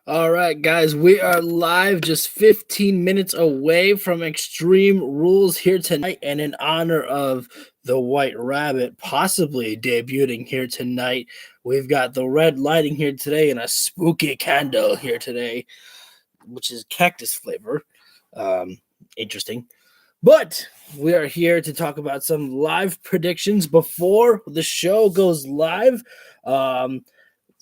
All right, guys, we are live just 15 minutes away from Extreme Rules here tonight. And in honor of the White Rabbit possibly debuting here tonight, we've got the red lighting here today and a spooky candle here today, which is cactus flavor. Interesting. But we are here to talk about some live predictions before the show goes live.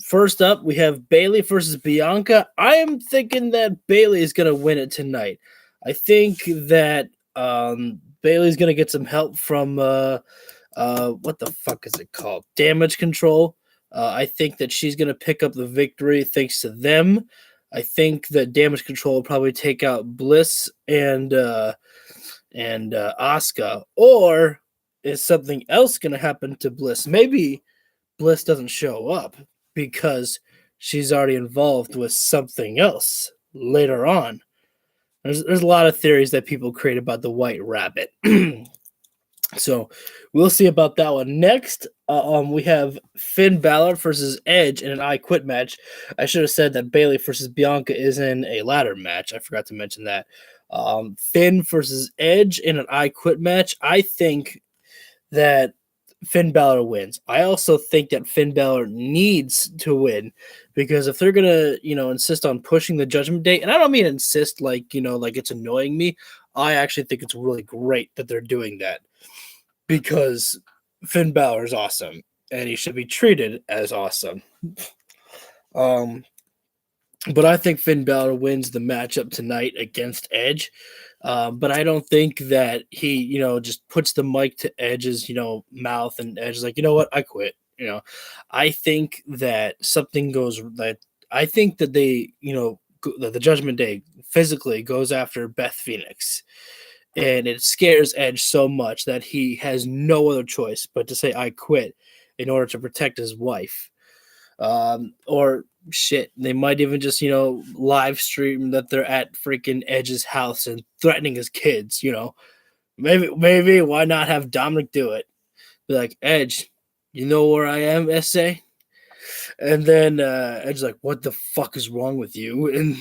First up, we have Bayley versus Bianca. I am thinking that Bayley is going to win it tonight. I think that Bayley's going to get some help from what the fuck is it called? Damage Control. I think that she's going to pick up the victory thanks to them. I think that Damage Control will probably take out Bliss and Asuka. Or is something else going to happen to Bliss? Maybe Bliss doesn't show up because she's already involved with something else later on. There's a lot of theories that people create about the White Rabbit. So we'll see about that one. Next, we have Finn Balor versus Edge in an I Quit match. I should have said that Bayley versus Bianca is in a ladder match. I forgot to mention that. Finn versus Edge in an I Quit match. I think that Finn Balor wins. I also think that Finn Balor needs to win because if they're gonna, insist on pushing the Judgment Day, and I don't mean insist like it's annoying me. I actually think it's really great that they're doing that because Finn Balor is awesome and he should be treated as awesome. But I think Finn Balor wins the matchup tonight against Edge. But I don't think that he, just puts the mic to Edge's, mouth and Edge is like, you know what, I quit. I think that something goes that I think that they, the Judgment Day physically goes after Beth Phoenix. And it scares Edge so much that he has no other choice but to say, I quit in order to protect his wife. Or shit, they might even just live stream that they're at freaking Edge's house and threatening his kids. Maybe why not have Dominic do it? Be like, Edge, you know where I am, SA? And then Edge's like, what the fuck is wrong with you? And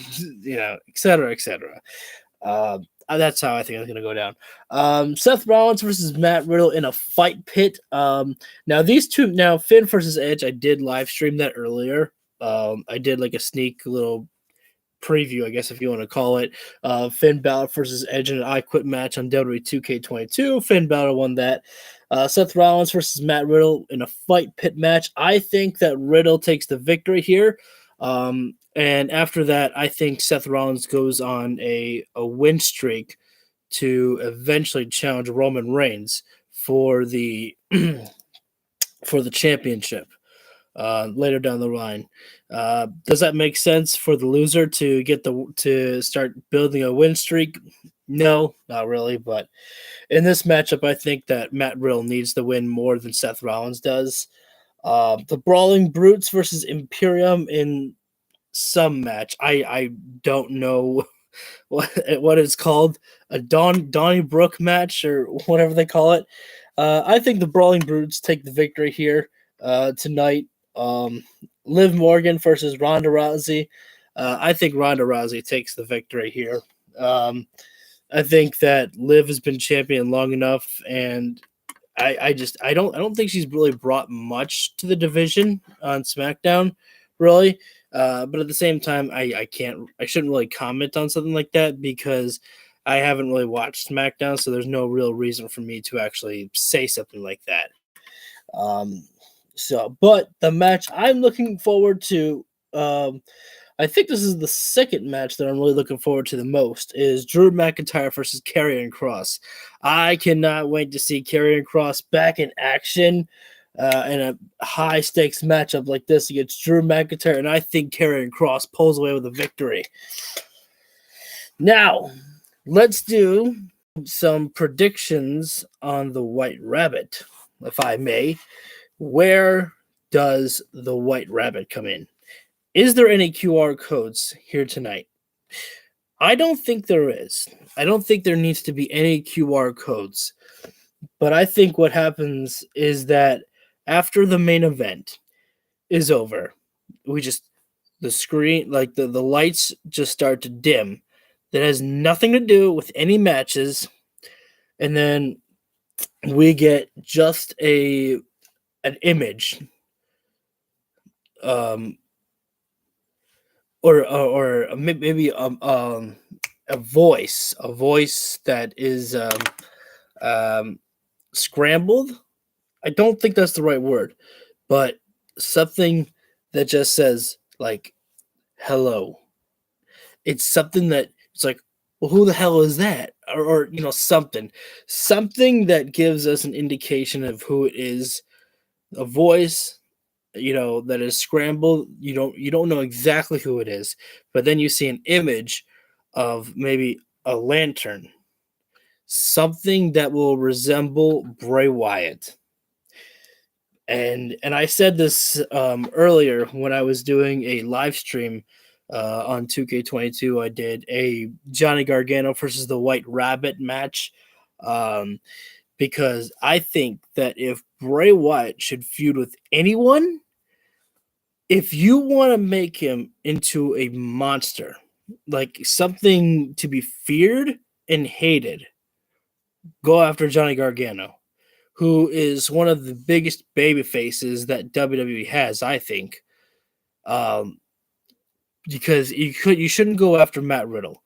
et cetera, et cetera. That's how I think it's going to go down. Seth Rollins versus Matt Riddle in a fight pit. Now these two, Finn versus Edge, I did live stream that earlier. I did like a sneak little preview, I guess if you want to call it. Finn Balor versus Edge in an I Quit match on WWE 2K22. Finn Balor won that. Seth Rollins versus Matt Riddle in a fight pit match. I think that Riddle takes the victory here. And after that, I think Seth Rollins goes on a win streak to eventually challenge Roman Reigns for the for the championship later down the line. Does that make sense for the loser to start building a win streak? No, not really. But in this matchup, I think that Matt Riddle needs the win more than Seth Rollins does. The Brawling Brutes versus Imperium in some match. I don't know what it's called, a Donnybrook match or whatever they call it. I think the Brawling Brutes take the victory here tonight. Liv Morgan versus Ronda Rousey. I think Ronda Rousey takes the victory here. I think that Liv has been champion long enough, and I don't think she's really brought much to the division on SmackDown, really. But at the same time, I shouldn't really comment on something like that because I haven't really watched SmackDown, so there's no real reason for me to actually say something like that. But the match I'm looking forward to, I think this is the second match that I'm really looking forward to the most, is Drew McIntyre versus Carrion Cross. I cannot wait to see Carrion Cross back in action. In a high stakes matchup like this against Drew McIntyre, and I think Carrion Cross pulls away with a victory. Now, let's do some predictions on the White Rabbit, if I may. Where does the White Rabbit come in? Is there any QR codes here tonight? I don't think there is. I don't think there needs to be any QR codes. But I think what happens is that after the main event is over, we just the screen, like the lights just start to dim. That has nothing to do with any matches, and then we get just an image, um, or maybe a voice that is um, scrambled. I don't think that's the right word, but something that just says like hello. It's something that it's like, well, who the hell is that? Or something that gives us an indication of who it is. A voice, that is scrambled. You don't know exactly who it is, but then you see an image of maybe a lantern, something that will resemble Bray Wyatt. And I said this earlier when I was doing a live stream on 2K22. I did a Johnny Gargano versus the White Rabbit match, um, because I think that if Bray Wyatt should feud with anyone, if you want to make him into a monster, like something to be feared and hated, go after Johnny Gargano, who is one of the biggest baby faces that WWE has, I think. Um, because you shouldn't go after Matt Riddle,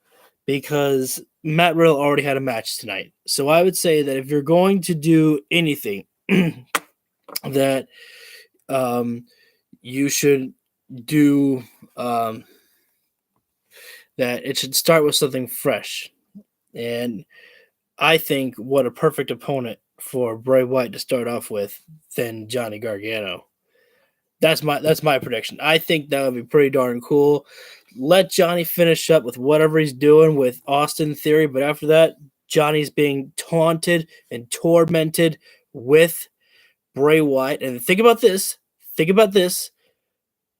because Matt Riddle already had a match tonight. So I would say that if you're going to do anything, that you should do that it should start with something fresh. And I think what a perfect opponent for Bray Wyatt to start off with than Johnny Gargano. That's my prediction. I think that would be pretty darn cool. Let Johnny finish up with whatever he's doing with Austin Theory, but after that, Johnny's being taunted and tormented with Bray Wyatt. And think about this. Think about this.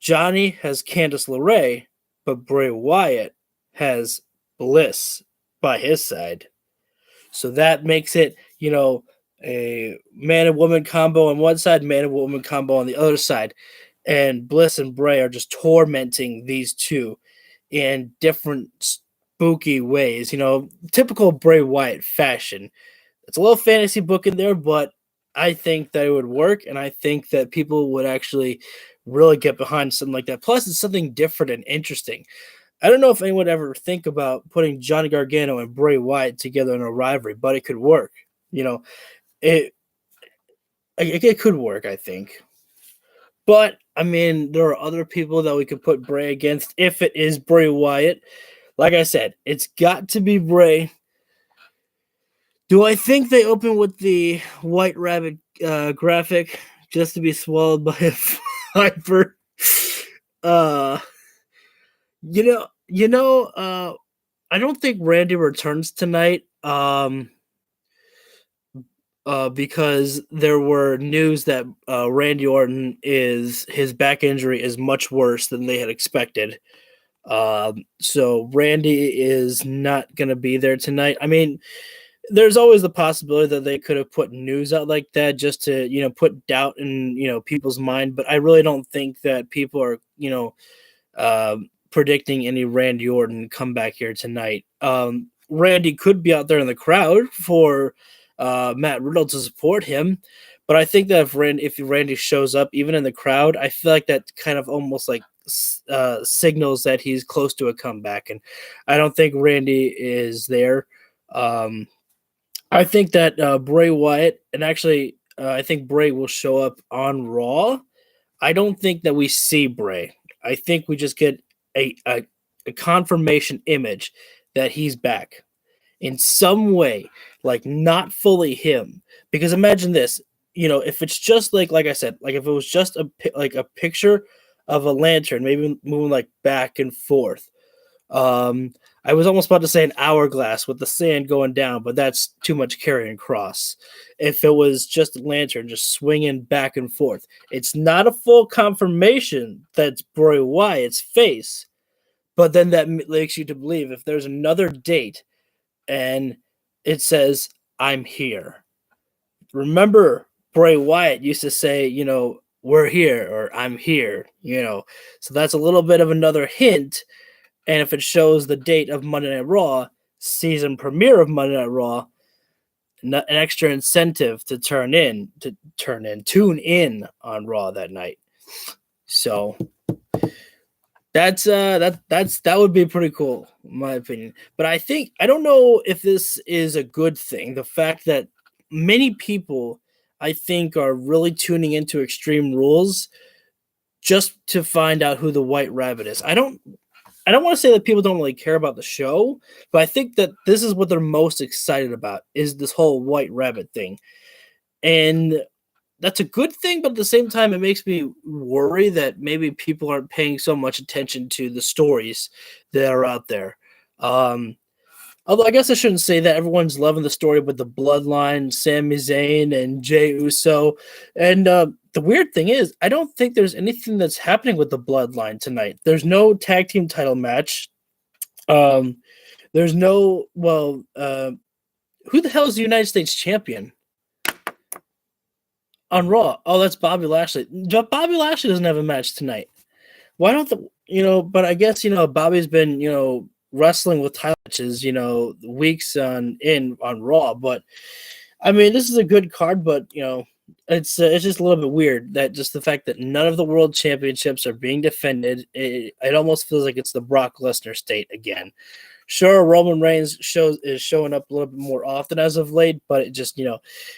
Johnny has Candice LeRae, but Bray Wyatt has Bliss by his side. So that makes it, a man and woman combo on one side, man and woman combo on the other side. And Bliss and Bray are just tormenting these two in different spooky ways, typical Bray Wyatt fashion. It's a little fantasy book in there, but I think that it would work, and I think that people would actually really get behind something like that. Plus, it's something different and interesting. I don't know if anyone would ever think about putting Johnny Gargano and Bray Wyatt together in a rivalry, but it could work. It it could work, I think. But I mean, there are other people that we could put Bray against if it is Bray Wyatt. Like I said, it's got to be Bray. Do I think they open with the White Rabbit graphic just to be swallowed by a viper? Uh, I don't think Randy returns tonight. Because there were news that Randy Orton his back injury is much worse than they had expected. So Randy is not going to be there tonight. I mean, there's always the possibility that they could have put news out like that just to, put doubt in, people's mind. But I really don't think that people are, predicting any Randy Orton comeback here tonight. Randy could be out there in the crowd for Matt Riddle to support him. But I think that if Randy shows up, even in the crowd, I feel like that kind of almost like signals that he's close to a comeback. And I don't think Randy is there. I think that Bray Wyatt, and actually, I think Bray will show up on Raw. I don't think that we see Bray. I think we just get a confirmation image that he's back in some way, like not fully him. Because imagine this, if it's just like I said, like if it was just a picture of a lantern, maybe moving like back and forth. I was almost about to say an hourglass with the sand going down, but that's too much Carrion cross. If it was just a lantern just swinging back and forth, it's not a full confirmation that's Bray Wyatt's face, but then that makes you to believe if there's another date and it says, "I'm here." Remember, Bray Wyatt used to say, we're here or I'm here, So that's a little bit of another hint. And if it shows the date of Monday Night Raw, season premiere of Monday Night Raw, an extra incentive to tune in on Raw that night. So that would be pretty cool, in my opinion. But I don't know if this is a good thing. The fact that many people, I think, are really tuning into Extreme Rules just to find out who the White Rabbit is. I don't want to say that people don't really care about the show, but I think that this is what they're most excited about, is this whole White Rabbit thing. And that's a good thing, but at the same time, it makes me worry that maybe people aren't paying so much attention to the stories that are out there. Although I guess I shouldn't say that. Everyone's loving the story with the Bloodline, Sami Zayn, and Jey Uso. And the weird thing is, I don't think there's anything that's happening with the Bloodline tonight. There's no tag team title match. There's no, who the hell is the United States champion on Raw? Oh, that's Bobby Lashley. Bobby Lashley doesn't have a match tonight. Why don't but I guess, Bobby's been, wrestling with title matches, weeks on Raw. But I mean, this is a good card, but it's just a little bit weird that just the fact that none of the world championships are being defended. It almost feels like it's the Brock Lesnar state again. Sure, Roman Reigns is showing up a little bit more often as of late, but it just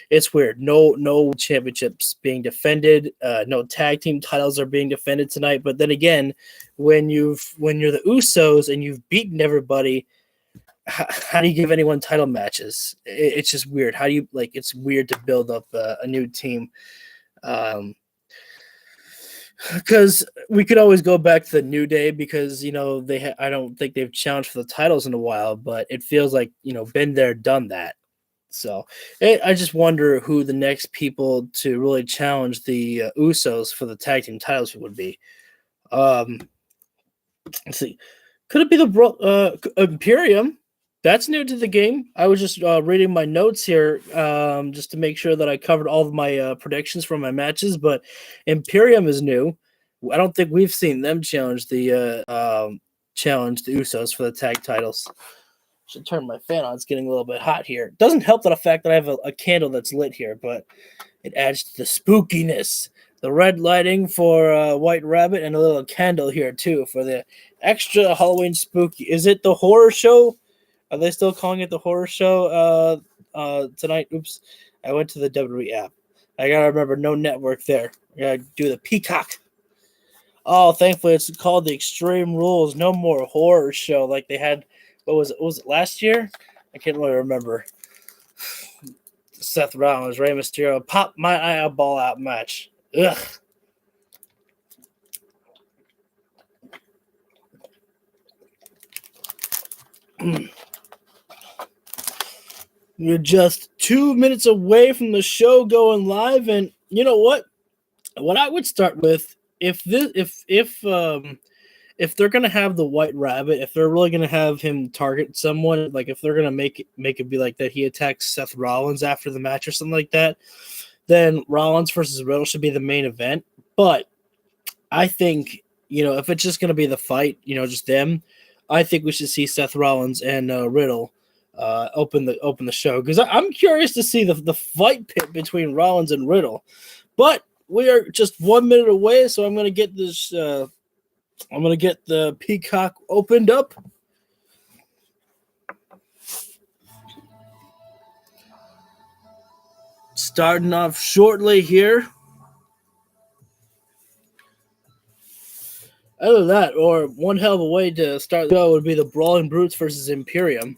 it's weird. No championships being defended. No tag team titles are being defended tonight. But then again, when you're the Usos and you've beaten everybody, how do you give anyone title matches? It's just weird. How do you It's weird to build up a new team. Because we could always go back to the New Day because I don't think they've challenged for the titles in a while, but it feels like been there, done that. So I just wonder who the next people to really challenge the Usos for the tag team titles would be. Let's see, could it be the Imperium? That's new to the game. I was just reading my notes here just to make sure that I covered all of my predictions from my matches, but Imperium is new. I don't think we've seen them challenge the Usos for the tag titles. Should turn my fan on. It's getting a little bit hot here. It doesn't help the fact that I have a candle that's lit here, but it adds to the spookiness. The red lighting for White Rabbit and a little candle here too for the extra Halloween spooky. Is it the horror show? Are they still calling it the horror show tonight? Oops. I went to the WWE app. I got to remember, no network there. I got to do the Peacock. Oh, thankfully, it's called the Extreme Rules. No more horror show like they had. What was it last year? I can't really remember. Seth Rollins, Rey Mysterio, pop my eyeball out match. Ugh. You're just 2 minutes away from the show going live, and you know what? What I would start with, if they're gonna have the White Rabbit, if they're really gonna have him target someone, like if they're gonna make it be like that he attacks Seth Rollins after the match or something like that, then Rollins versus Riddle should be the main event. But I think if it's just gonna be the fight, just them, I think we should see Seth Rollins and Riddle open the show, because I'm curious to see the fight pit between Rollins and Riddle. But we are just 1 minute away, so I'm gonna get this. I'm gonna get the Peacock opened up. Starting off shortly here. Other than that, or one hell of a way to start the show would be the Brawling Brutes versus Imperium.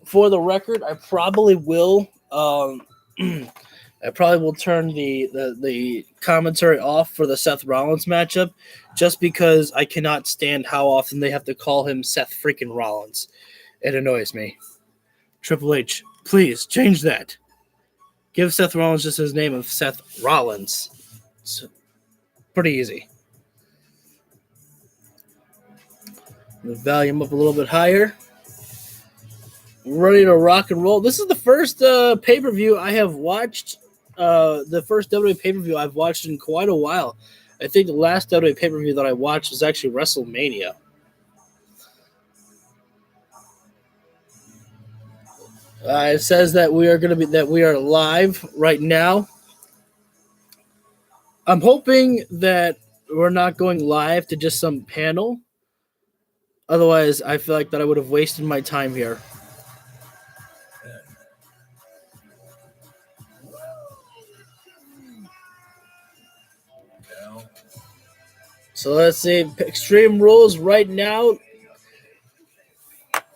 For the record, I probably will. I probably will turn the commentary off for the Seth Rollins matchup, just because I cannot stand how often they have to call him Seth freaking Rollins. It annoys me. Triple H, please change that. Give Seth Rollins just his name of Seth Rollins. It's pretty easy. The volume up a little bit higher. Ready to rock and roll. This is the first pay-per-view I have watched the first WWE pay-per-view I've watched in quite a while. I think the last WWE pay-per-view that I watched was actually WrestleMania. It says that we are live right now. I'm hoping that we're not going live to just some panel. Otherwise, I feel like that I would have wasted my time here. So let's see. Extreme Rules right now.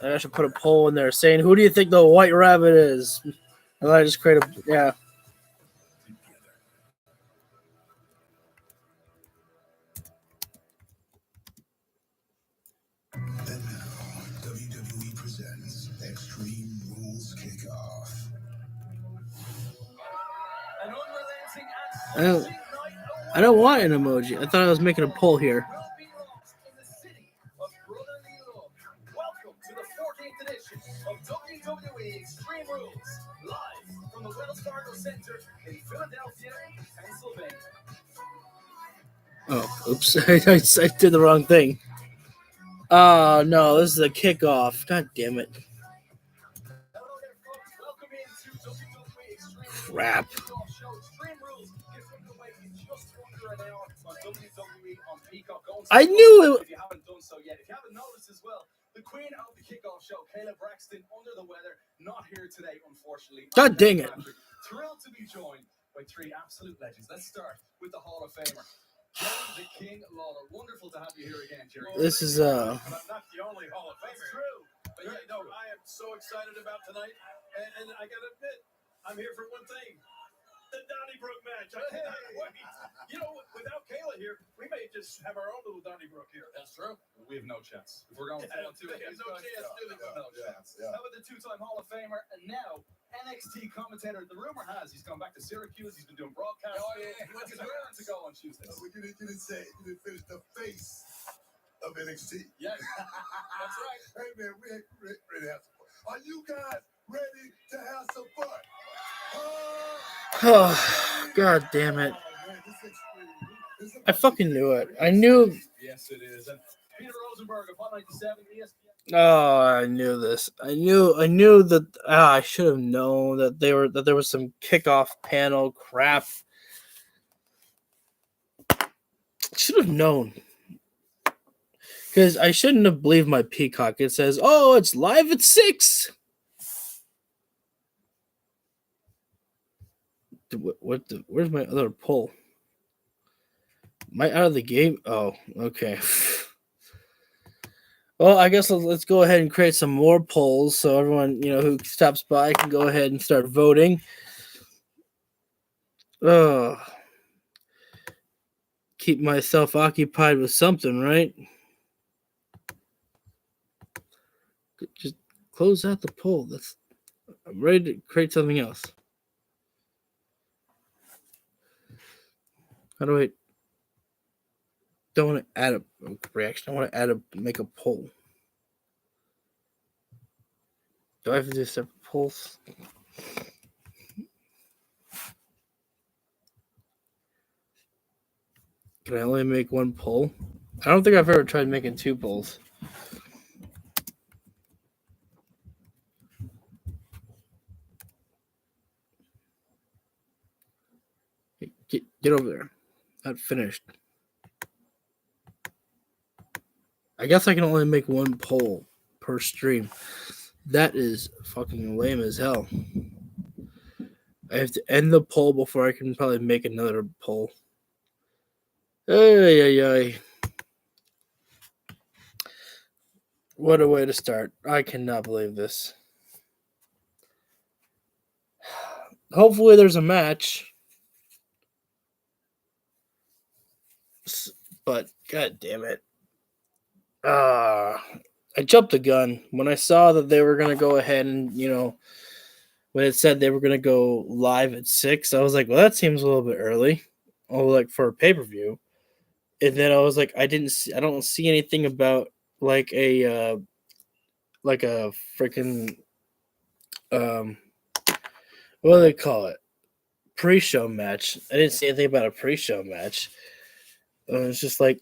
I should put a poll in there saying, who do you think the White Rabbit is? And I just create a, yeah. And now, WWE presents Extreme Rules Kickoff. I don't want an emoji. I thought I was making a poll here. Welcome to the 14th edition of WWE Extreme Rules, live from the Wells Fargo Center in Philadelphia, Pennsylvania. Oh, oops. I did the wrong thing. Oh, no, this is a kickoff. God damn it. Hello there, folks. Welcome into WWE Extreme Crap. Rules show. Extreme Rules gets underway in just under an hour on WWE on Peacock. I knew it. If you haven't done so yet, if you haven't noticed as well, the queen of the kickoff show, Kayla Braxton, under the weather, not here today, unfortunately. God dang it. Thrilled to be joined by three absolute legends. Let's start with the Hall of Famer, Jerry the King Lawler. Wonderful to have you here again, Jerry. This is, I'm not the only Hall of That's Famer. true. But yeah, no, I am so excited about tonight. And I got to admit, I'm here for one thing. The Donnybrook match. I cannot wait. You know, without Kayla here, we may just have our own little Donnybrook here. That's true. We have no chance. If we're going Yeah, to two, there's no chance, do they? no chance. How about the two-time Hall of Famer and now NXT commentator? The rumor has he's gone back to Syracuse. He's been doing broadcast. Oh, yeah. He's raring to go on Tuesdays. We didn't finish the face of NXT. Yeah, that's right. Hey, man, we ain't ready to have some fun. Are you guys ready to have some fun? oh, God damn it. Oh, man, this Extreme. I fucking knew it. I knew. Yes, it is. And Peter Rosenberg of 197 ESPN. Oh, I knew this. I knew that. I should have known that there was some kickoff panel crap. Should have known. Because I shouldn't have believed my Peacock. It says, "Oh, it's live at 6." Where's my other poll? Am I out of the game? Oh, okay. Well, I guess let's go ahead and create some more polls so everyone, who stops by can go ahead and start voting. Keep myself occupied with something, right? Just close out the poll. I'm ready to create something else. How do I? Don't want to add a reaction. I want to make a poll. Do I have to do separate polls? Can I only make one poll? I don't think I've ever tried making two polls. Get over there. Not finished. I guess I can only make one poll per stream. That is fucking lame as hell. I have to end the poll before I can probably make another poll. Ay. What a way to start. I cannot believe this. Hopefully there's a match. But god damn it. I jumped the gun when I saw that they were gonna go ahead and when it said they were gonna go live at 6, I was like, well, that seems a little bit early. Oh, like for a pay-per-view. And then I was like, I don't see anything about like a freaking what do they call it? pre-show match. I didn't see anything about a pre-show match. It's just like,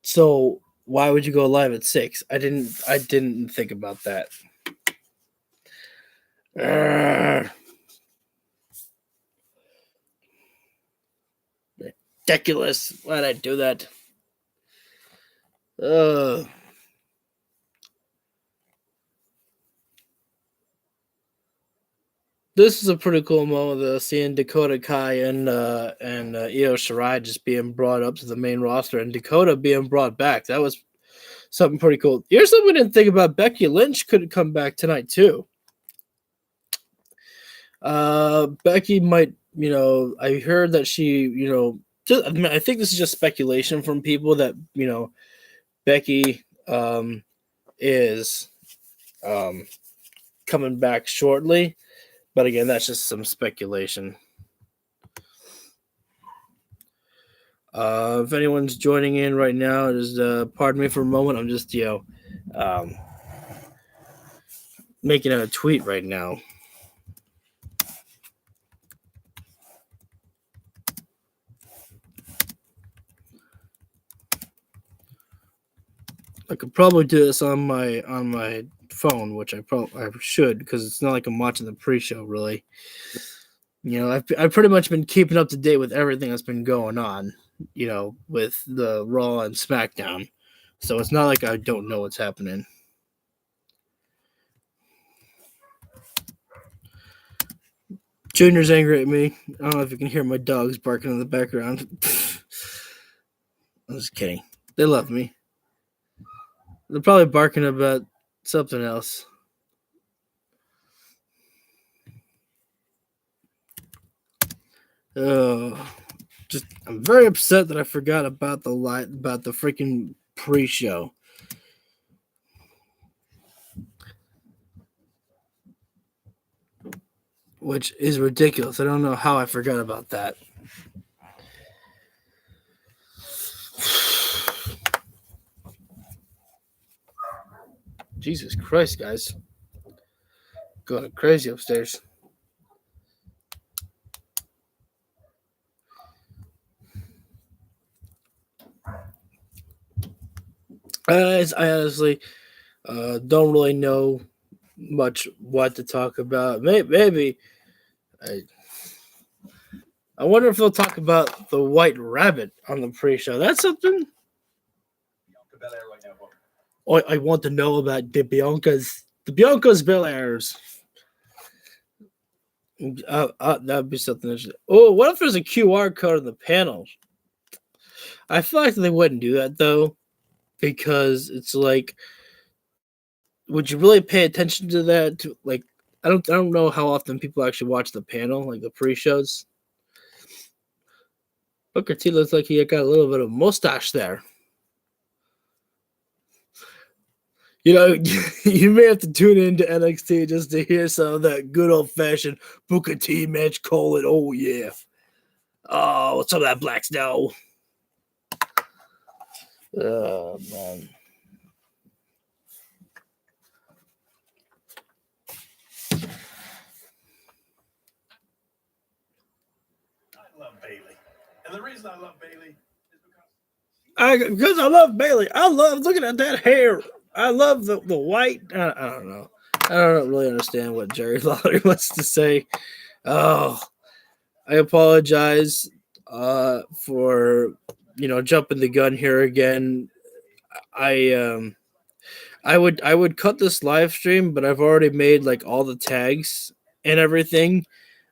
so why would you go live at 6? I didn't think about that. Ridiculous. Why'd I do that? This is a pretty cool moment, seeing Dakota Kai and Io Shirai just being brought up to the main roster, and Dakota being brought back. That was something pretty cool. Here's something we didn't think about. Becky Lynch could come back tonight too. Becky might, I heard that she, I think this is just speculation from people that, Becky is coming back shortly. But again, that's just some speculation. If anyone's joining in right now, just pardon me for a moment. I'm just, making a tweet right now. I could probably do this on my phone, which I should, because it's not like I'm watching the pre-show really. I've pretty much been keeping up to date with everything that's been going on, with the Raw and SmackDown. So it's not like I don't know what's happening. Junior's angry at me. I don't know if you can hear my dogs barking in the background. I'm just kidding. They love me. They're probably barking about something else. I'm very upset that I forgot about the freaking pre-show. Which is ridiculous. I don't know how I forgot about that. Jesus Christ, guys. Going crazy upstairs. I honestly don't really know much what to talk about. Maybe I wonder if they'll talk about the White Rabbit on the pre-show. That's something. I want to know about the Bianca's Belairs. That'd be something interesting. Oh, what if there's a QR code on the panel? I feel like they wouldn't do that though, because it's like, would you really pay attention to that? I don't know how often people actually watch the panel, like the pre-shows. Booker T looks like he got a little bit of mustache there. You may have to tune into NXT just to hear some of that good old-fashioned Booker T match calling. Oh, yeah. Oh, some of that Black Snow. Oh, man. I love Bayley. And the reason I love Bayley is because I love Bayley. I love looking at that hair. I love the white. I don't know. I don't really understand what Jerry Lawler wants to say. Oh, I apologize for jumping the gun here again. I would cut this live stream, but I've already made like all the tags and everything.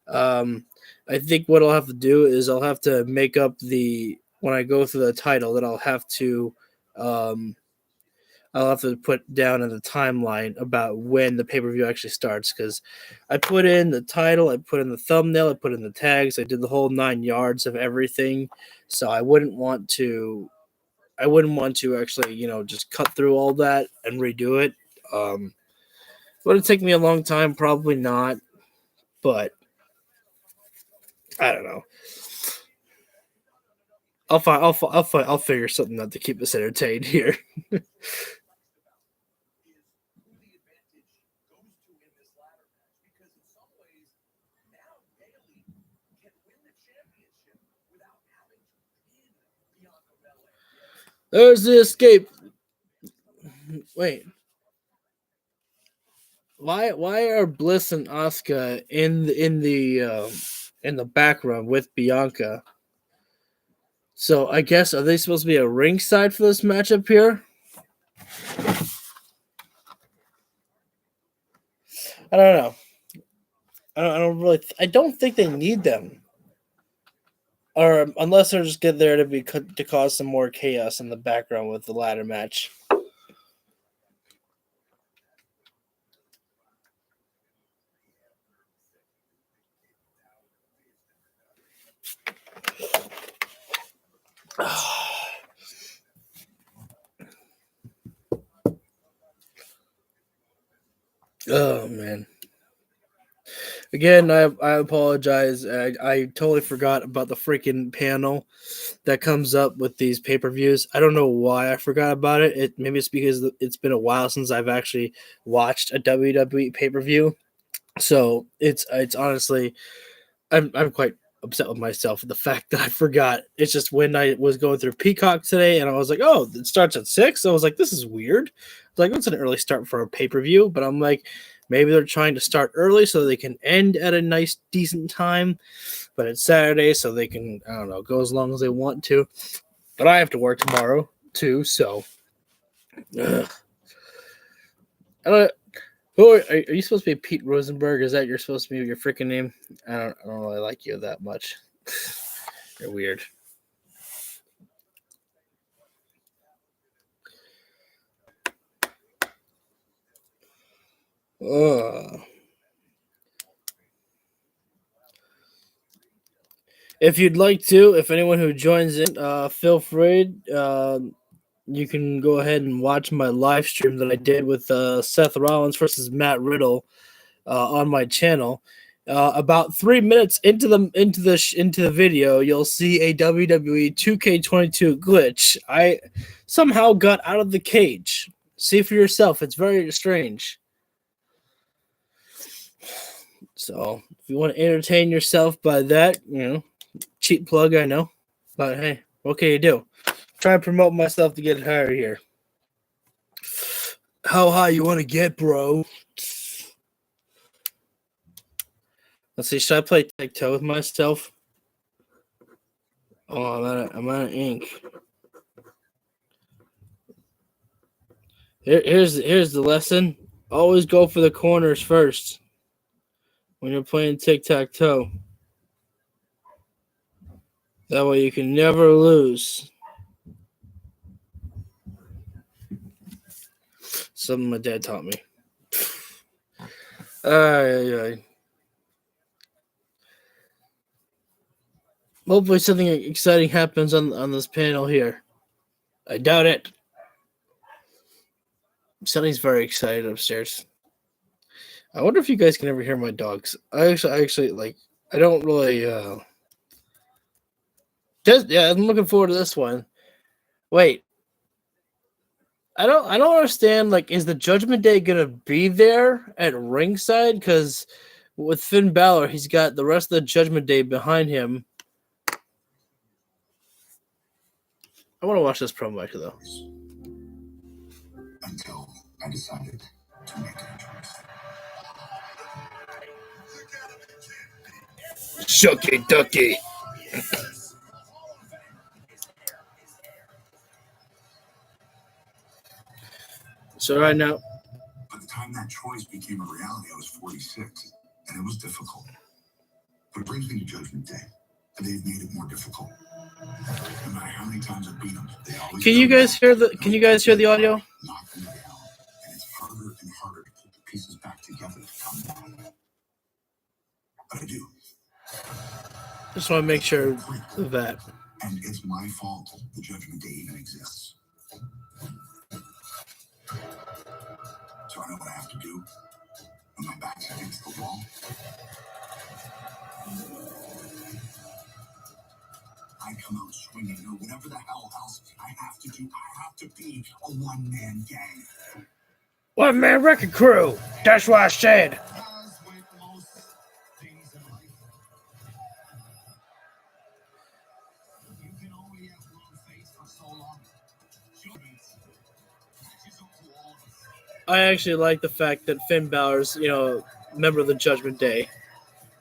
I think what I'll have to do is I'll have to make up when I go through the title that I'll have to put down in the timeline about when the pay-per-view actually starts, because I put in the title, I put in the thumbnail, I put in the tags, I did the whole 9 yards of everything. So I wouldn't want to actually, just cut through all that and redo it. Would it take me a long time? Probably not, but I don't know. I'll figure something out to keep us entertained here. There's the escape. Wait. Why are Bliss and Asuka in the background with Bianca? So I guess, are they supposed to be a ringside for this matchup here? I don't know. I don't think they need them, or unless they're just get there to cause some more chaos in the background with the ladder match. Oh man. Again, I apologize. I totally forgot about the freaking panel that comes up with these pay-per-views. I don't know why I forgot about it. Maybe it's because it's been a while since I've actually watched a WWE pay-per-view. So it's honestly, I'm quite upset with myself for the fact that I forgot. It's just when I was going through Peacock today and I was like, oh, it starts at 6. I was like, this is weird. It's like, that's an early start for a pay-per-view, but I'm like, maybe they're trying to start early so they can end at a nice, decent time. But it's Saturday, so they can, I don't know, go as long as they want to. But I have to work tomorrow too, so. Ugh. Who are you supposed to be? Pete Rosenberg? Is that you're supposed to be your freaking name? I don't really like you that much. You're weird. Ugh. If you'd like to, if anyone who joins in, feel free. You can go ahead and watch my live stream that I did with Seth Rollins versus Matt Riddle on my channel. About 3 minutes into the video, you'll see a WWE 2K22 glitch. I somehow got out of the cage. See for yourself; it's very strange. So, if you want to entertain yourself by that, cheap plug, I know, but hey, what can you do? Try and promote myself to get higher here. How high you want to get, bro? Let's see. Should I play tic-tac-toe with myself? Oh, I'm out of ink. Here's the lesson. Always go for the corners first when you're playing tic-tac-toe. That way you can never lose. Something my dad taught me. Hopefully something exciting happens on this panel here. I doubt it. Sonny's very excited upstairs. I wonder if you guys can ever hear my dogs. I actually like. I don't really. I'm looking forward to this one. Wait. I don't understand. Like, is the Judgment Day gonna be there at ringside? Because with Finn Balor, he's got the rest of the Judgment Day behind him. I want to watch this promo actually, though. Until I decided to make a choice. Shucky ducky. So right now, by the time that choice became a reality, I was 46, and it was difficult. But it brings me to Judgment Day, and they've made it more difficult. No matter how many times I've beat them, they always. Can you guys hear the audio? Knock them down, and it's harder and harder to put the pieces back together to come back. But I do. Just want to make sure of that. And it's my fault the Judgment Day even exists. So I know what I have to do when my back's against the wall. I come out swinging, or whatever the hell else I have to do. I have to be a one-man gang. One-man wrecking crew. That's what I said. As with most things in life, you can only have one face for so long. I actually like the fact that Finn Balor's, member of the Judgment Day.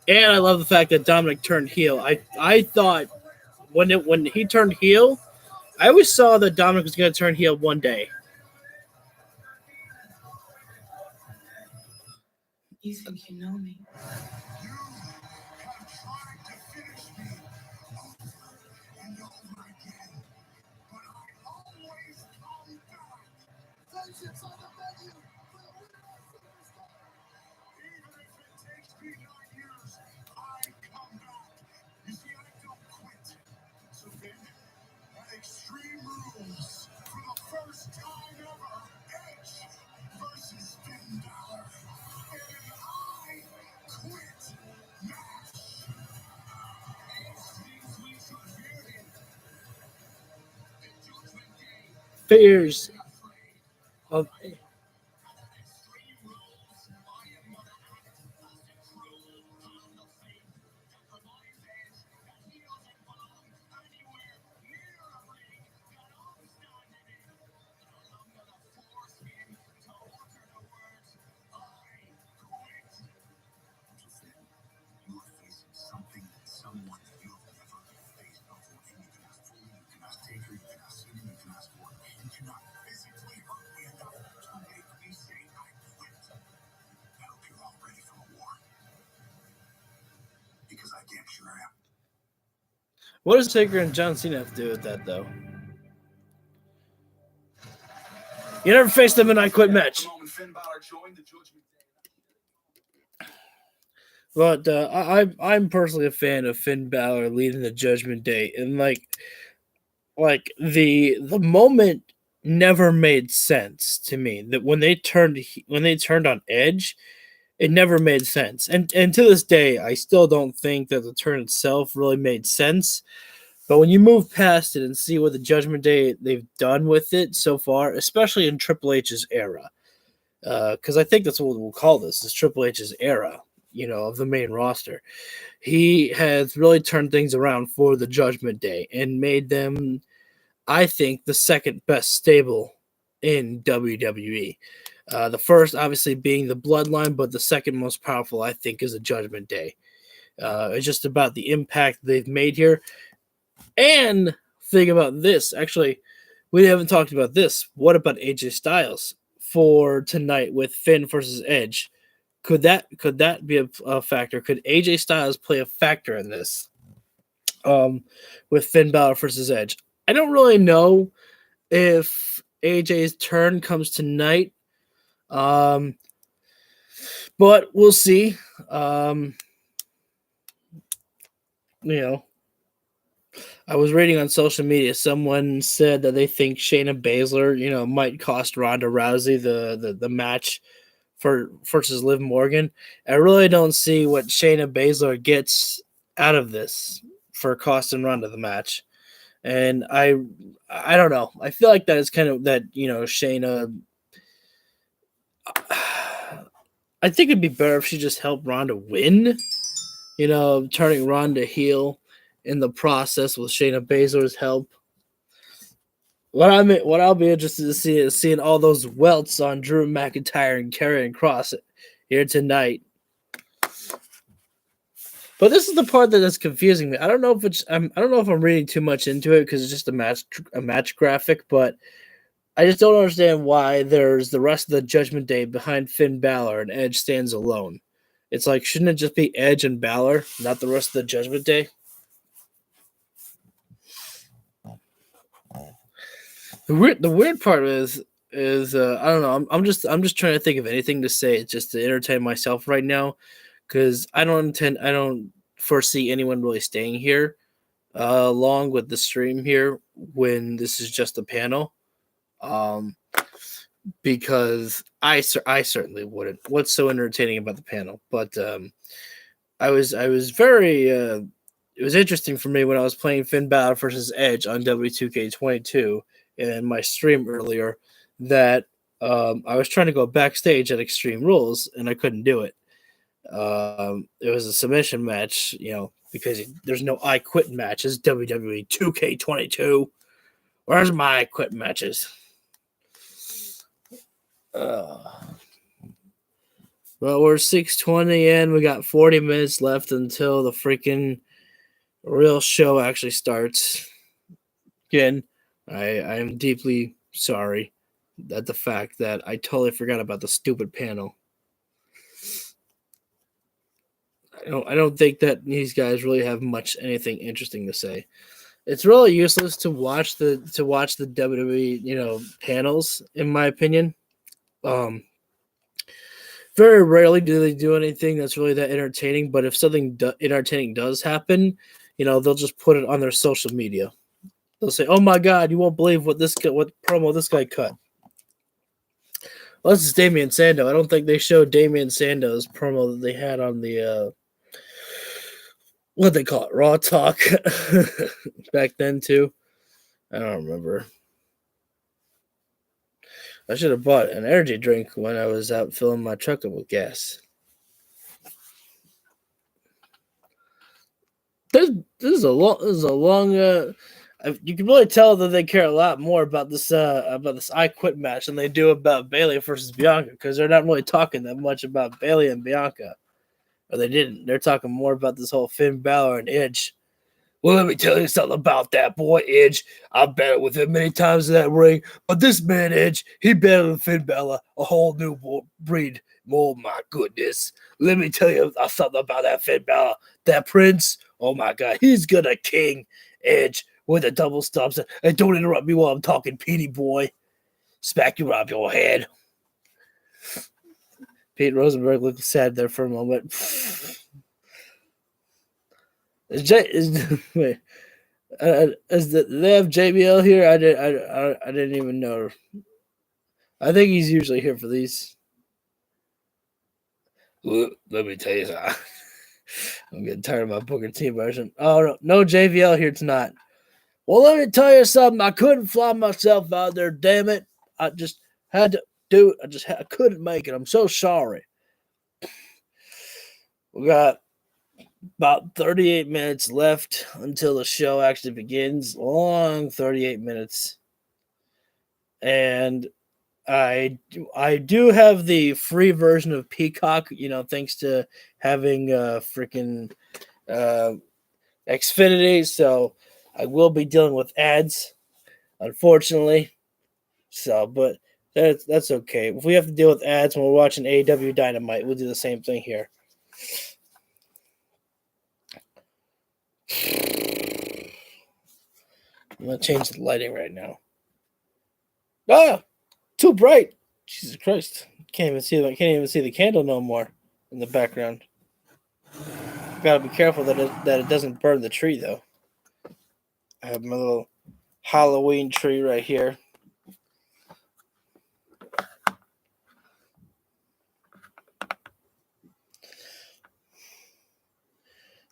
And I love the fact that Dominic turned heel. I thought when he turned heel, I always saw that Dominic was going to turn heel one day. You think you know me? You have tried to finish me over and over again, but I always come back. Vengeance on the menu for the winner superstar. Even if it takes me 9 years, I come back. You see, I don't quit. So then, at Extreme Rules, for the first time ever, Edge versus Finn Balor. And I quit match. It seems we should hear him. The Judgment Day. Fears of Extreme Rules, I am gonna act as a true Hall of Fame that reminds Edge that he doesn't belong anywhere near a ring that I'm standing in. And I'm gonna force him to utter the words, I quit. Finn, you are facing something that someone that you have never faced before, and you cannot fool me, you cannot take her, you cannot see me, you cannot score, you cannot physically hurt me enough to make me say I quit. I hope you're all ready for a war. Because I damn sure am. what does Taker and John Cena have to do with that, though? You never faced them in I Quit match. The moment Finn Balor joined the Judgment Day. But I'm personally a fan of Finn Balor leading the Judgment Day, and like the moment never made sense to me. That when they turned on Edge, it never made sense, and to this day, I still don't think that the turn itself really made sense. But when you move past it and see what the Judgment Day they've done with it so far, especially in Triple H's era, because I think that's what we'll call this, is Triple H's era, of the main roster. He has really turned things around for the Judgment Day and made them, I think, the second best stable in WWE. The first, obviously, being the Bloodline, but the second most powerful, I think, is the Judgment Day. It's just about the impact they've made here. And think about this. Actually, we haven't talked about this. What about AJ Styles for tonight with Finn versus Edge? Could that be a factor? Could AJ Styles play a factor in this? With Finn Balor versus Edge, I don't really know if AJ's turn comes tonight. But we'll see. I was reading on social media, someone said that they think Shayna Baszler, might cost Ronda Rousey the match versus Liv Morgan. I really don't see what Shayna Baszler gets out of this for costing Ronda the match. And I don't know. I feel like that is kind of that, Shayna. I think it'd be better if she just helped Ronda win, turning Ronda heel in the process with Shayna Baszler's help. What I'll be interested to see is seeing all those welts on Drew McIntyre and Carrion Cross here tonight. But this is the part that's confusing me. I don't know if I'm reading too much into it because it's just a match graphic, but I just don't understand why there's the rest of the Judgment Day behind Finn Balor and Edge stands alone. It's like, shouldn't it just be Edge and Balor, not the rest of the Judgment Day? The weird part is I don't know. I'm just trying to think of anything to say just to entertain myself right now, because I don't foresee anyone really staying here along with the stream here when this is just a panel. Because I certainly wouldn't. What's so entertaining about the panel? But I was very it was interesting for me when I was playing Finn Balor versus Edge on W2K22 in my stream earlier that I was trying to go backstage at Extreme Rules and I couldn't do it. It was a submission match, because there's no I Quit matches. WWE 2K22. Where's my I Quit matches? Well, we're 6:20 in. We got 40 minutes left until the freaking real show actually starts. Again, I am deeply sorry at the fact that I totally forgot about the stupid panel. I don't think that these guys really have much anything interesting to say. It's really useless to watch the WWE panels, in my opinion. Very rarely do they do anything that's really that entertaining. But if something entertaining does happen, they'll just put it on their social media. They'll say, "Oh my God, you won't believe what promo this guy cut." Well, this is Damian Sandow. I don't think they showed Damian Sandow's promo that they had on the what they call it, Raw Talk back then too. I don't remember. I should have bought an energy drink when I was out filling my truck up with gas. This is a long. You can really tell that they care a lot more about this I Quit match than they do about Bayley versus Bianca, because they're not really talking that much about Bayley and Bianca, or they didn't. They're talking more about this whole Finn Balor and Edge. Well, let me tell you something about that boy, Edge. I've battled with him many times in that ring, but this man, Edge, he battled with Finn Balor, a whole new breed. Oh, my goodness. Let me tell you something about that Finn Balor. That Prince, oh, my God, he's gonna king Edge with the double stomps. And don't interrupt me while I'm talking, Petey boy. Smack you around your head. Pete Rosenberg looked sad there for a moment. Wait, do they have JBL here? I didn't even know. I think he's usually here for these. Let me tell you something. I'm getting tired of my Booker T version. Oh, no JBL here tonight. Well, let me tell you something. I couldn't fly myself out there. Damn it! I just had to do it. I couldn't make it. I'm so sorry. We got about 38 minutes left until the show actually begins. Long 38 minutes. And I do have the free version of Peacock, thanks to having freaking Xfinity. So I will be dealing with ads, unfortunately. So, but that's okay. If we have to deal with ads when we're watching AEW Dynamite, we'll do the same thing here. I'm gonna change the lighting right now. Ah, too bright. Jesus Christ! Can't even see the candle no more in the background. Gotta be careful that it doesn't burn the tree though. I have my little Halloween tree right here.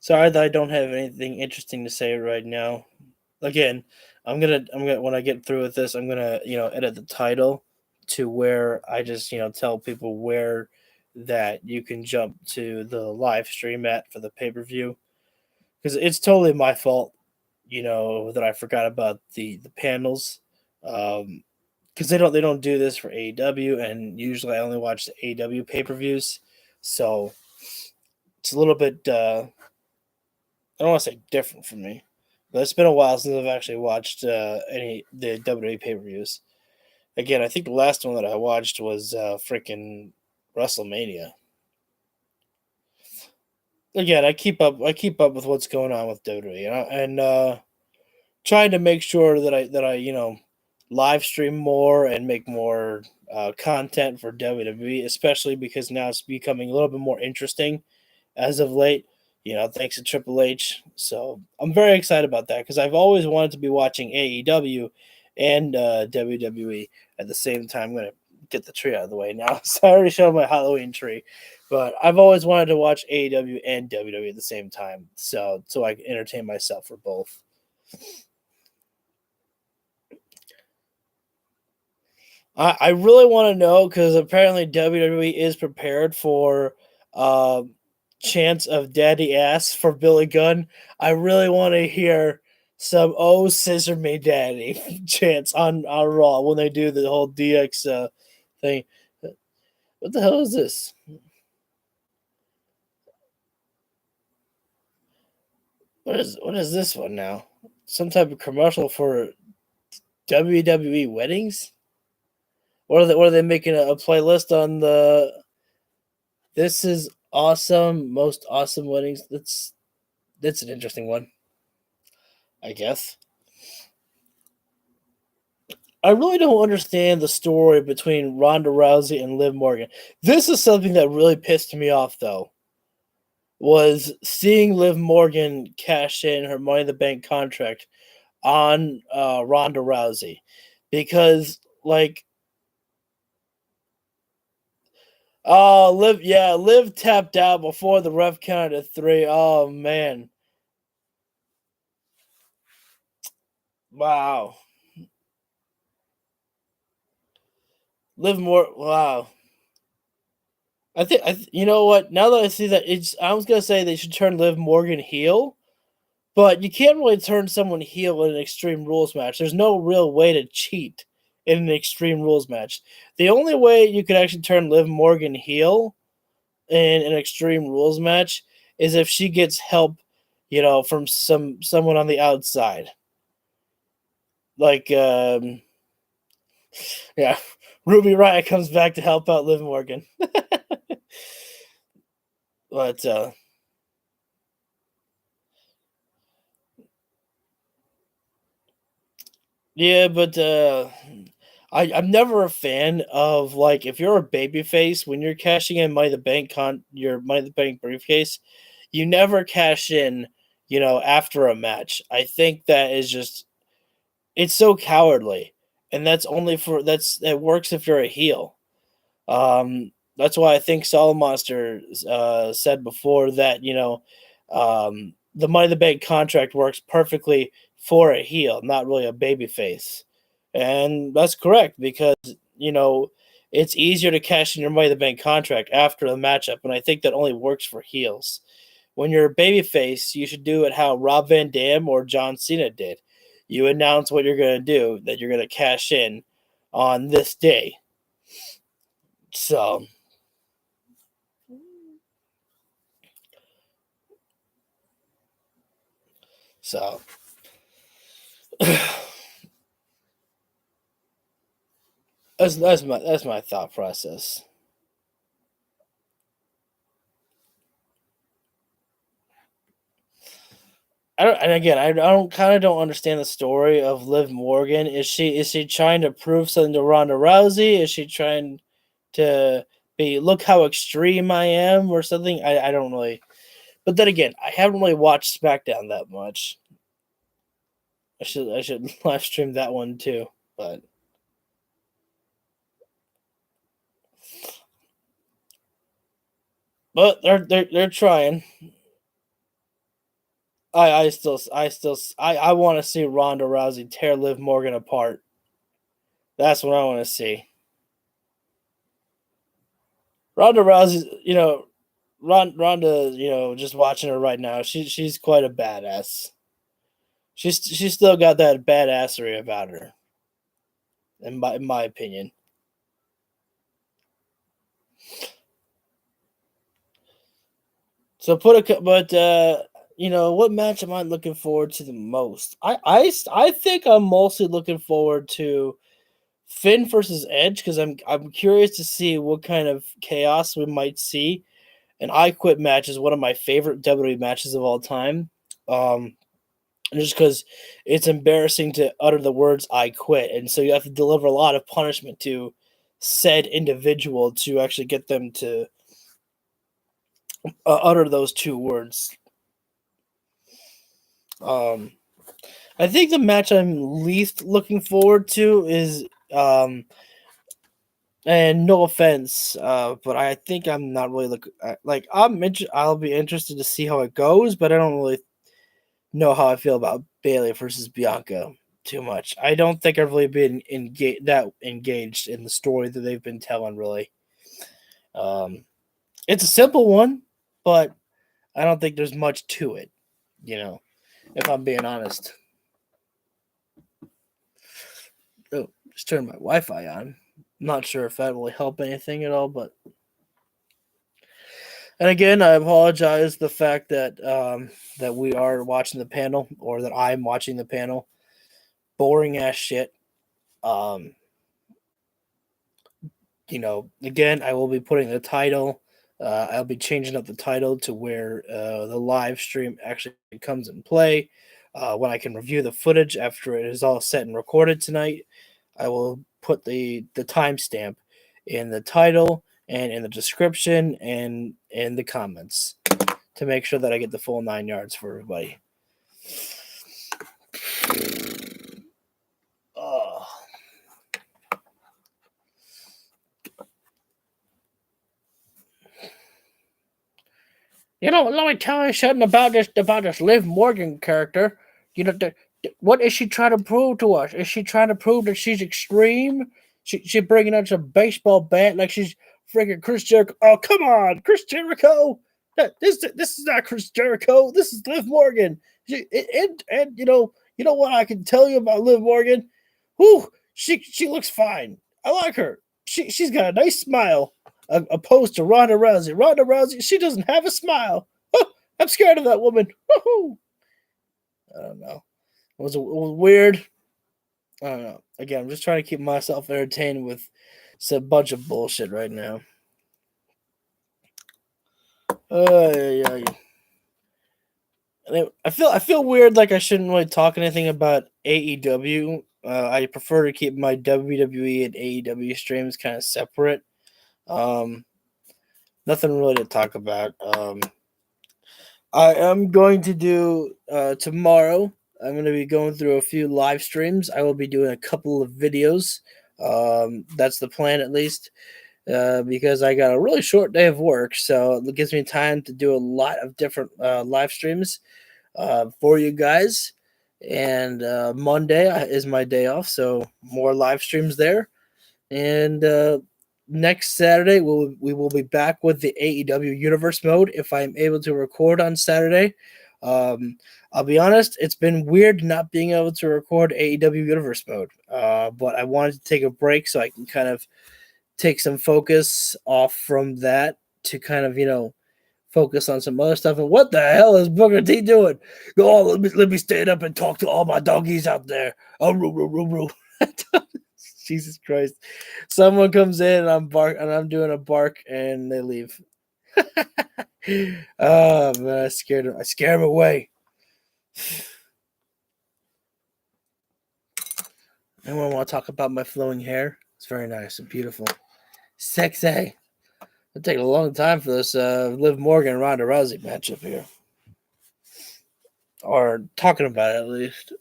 Sorry that I don't have anything interesting to say right now. Again, I'm gonna when I get through with this, I'm gonna edit the title to where I just tell people where that you can jump to the live stream at for the pay-per-view, because it's totally my fault that I forgot about the panels, because they don't do this for AEW, and usually I only watch the AEW pay-per-views, so it's a little bit I don't want to say different for me, but it's been a while since I've actually watched the WWE pay-per-views. Again, I think the last one that I watched was freaking WrestleMania. Again, I keep up with what's going on with WWE, and trying to make sure that I live stream more and make more content for WWE, especially because now it's becoming a little bit more interesting as of late. Thanks to Triple H. So I'm very excited about that, because I've always wanted to be watching AEW and WWE at the same time. I'm going to get the tree out of the way now. So I already showed my Halloween tree, but I've always wanted to watch AEW and WWE at the same time, so I can entertain myself for both. I really want to know, because apparently WWE is prepared for chants of daddy ass for Billy Gunn. I really want to hear some "Oh scissor me daddy" chants on Raw when they do the whole DX thing. What the hell is this? What is this one now? Some type of commercial for WWE weddings? What are they making a playlist on the This is awesome, most awesome weddings? That's an interesting one, I guess. I really don't understand the story between Ronda Rousey and Liv Morgan. This is something that really pissed me off, though, was seeing Liv Morgan cash in her Money in the Bank contract on Ronda Rousey. Because, like, Liv tapped out before the ref counted to 3. Oh, man. Wow. Wow. You know what? Now that I see that, I was gonna say they should turn Liv Morgan heel, but you can't really turn someone heel in an Extreme Rules match. There's no real way to cheat in an Extreme Rules match. The only way you could actually turn Liv Morgan heel in an Extreme Rules match is if she gets help, from someone on the outside, like yeah, Ruby Riott comes back to help out Liv Morgan. But yeah, but I'm never a fan of, like, if you're a babyface when you're cashing in your Money in the Bank briefcase, you never cash in, after a match. I think that is just it's so cowardly, and that works if you're a heel. That's why I think Solid Monster said before that, the Money in the Bank contract works perfectly for a heel, not really a baby face. And that's correct because, it's easier to cash in your Money in the Bank contract after the matchup, and I think that only works for heels. When you're a baby face, you should do it how Rob Van Dam or John Cena did. You announce what you're going to do, that you're going to cash in on this day. So, that's my thought process. I don't understand the story of Liv Morgan. Is she trying to prove something to Ronda Rousey? Is she trying to look how extreme I am or something? I don't really. But then again, I haven't really watched SmackDown that much. I should live stream that one too, but they're trying. I want to see Ronda Rousey tear Liv Morgan apart. That's what I want to see. Ronda Rousey, Ronda, just watching her right now, she's quite a badass. She's still got that badassery about her, in my opinion. So what match am I looking forward to the most? I think I'm mostly looking forward to Finn versus Edge because I'm curious to see what kind of chaos we might see. An I Quit match is one of my favorite WWE matches of all time. Just because it's embarrassing to utter the words "I quit," and so you have to deliver a lot of punishment to said individual to actually get them to utter those two words. I think the match I'm least looking forward to is, and no offense, but I think I'm not really I'll be interested to see how it goes, but I don't really know how I feel about Bayley versus Bianca too much. I don't think I've really been engaged in the story that they've been telling, really. It's a simple one, but I don't think there's much to it, if I'm being honest. Oh, just turned my Wi-Fi on. I'm not sure if that will help anything at all, but And again, I apologize the fact that that we are watching the panel, or that I'm watching the panel. Boring ass shit. Again, I will be putting the title. I'll be changing up the title to where the live stream actually comes in play. When I can review the footage after it is all set and recorded tonight, I will put the timestamp in the title and in the description and in the comments to make sure that I get the full 9 yards for everybody. Oh. Let me tell you something about this Liv Morgan character. What is she trying to prove to us? Is she trying to prove that she's extreme? She bringing out some baseball bat like she's freaking Chris Jericho. Oh, come on, Chris Jericho. This is not Chris Jericho. This is Liv Morgan. And you know what I can tell you about Liv Morgan? Whew, she looks fine. I like her. She's got a nice smile. Opposed to Ronda Rousey. Ronda Rousey, she doesn't have a smile. Oh, I'm scared of that woman. Woo-hoo. I don't know. It was weird. I don't know. Again, I'm just trying to keep myself entertained with a bunch of bullshit right now. I feel weird, like I shouldn't really talk anything about AEW. I prefer to keep my WWE and AEW streams kind of separate. Nothing really to talk about. I am going to do tomorrow. I'm going to be going through a few live streams. I will be doing a couple of videos. That's the plan, at least, because I got a really short day of work, so it gives me time to do a lot of different live streams for you guys. And Monday is my day off, so more live streams there. And next Saturday, we will be back with the AEW Universe mode if I'm able to record on Saturday. I'll be honest, it's been weird not being able to record AEW Universe mode, but I wanted to take a break so I can kind of take some focus off from that to kind of, focus on some other stuff. And what the hell is Booker T doing? Go on, let me stand up and talk to all my doggies out there. Oh, roo. Jesus Christ. Someone comes in and I'm doing a bark and they leave. Oh man, I scared him away. Anyone want to talk about my flowing hair? It's very nice and beautiful. Sexy. It'll take a long time for this Liv Morgan Ronda Rousey matchup here. Or talking about it, at least.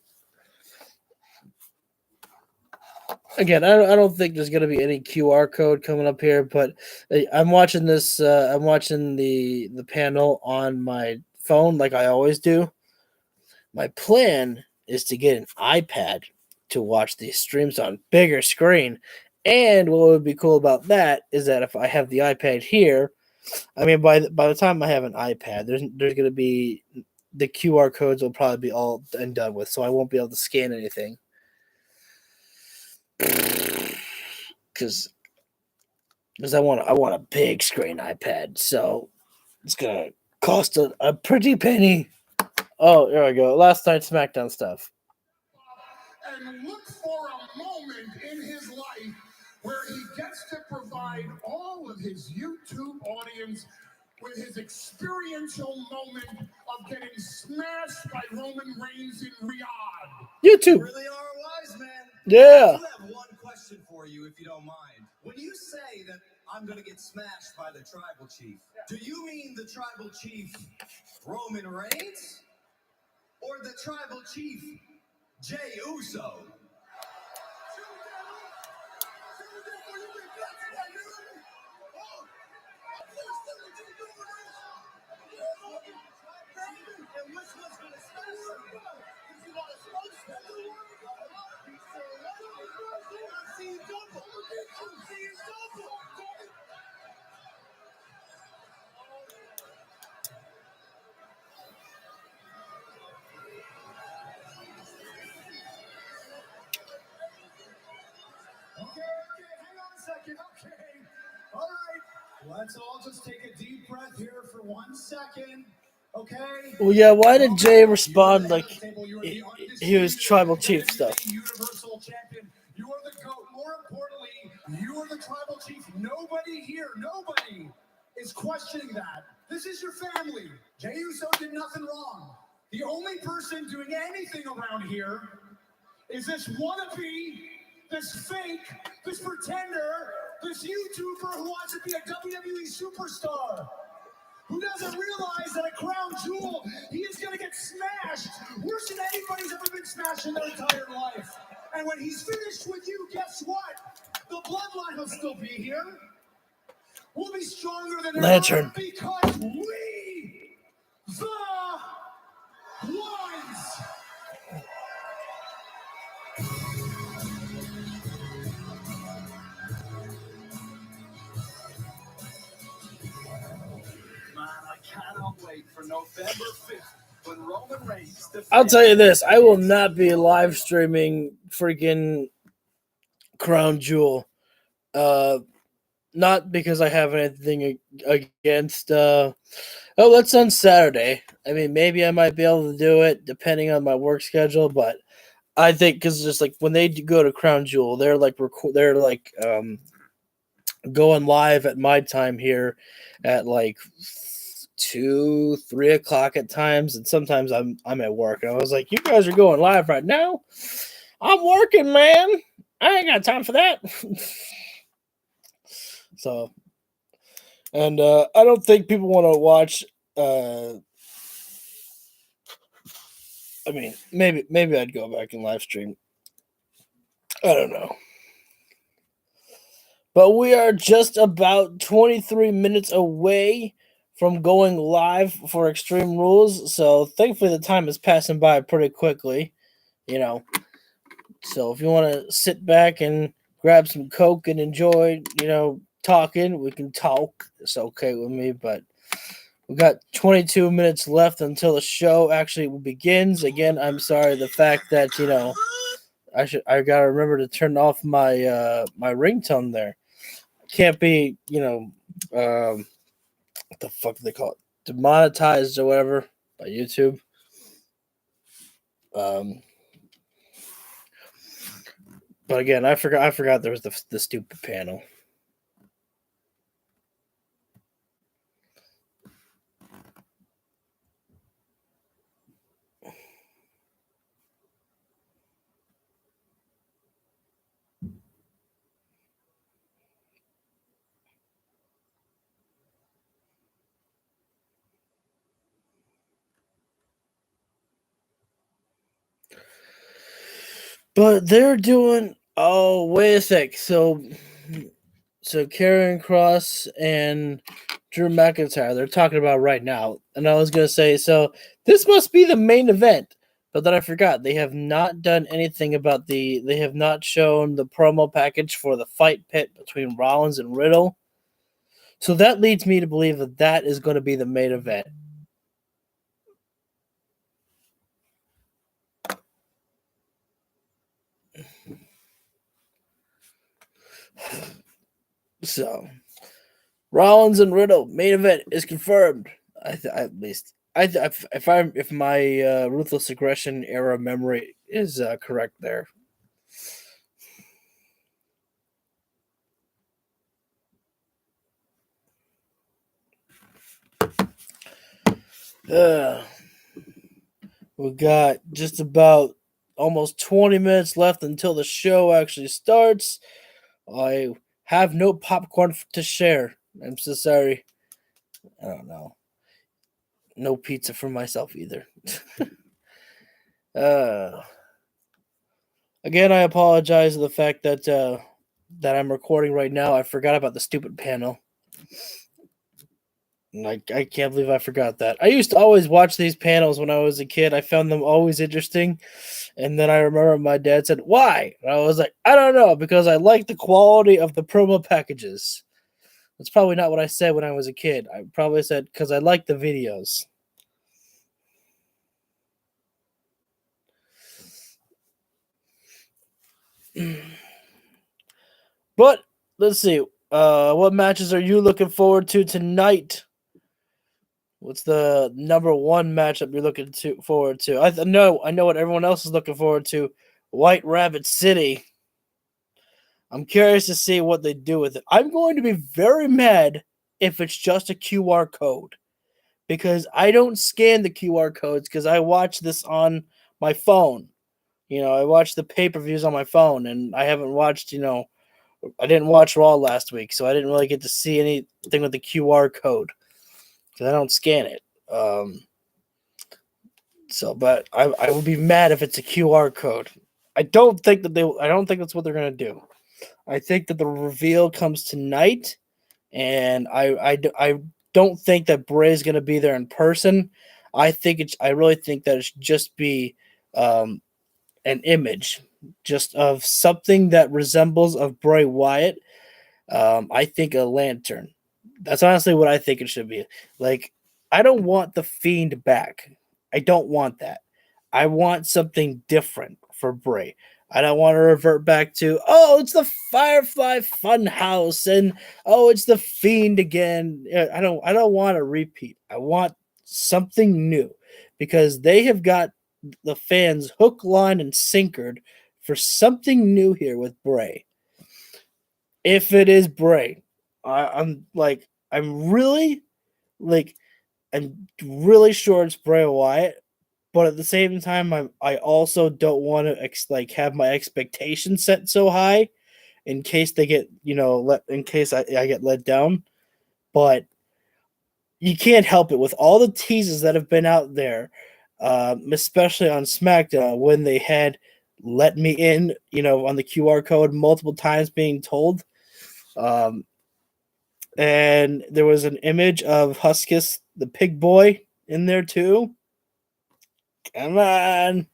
Again, I don't think there's going to be any QR code coming up here, but I'm watching this. I'm watching the panel on my phone like I always do. My plan is to get an iPad to watch these streams on bigger screen. And what would be cool about that is that if I have the iPad here, I mean, by the time I have an iPad, there's going to be the QR codes will probably be all and done with, so I won't be able to scan anything. Because I want a big screen iPad, so it's gonna cost a pretty penny. Oh, there we go. Last night's SmackDown stuff. And look for a moment in his life where he gets to provide all of his YouTube audience with his experiential moment of getting smashed by Roman Reigns in Riyadh. YouTube. You really are a wise man. Yeah. I do have one question for you, if you don't mind. When you say that I'm going to get smashed by the tribal chief, do you mean the tribal chief Roman Reigns or the tribal chief Jey Uso? And which one's going to smash you? Okay, hang on a second. Okay. All right. Let's all just take a deep breath here for 1 second. Okay. Well, yeah. Why did Jay respond like he was tribal chief stuff? Universal champion. You are the GOAT. More importantly, you are the tribal chief. Nobody here, nobody is questioning that. This is your family. Jey Uso did nothing wrong. The only person doing anything around here is this wannabe, this fake, this pretender, this YouTuber who wants to be a WWE superstar, who doesn't realize that a crown jewel, he is going to get smashed worse than anybody's ever been smashed in their entire life. And when he's finished with you, guess what? The bloodline will still be here. We'll be stronger than Lantern. ever because we, the ones. I cannot wait for November 5th when Roman Reigns. I'll tell you this: I will not be live streaming freaking Crown Jewel. Not because I have anything against. That's on Saturday. I mean, maybe I might be able to do it depending on my work schedule, but I think because just like when they go to Crown Jewel, they're like going live at my time here at like 2-3 o'clock at times, and sometimes I'm at work. And I was like, you guys are going live right now? I'm working, man. I ain't got time for that. So, and I don't think people want to watch. I mean, maybe I'd go back and live stream. I don't know. But we are just about 23 minutes away from going live for Extreme Rules. So thankfully the time is passing by pretty quickly, you know. So if you want to sit back and grab some Coke and enjoy, talking, we can talk. It's okay with me, but we got 22 minutes left until the show actually begins. Again, I'm sorry the fact that, I got to remember to turn off my my ringtone there. Can't be, what the fuck do they call it? Demonetized or whatever by YouTube. But again, I forgot there was the stupid panel. But they're doing. Oh, wait a sec. So Carrion Cross and Drew McIntyre, they're talking about right now. And I was gonna say, so this must be the main event. But then I forgot. They have not done anything about they have not shown the promo package for the fight pit between Rollins and Riddle. So that leads me to believe that is going to be the main event. So, Rollins and Riddle main event is confirmed. If my Ruthless Aggression era memory is correct there. We got just about almost 20 minutes left until the show actually starts. I have no popcorn to share. I'm so sorry. I don't know. No pizza for myself either. Again, I apologize for the fact that that I'm recording right now. I forgot about the stupid panel. I can't believe I forgot that. I used to always watch these panels when I was a kid. I found them always interesting. And then I remember my dad said, why? And I was like, I don't know, because I like the quality of the promo packages. That's probably not what I said when I was a kid. I probably said, because I like the videos. But, let's see. what matches are you looking forward to tonight? What's the number one matchup you're looking forward to? I know what everyone else is looking forward to. White Rabbit City. I'm curious to see what they do with it. I'm going to be very mad if it's just a QR code, because I don't scan the QR codes because I watch this on my phone. I watch the pay-per-views on my phone, and I haven't watched, I didn't watch Raw last week, so I didn't really get to see anything with the QR code because I don't scan it. But I would be mad if it's a QR code. I don't think that's what they're gonna do. I think that the reveal comes tonight, and I don't think that Bray is gonna be there in person. I really think that it should just be an image, just of something that resembles of Bray Wyatt. I think a lantern. That's honestly what I think it should be. Like, I don't want the Fiend back. I don't want that. I want something different for Bray. I don't want to revert back to, it's the Firefly Funhouse and it's the Fiend again. I don't want a repeat. I want something new, because they have got the fans hook, line, and sinkered for something new here with Bray. If it is Bray, I'm really sure it's Bray Wyatt, but at the same time, I also don't want to have my expectations set so high in case they get in case I get let down. But you can't help it with all the teases that have been out there, especially on SmackDown when they had "Let Me In," on the QR code multiple times being told. And there was an image of Huskus, the pig boy, in there too. Come on.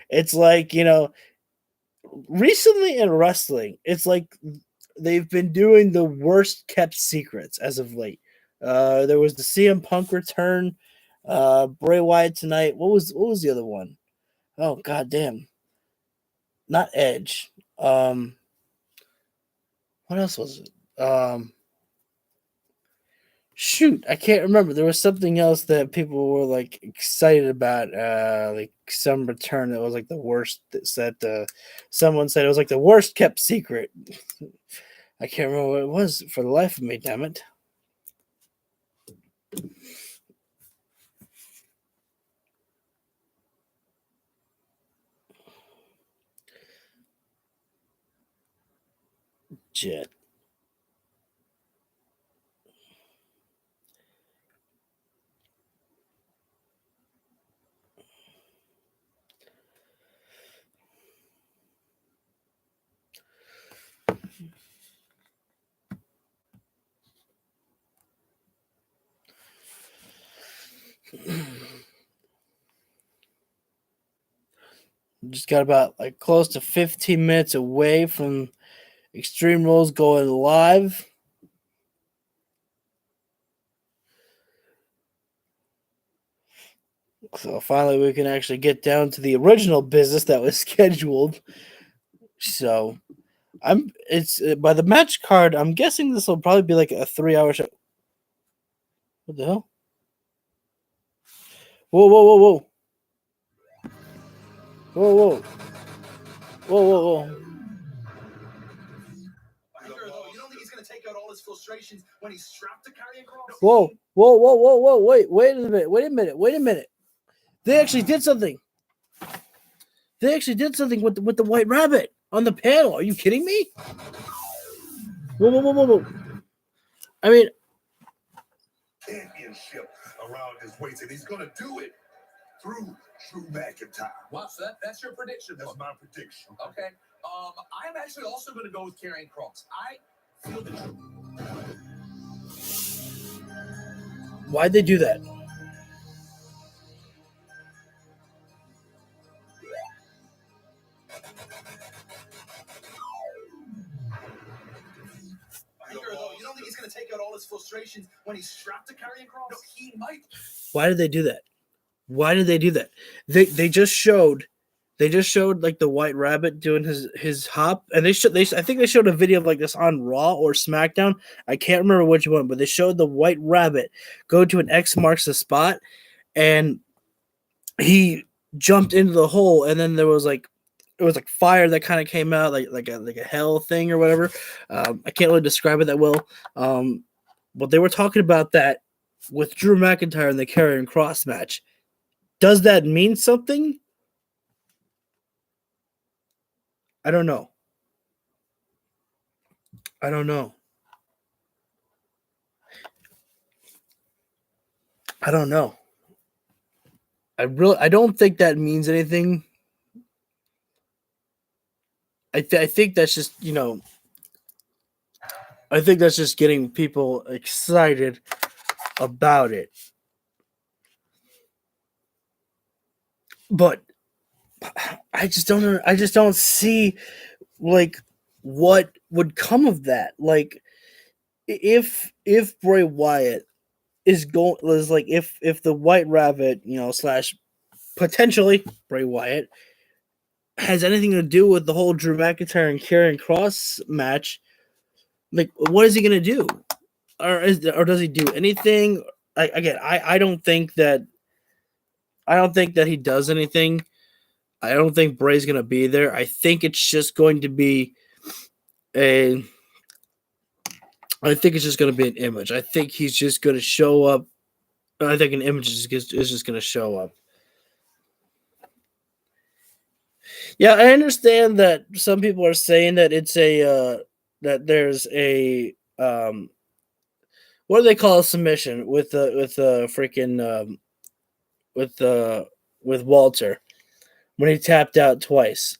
It's like, recently in wrestling, it's like they've been doing the worst kept secrets as of late. There was the CM Punk return, Bray Wyatt tonight. What was the other one? Oh, goddamn. Not Edge. What else was it? Shoot, I can't remember. There was something else that people were excited about, some return that was the worst. Someone said it was the worst kept secret. I can't remember what it was for the life of me. Damn it! Jet. Just got about close to 15 minutes away from Extreme Rules going live. So finally we can actually get down to the original business that was scheduled. So it's by the match card, I'm guessing this will probably be a 3-hour show. What the hell? Whoa, whoa, whoa, whoa. Whoa, whoa. Whoa, whoa, whoa. You don't think he's going to take out all his frustrations when he's strapped to Carrion? Whoa, whoa, whoa, whoa, whoa. Wait a minute. They actually did something. With the White Rabbit on the panel. Are you kidding me? Whoa, whoa, whoa, whoa, whoa. I mean, championship around his waist, and he's going to do it through Drew McIntyre. Wow, so that's your prediction. That's my prediction. Okay. I'm actually also going to go with Carrion Cross. I feel the truth. why'd they do that? You don't think he's going to take out all his frustrations when he's strapped to Carrion Cross? No, he might. Why did they do that? They just showed They just showed like the White Rabbit doing his hop, and I think they showed a video of like this on Raw or SmackDown. I can't remember which one, but they showed the White Rabbit go to an X marks the spot, and he jumped into the hole, and then there was like fire that kind of came out like a hell thing or whatever. I can't really describe it that well, but they were talking about that with Drew McIntyre in the Carrion Cross match. Does that mean something? I don't know. I don't know. I don't know. I don't think that means anything. I think that's just, I think that's just getting people excited about it. But I just don't see like what would come of that. Like if Bray Wyatt is like if the White Rabbit, slash potentially Bray Wyatt has anything to do with the whole Drew McIntyre and Karrion Kross match, like what is he gonna do? Or does he do anything? I don't think that he does anything. I don't think Bray's gonna be there. I think it's just going to be an image. I think he's just gonna show up. I think an image is just gonna show up. Yeah, I understand that some people are saying that it's that there's a what do they call a submission with Walter when he tapped out twice.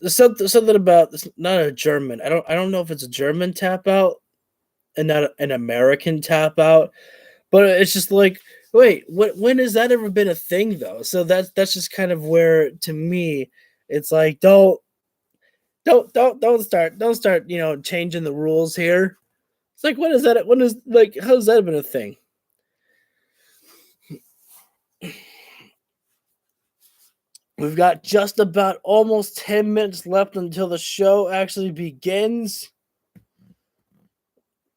Something about this, not a German. I don't know if it's a German tap out and not an American tap out, but it's just like, wait, when has that ever been a thing though? So that's just kind of where, to me, it's like don't start changing the rules here. It's like, how's that been a thing? We've got just about almost 10 minutes left until the show actually begins.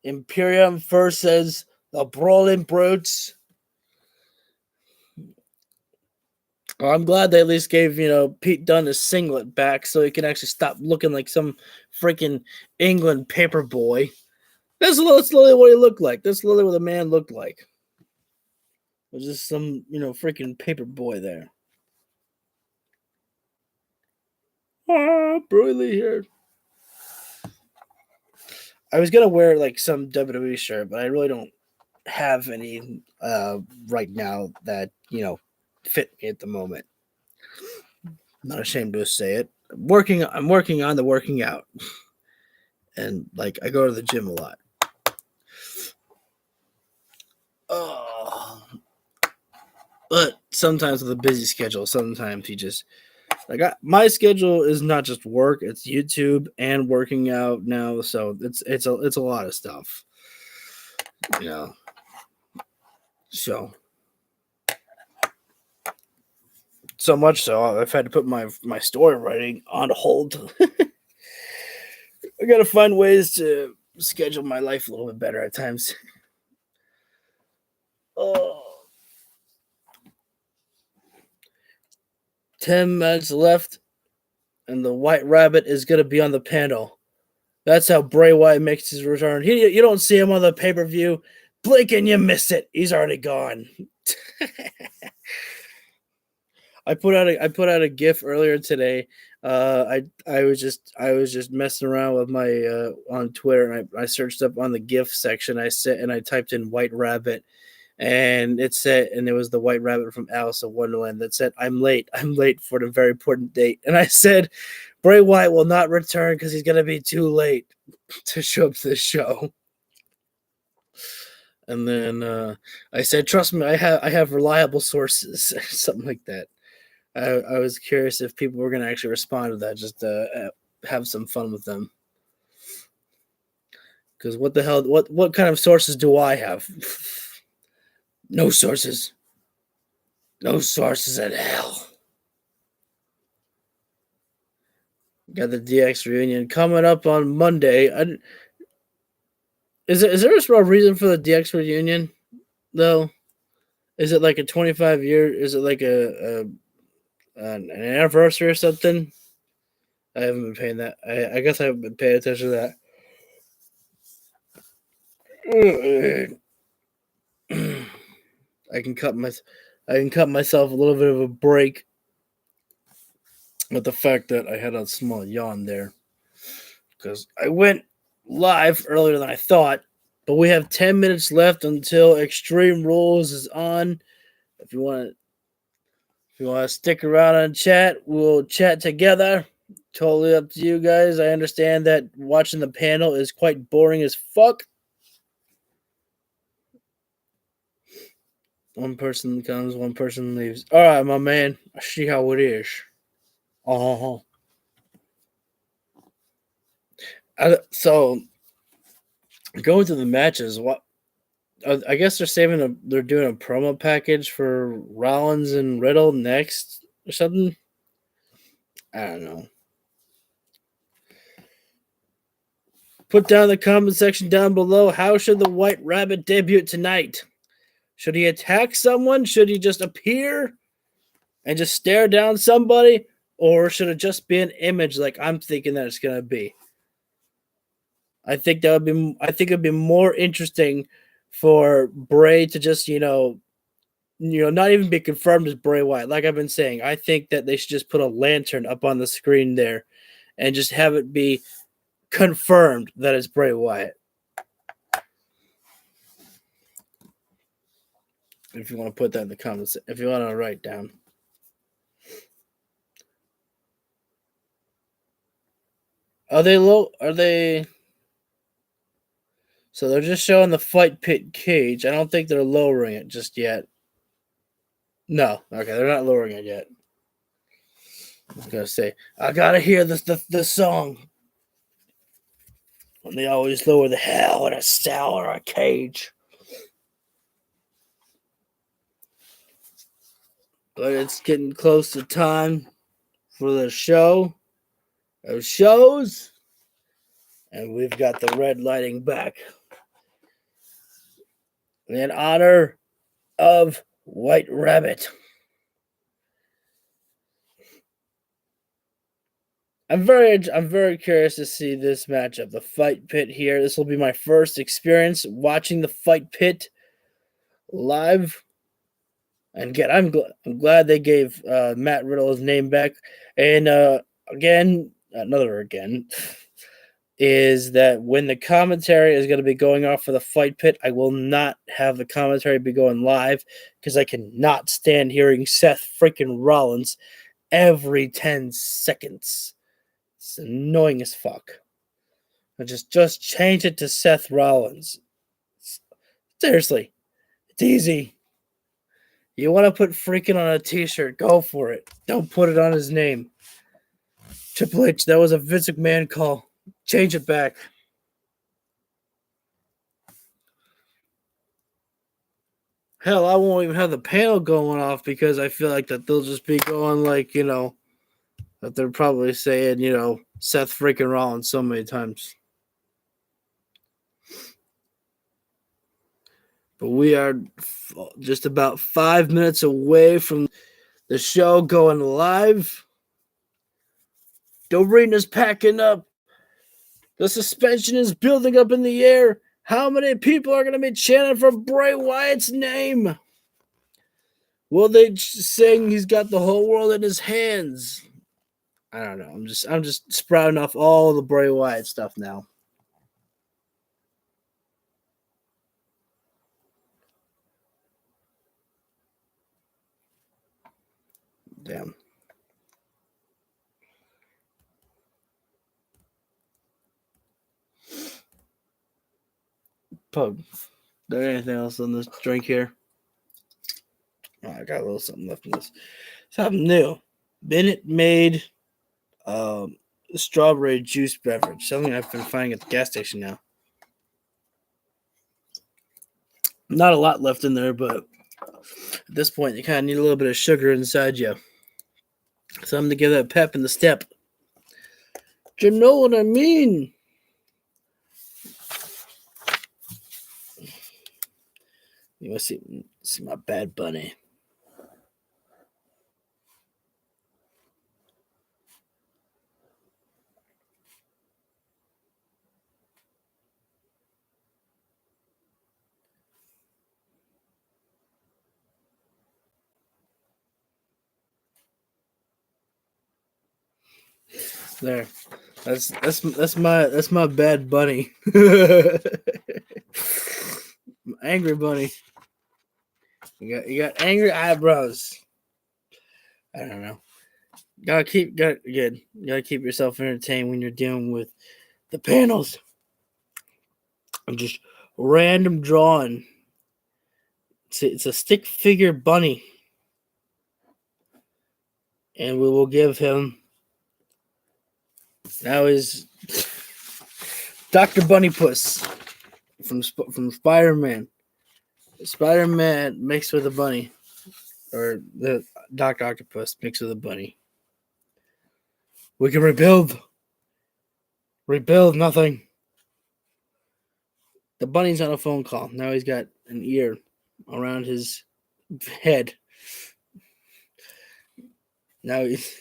Imperium versus the Brawling Brutes. Well, I'm glad they at least gave, Pete Dunne his singlet back so he can actually stop looking like some freaking England paper boy. That's literally what he looked like. That's literally what the man looked like. It was just some, freaking paper boy there. Broly here. I was going to wear like some WWE shirt, but I really don't have any right now that, fit me at the moment. I'm not ashamed to say it. I'm working on the working out. And like I go to the gym a lot. But sometimes with a busy schedule, sometimes you just my schedule is not just work, it's YouTube and working out now, so it's a lot of stuff. So much so I've had to put my story writing on hold. I gotta find ways to schedule my life a little bit better at times. 10 minutes left, and the White Rabbit is going to be on the panel. That's how Bray Wyatt makes his return. You don't see him on the pay-per-view. Blink and you miss it. He's already gone. I put out a GIF earlier today. I was just messing around with my on Twitter, and I searched up on the GIF section. I typed in White Rabbit. And it was the White Rabbit from Alice in Wonderland that said, I'm late for a very important date. And I said, Bray Wyatt will not return because he's going to be too late to show up to the show. And then I said, trust me, I have reliable sources, something like that. I was curious if people were going to actually respond to that, just to have some fun with them. Because what the hell, what kind of sources do I have? No sources. No sources at hell. Got the DX reunion coming up on Monday. Is there a small reason for the DX reunion, though? Is it like a 25-year? Is it like an anniversary or something? I haven't been paying that. I guess I haven't been paying attention to that. I can cut myself a little bit of a break with the fact that I had a small yawn there because I went live earlier than I thought. But we have 10 minutes left until Extreme Rules is on. If you want to stick around and chat, we'll chat together. Totally up to you guys. I understand that watching the panel is quite boring as fuck. One person comes, one person leaves. All right, my man. I see how it is. So, going to the matches, what? I guess they're doing a promo package for Rollins and Riddle next or something. I don't know. Put down in the comment section down below. How should the White Rabbit debut tonight? Should he attack someone? Should he just appear and just stare down somebody? Or should it just be an image like I'm thinking that it's gonna be? I think it'd be more interesting for Bray to just, not even be confirmed as Bray Wyatt. Like I've been saying, I think that they should just put a lantern up on the screen there and just have it be confirmed that it's Bray Wyatt. If you want to put that in the comments, if you want to write down. Are they low? Are they... So they're just showing the fight pit cage. I don't think they're lowering it just yet. No. Okay, they're not lowering it yet. I was going to say, I got to hear the song. And they always lower the hell in a cell or a cage. But it's getting close to time for the show. Those shows. And we've got the red lighting back. In honor of White Rabbit. I'm very curious to see this matchup. The fight pit here. This will be my first experience watching the fight pit live. And again, I'm glad they gave Matt Riddle his name back. And again, is that when the commentary is going to be going off for the fight pit, I will not have the commentary be going live because I cannot stand hearing Seth freaking Rollins every 10 seconds. It's annoying as fuck. Just change it to Seth Rollins. Seriously, it's easy. You want to put freaking on a t-shirt, go for it. Don't put it on his name. Triple H, that was a Vince McMahon call. Change it back. Hell, I won't even have the panel going off because I feel like that they'll just be going like, that they're probably saying, Seth freaking Rollins so many times. But we are just about 5 minutes away from the show going live. The arena's packing up. The suspension is building up in the air. How many people are going to be chanting for Bray Wyatt's name? Will they sing he's got the whole world in his hands? I don't know. I'm just sprouting off all the Bray Wyatt stuff now. Damn. Pug. Is there anything else in this drink here? Oh, I got a little something left in this. Something new. Minute Maid strawberry juice beverage. Something I've been finding at the gas station now. Not a lot left in there, but at this point, you kind of need a little bit of sugar inside you. Something to give that pep in the step. You know what I mean? You want to see my Bad Bunny? There. That's my Bad Bunny. Angry Bunny. You got angry eyebrows. I don't know. Gotta keep yourself entertained when you're dealing with the panels. And just random drawing. It's a stick figure bunny. And we will give him now is Dr. Bunny Puss from Spider-Man. Spider-Man mixed with a bunny. Or the Dr. Octopus mixed with a bunny. We can rebuild. Rebuild nothing. The bunny's on a phone call. Now he's got an ear around his head. Now he's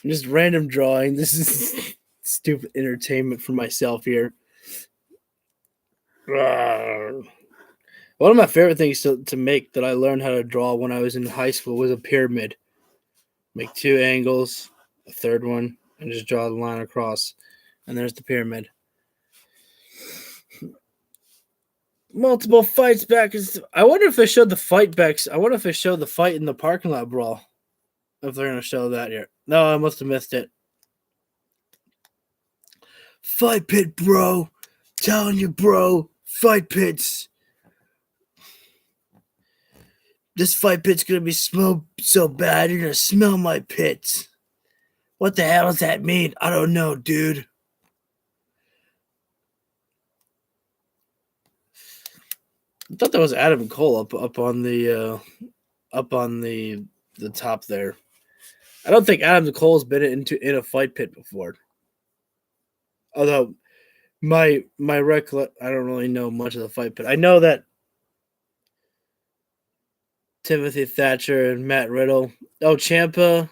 just random drawing. This is stupid entertainment for myself here. One of my favorite things to make that I learned how to draw when I was in high school was a pyramid. Make 2 angles, a third one, and just draw the line across. And there's the pyramid. Multiple fights back. I wonder if they showed the fight backs. I wonder if they showed the fight in the parking lot brawl. If they're going to show that here. No, I must have missed it. Fight pit, bro. Telling you, bro. Fight pits. This fight pit's going to be smelled so bad, you're going to smell my pits. What the hell does that mean? I don't know, dude. I thought that was Adam Cole up on the top there. I don't think Adam Cole's been in a fight pit before. Although my recollection, I don't really know much of the fight pit. I know that Timothy Thatcher and Matt Riddle. Oh, Ciampa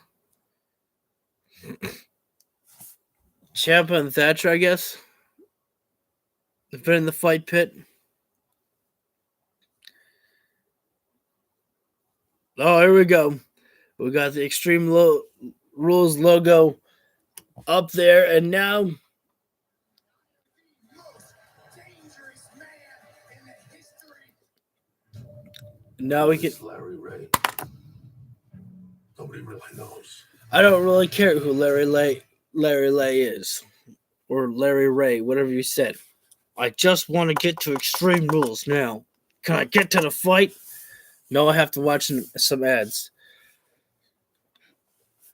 and Thatcher, I guess. They've been in the fight pit. Oh, here we go. We got the Extreme Rules logo up there, and now we can. Larry Ray. Nobody really knows. I don't really care who Larry Ray is, or Larry Ray, whatever you said. I just want to get to Extreme Rules now. Can I get to the fight? No, I have to watch some ads.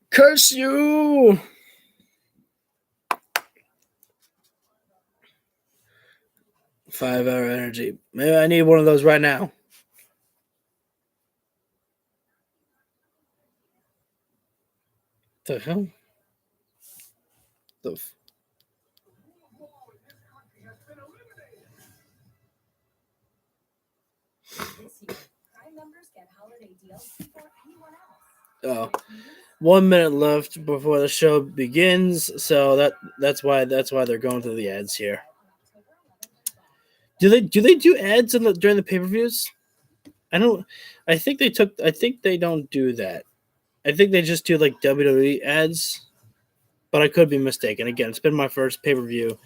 Curse you! Five-hour energy. Maybe I need one of those right now. The hell? Oh, 1 minute left before the show begins, so that's why they're going through the ads here. Do they do ads during the pay-per-views? I think they don't do that. I think they just do like WWE ads, but I could be mistaken. Again, it's been my first pay-per-view,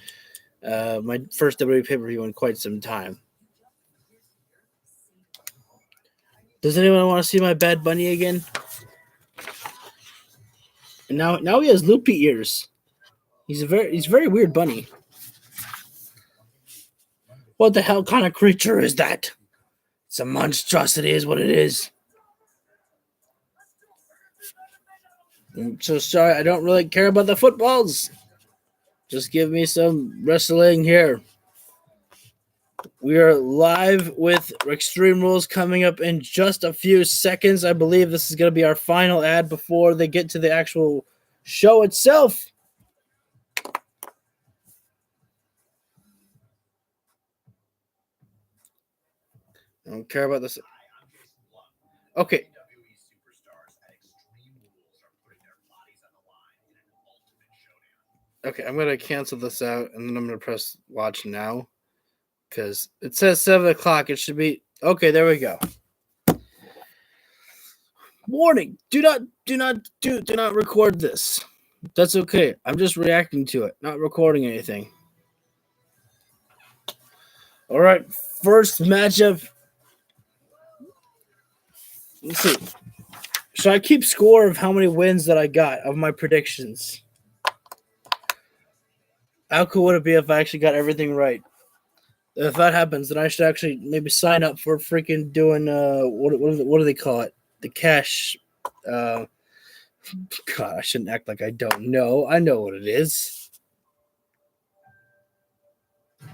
my first WWE pay-per-view in quite some time. Does anyone want to see my Bad Bunny again? And now he has loopy ears. He's very weird bunny. What the hell kind of creature is that? It's a monstrosity is what it is. I'm so sorry, I don't really care about the footballs. Just give me some wrestling here. We are live with Extreme Rules coming up in just a few seconds. I believe this is going to be our final ad before they get to the actual show itself. I don't care about this. Okay. WWE superstars at Extreme Rules are putting their bodies on the line in an ultimate showdown. Okay, I'm gonna cancel this out and then I'm gonna press watch now. Because it says 7 o'clock. It should be okay, there we go. Warning, do not record this. That's okay. I'm just reacting to it, not recording anything. All right, first matchup. Let's see. Should I keep score of how many wins that I got of my predictions? How cool would it be if I actually got everything right? If that happens, then I should actually maybe sign up for freaking doing what do they call it? The cash. God, I shouldn't act like I don't know. I know what it is. The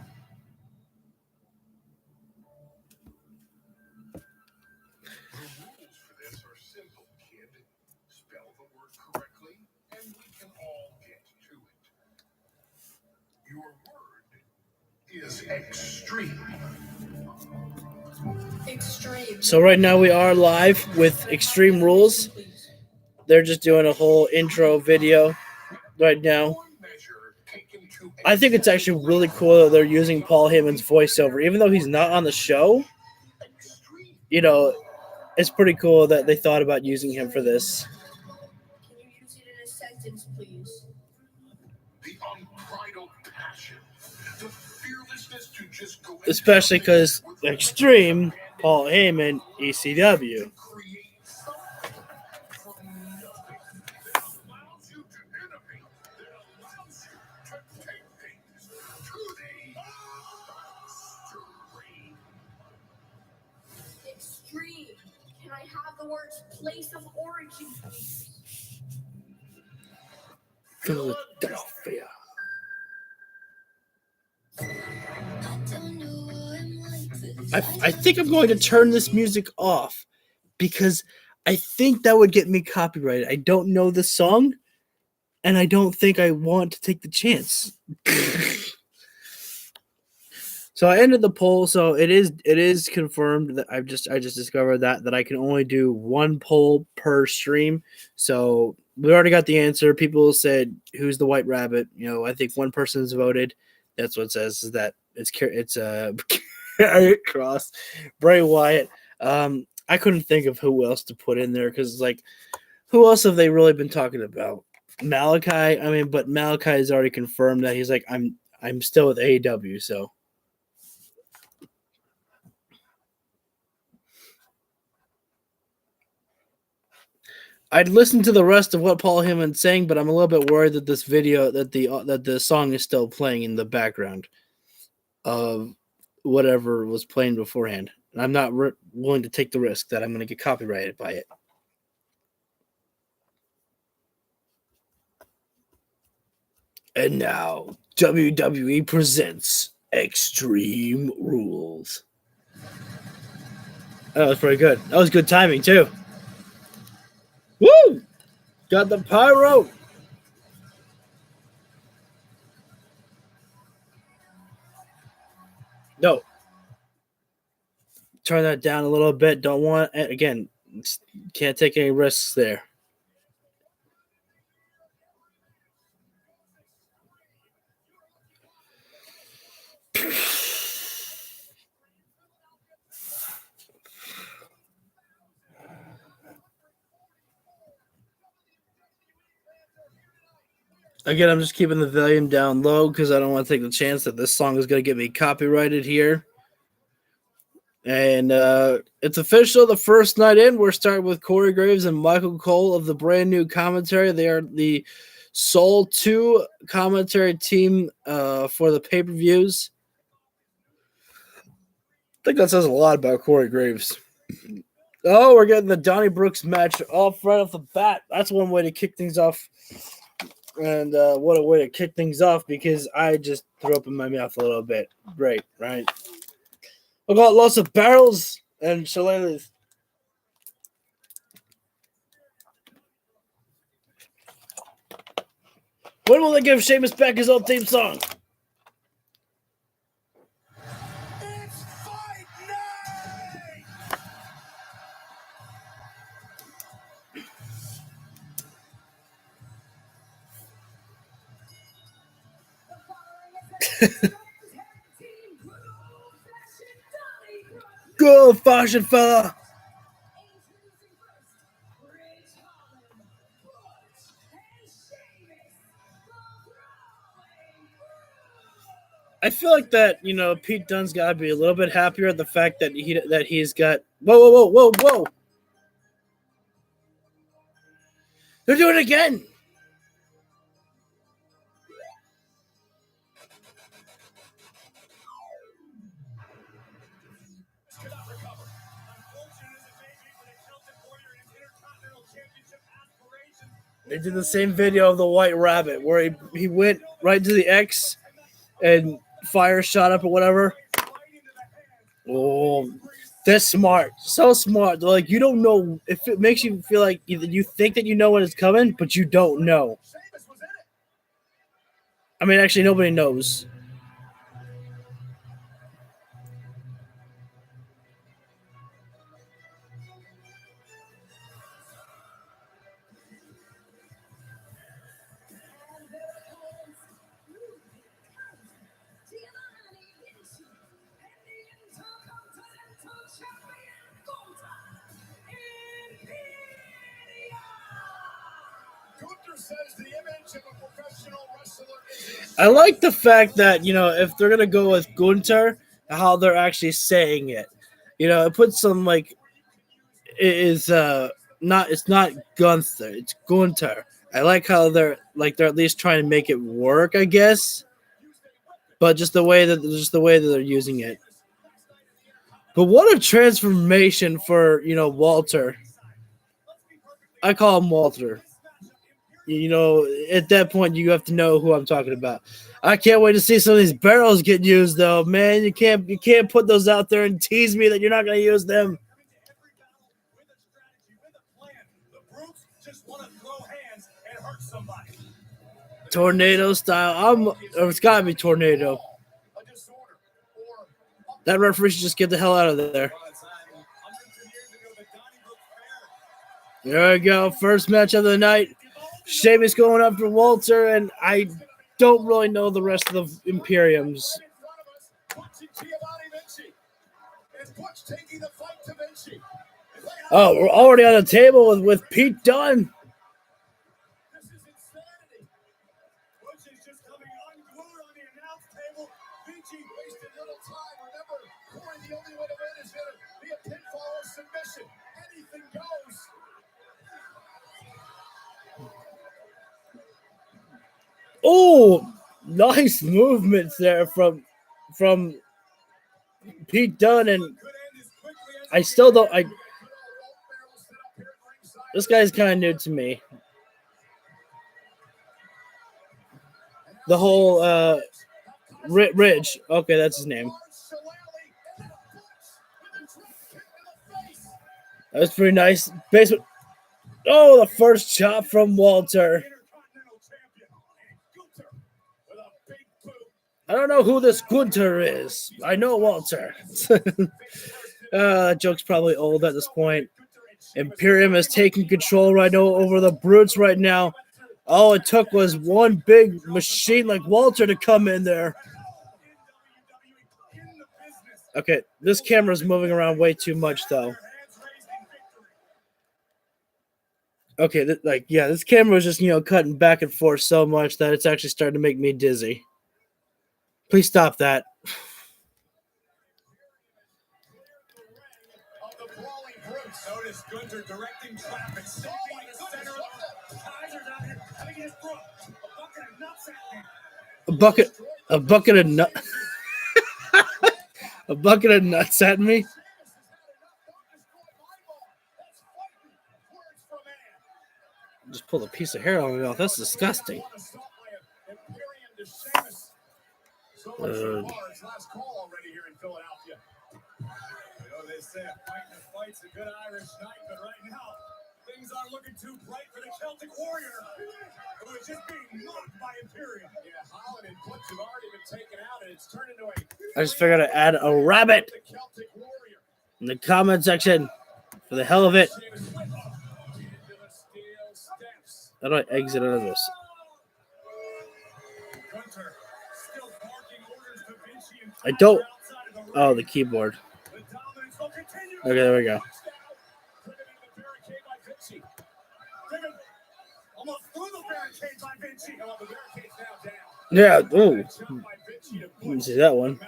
rules for this are simple, kid. Spell the word correctly, and we can all get to it. Your word is extreme. Extreme. So right now we are live with Extreme Rules. They're just doing a whole intro video right now. One measure taken to I think it's actually really cool that they're using Paul Heyman's voiceover, even though he's not on the show. extreme. You know, it's pretty cool that they thought about using him for this. Can you use it in a sentence, please? The unbridled passion, the fearlessness to just go Especially because Extreme, Paul Heyman, ECW. create something from nothing that allows you to innovate, that allows you to take things to the extreme. Extreme. Can I have the words place of origin, please? Philadelphia. I think I'm going to turn this music off because I think that would get me copyrighted. I don't know the song, and I don't think I want to take the chance. So I ended the poll. So it is confirmed that I just discovered that I can only do one poll per stream. So we already got the answer. People said who's the White Rabbit. You know, I think one person's voted. That's what it says. Is that it's Carrion Cross, Bray Wyatt. I couldn't think of who else to put in there because like, who else have they really been talking about? Malachi. I mean, but Malachi has already confirmed that he's like I'm still with AEW. So. I'd listen to the rest of what Paul Heyman's saying, but I'm a little bit worried that this video, that the song is still playing in the background of whatever was playing beforehand. And I'm not willing to take the risk that I'm going to get copyrighted by it. And now, WWE presents Extreme Rules. That was pretty good. That was good timing, too. Woo! Got the pyro. No. Turn that down a little bit. Don't want again. Can't take any risks there. Again, I'm just keeping the volume down low because I don't want to take the chance that this song is going to get me copyrighted here. And it's official. The first night in, we're starting with Corey Graves and Michael Cole of the brand new commentary. They are the sole 2 commentary team for the pay-per-views. I think that says a lot about Corey Graves. Oh, we're getting the Donnie Brooks match off right off the bat. That's one way to kick things off. And what a way to kick things off because I just threw up in my mouth a little bit. Great, right? I got lots of barrels and shillelaghs. When will they give Sheamus back his old theme song? It's fight night! Go, fashion fella. I feel like that, Pete Dunne's got to be a little bit happier at the fact that he's got. Whoa! They're doing it again. They did the same video of the White Rabbit where he went right to the X and fire shot up or whatever. Oh, they're smart. So smart. They're like, you don't know if it makes you feel like you think that you know when it's coming, but you don't know. I mean, actually, nobody knows. I like the fact that, if they're going to go with Gunther, how they're actually saying it. It puts some, like, it's not Gunther, it's Gunther. I like how they're at least trying to make it work, I guess. But just the way that they're using it. But what a transformation for, Walter. I call him Walter. At that point, you have to know who I'm talking about. I can't wait to see some of these barrels get used, though, man. You can't put those out there and tease me that you're not going to use them. Tornado style. It's got to be tornado. That referee should just get the hell out of there. There we go. First match of the night. Sheamus going up for Walter, and I don't really know the rest of the Imperiums. Oh, we're already on the table with Pete Dunne. Oh, nice movements there from Pete Dunne, and I still don't. This guy's kind of new to me. The whole Ridge. Okay, that's his name. That was pretty nice. Basement. Oh, the first chop from Walter. I don't know who this Gunther is. I know Walter. That joke's probably old at this point. Imperium is taking control right now over the Brutes right now. All it took was one big machine like Walter to come in there. Okay, this camera's moving around way too much, though. Okay, this camera is just, cutting back and forth so much that it's actually starting to make me dizzy. Please stop that. Notice Gunther directing traffic, stepping in the center of the Kaiser's out here. I think he just threw a bucket of nuts at me. A bucket of nuts at me? Just pulled a piece of hair out of my mouth. That's disgusting. So much for Balor's last call already here in Philadelphia. They say a fight and a fight's a good Irish night, but right now, things aren't looking too bright for the Celtic Warrior, who is just being mocked by Imperium. Yeah, Holland and Butch have already been taken out, and it's turned into a... I just figured I'd add a rabbit in the comment section for the hell of it. How do I exit out of this? I don't. Oh, the keyboard. Okay, there we go. Yeah. Ooh. Didn't see that one.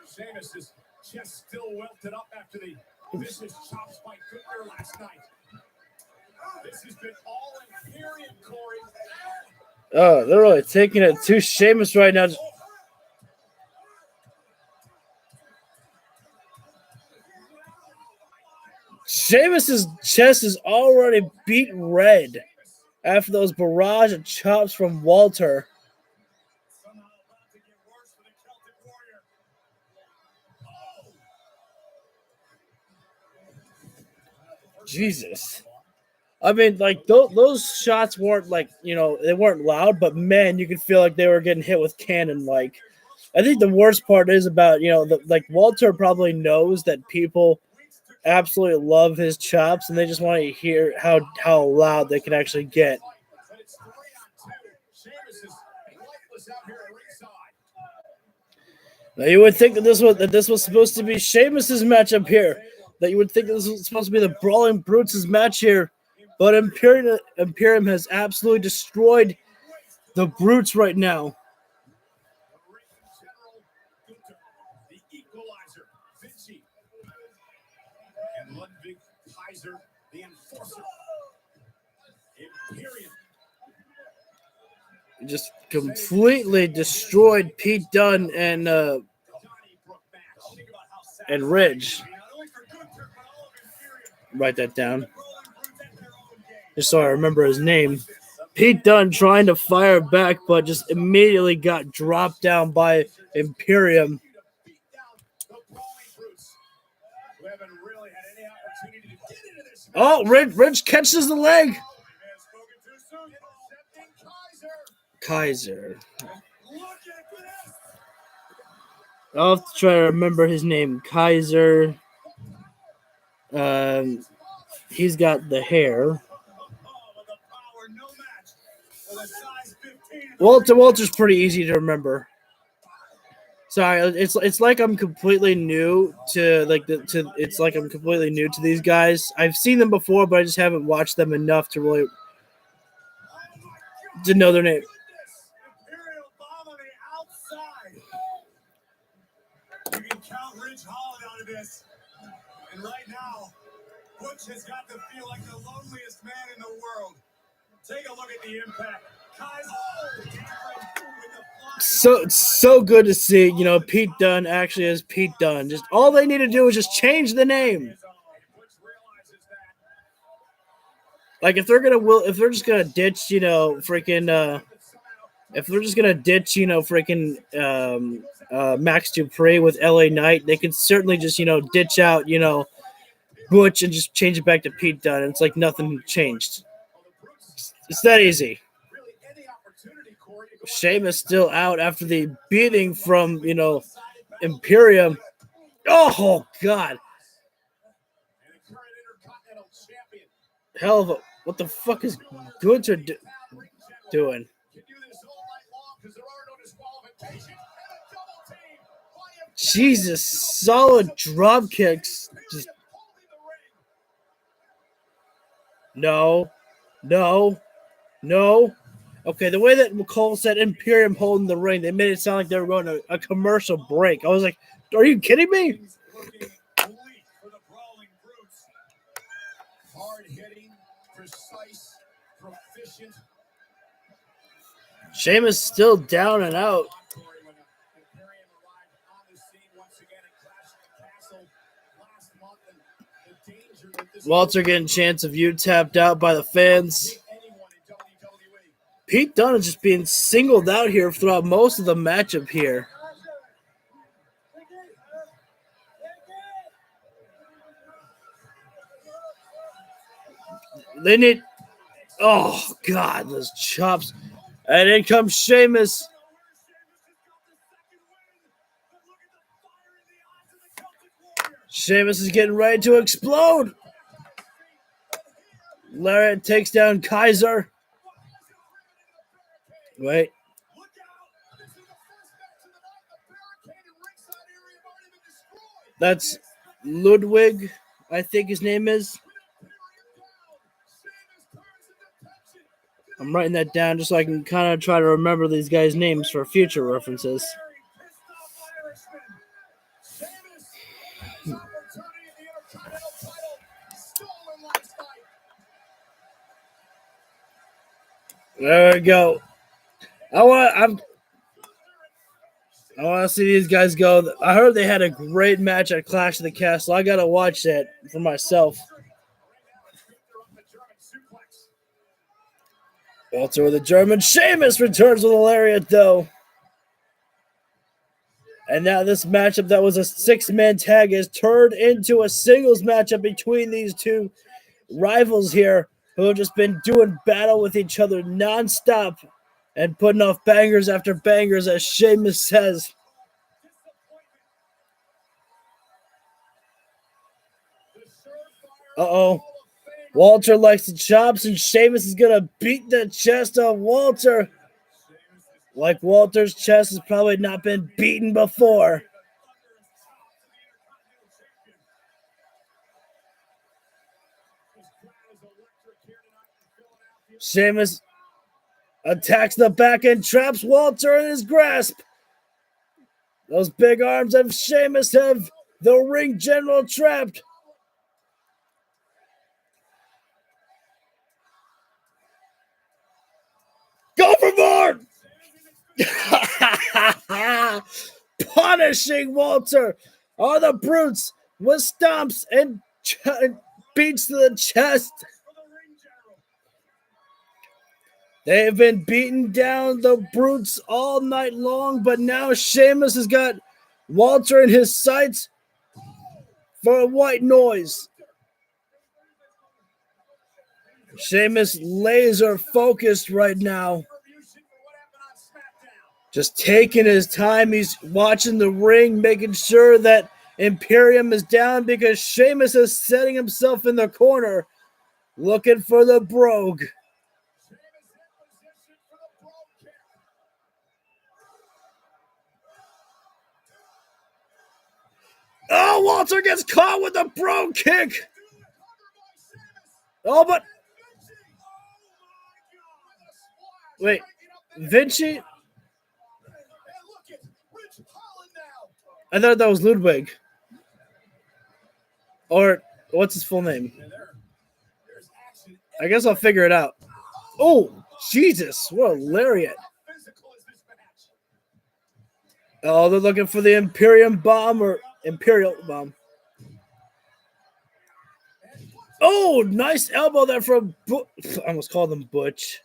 Sheamus' chest still welted up after the vicious chops by Gunther last night. This has been all Imperium, Corey. Oh, they're really taking it to Sheamus right now. Sheamus's chest is already beat red after those barrage of chops from Walter. Somehow about to get worse for the Celtic Warrior. Jesus. I mean, like, those shots weren't, like, you know, they weren't loud, but, man, you could feel like they were getting hit with cannon. Like, I think the worst part is about, you know, like, Walter probably knows that people absolutely love his chops, and they just want to hear how loud they can actually get. But it's 3-on-2. Sheamus is lifeless out here at ringside. Now, you would think that this was supposed to be Sheamus's matchup here. That you would think this was supposed to be the Brawling Brutes' match here. But Imperium has absolutely destroyed the Brutes right now. The ring general Gunther, the equalizer, Vinci, and Ludwig Kaiser, the enforcer. Imperium. Just completely destroyed Pete Dunne and Donnybrook match. Think about how sad Ridge. not only for Gunther, but all of Imperium. Write that down. The Brawling Brutes at their own game. Just so I remember his name. Pete Dunne trying to fire back, but just immediately got dropped down by Imperium. Beat down the Brawling Brutes, who haven't really had any opportunity to get into this match. Oh, Ridge catches the leg. May have spoken too soon. Intercepting Kaiser. Kaiser. Look at this. I'll have to try to remember his name. Kaiser. He's got the hair. With the power, no match for the size 15. Walter's pretty easy to remember. Sorry, it's like I'm completely new to it's like I'm completely new to these guys. I've seen them before, but I just haven't watched them enough to really to know their name. Imperial bomb on the outside. You can count Ridge Holland out of this. And right now, Butch has got to feel like the loneliest man in the world. Take a look at the impact. Kaiser with the flying. So good to see, you know, Pete Dunne actually is Pete Dunne. Just all they need to do is just change the name. Butch realizes that. Like if they're just gonna ditch, you know, freaking if they're just gonna ditch, you know, freaking Max Dupree with LA Knight, they can certainly just, you know, ditch out, you know, Butch and just change it back to Pete Dunne. It's like nothing changed. It's that easy. Really any opportunity, Corey, to go Sheamus still out after the beating from, you know, Imperium. Oh God. and the current Intercontinental Champion. Hell of a, what the fuck is Gunther doing? Can do this all night long because there are no disqualifications and a double team by Imperium. Jesus, solid drop kicks. Just Holding the ring. no. Okay, the way that McCall said Imperium holding the ring, they made it sound like they were going to a commercial break. I was like, are you kidding me? Things looking bleak for the Brawling Brutes. Hard hitting, precise, proficient. Sheamus still down and out. When Imperium arrived on the scene once again at Clash of the Castle last month, and the danger that this Walter getting chance of you tapped out by the fans. anyone in WWE. Pete Dunne is just being singled out here throughout most of the matchup here. They need. Oh God, those chops! And in comes Sheamus. Sheamus is getting ready to explode. Lariat takes down Kaiser. Wait. That's Ludwig, I think his name is. I'm writing that down just so I can kind of try to remember these guys' names for future references. There we go. I want to see these guys go. I heard they had a great match at Clash of the Castle. I gotta watch that for myself. Walter with a German. Sheamus returns with a lariat, though. And now this matchup that was a six-man tag is turned into a singles matchup between these two rivals here who have just been doing battle with each other nonstop and putting off bangers after bangers, as Sheamus says. Uh-oh. Walter likes the chops, and Sheamus is going to beat the chest of Walter. Like Walter's chest has probably not been beaten before. Sheamus attacks the back and traps Walter in his grasp. Those big arms of Sheamus have the ring general trapped. Go for more! Punishing Walter. All the brutes with stomps and beats to the chest. They have been beating down the brutes all night long, but now Sheamus has got Walter in his sights for a white noise. Sheamus laser focused right now. Just taking his time. He's watching the ring, making sure that Imperium is down because Sheamus is setting himself in the corner, looking for the brogue. Oh, Walter gets caught with a brogue kick. Oh, but wait, Vinci? I thought that was Ludwig. Or what's his full name? I guess I'll figure it out. Oh, Jesus, what a lariat. Oh, they're looking for the Imperium bomb or Imperial bomb. Oh, nice elbow there from I almost called him Butch.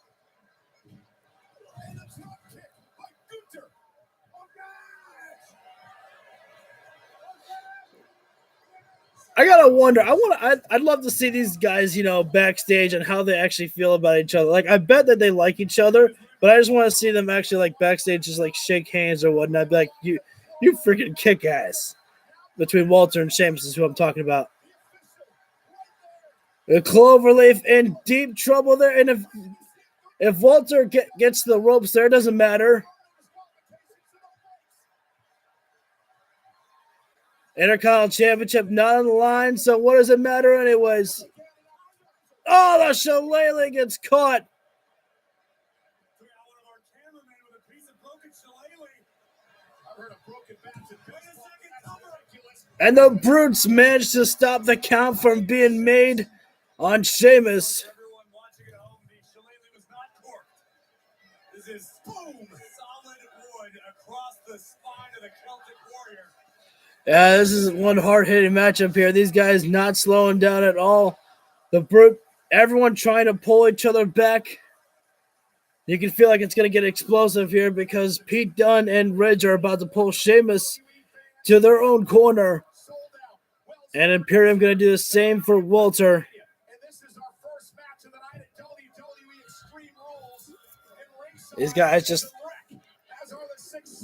I gotta wonder. I'd love to see these guys, backstage and how they actually feel about each other. Like, I bet that they like each other, but I just want to see them actually like backstage, just like shake hands or whatnot. Be like, you freaking kick ass. Between Walter and Sheamus is who I'm talking about. The Cloverleaf in deep trouble there, and if Walter gets the ropes there, it doesn't matter. Intercontinental Championship not on the line, so what does it matter anyways? Oh, the shillelagh gets caught. And the brutes managed to stop the count from being made on Sheamus. This is boom, solid wood across the spine of the Celtic Warrior. Yeah, this is one hard-hitting matchup here. These guys not slowing down at all. The brute, everyone trying to pull each other back. You can feel like it's going to get explosive here because Pete Dunne and Ridge are about to pull Sheamus to their own corner. And Imperium going to do the same for Walter. These guys just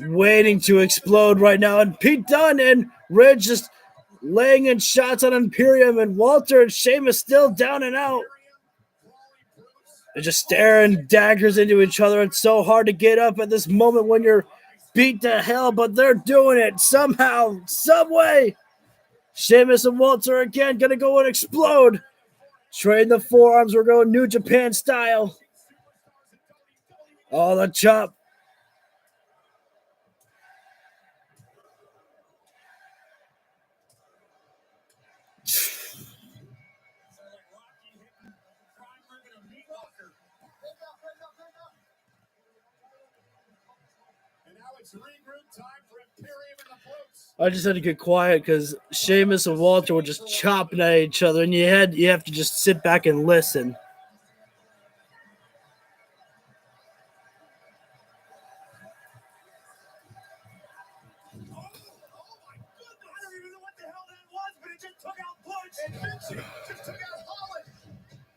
waiting to explode right now. And Pete Dunne and Ridge just laying in shots on Imperium. And Walter and Sheamus still down and out. They're just staring daggers into each other. It's so hard to get up at this moment when you're beat to hell, but they're doing it somehow, some way. Sheamus and Walter again gonna go and explode. Trade the forearms. We're going New Japan style. Oh, the chop. I just had to get quiet because Sheamus and Walter were just chopping at each other, and you have to just sit back and listen.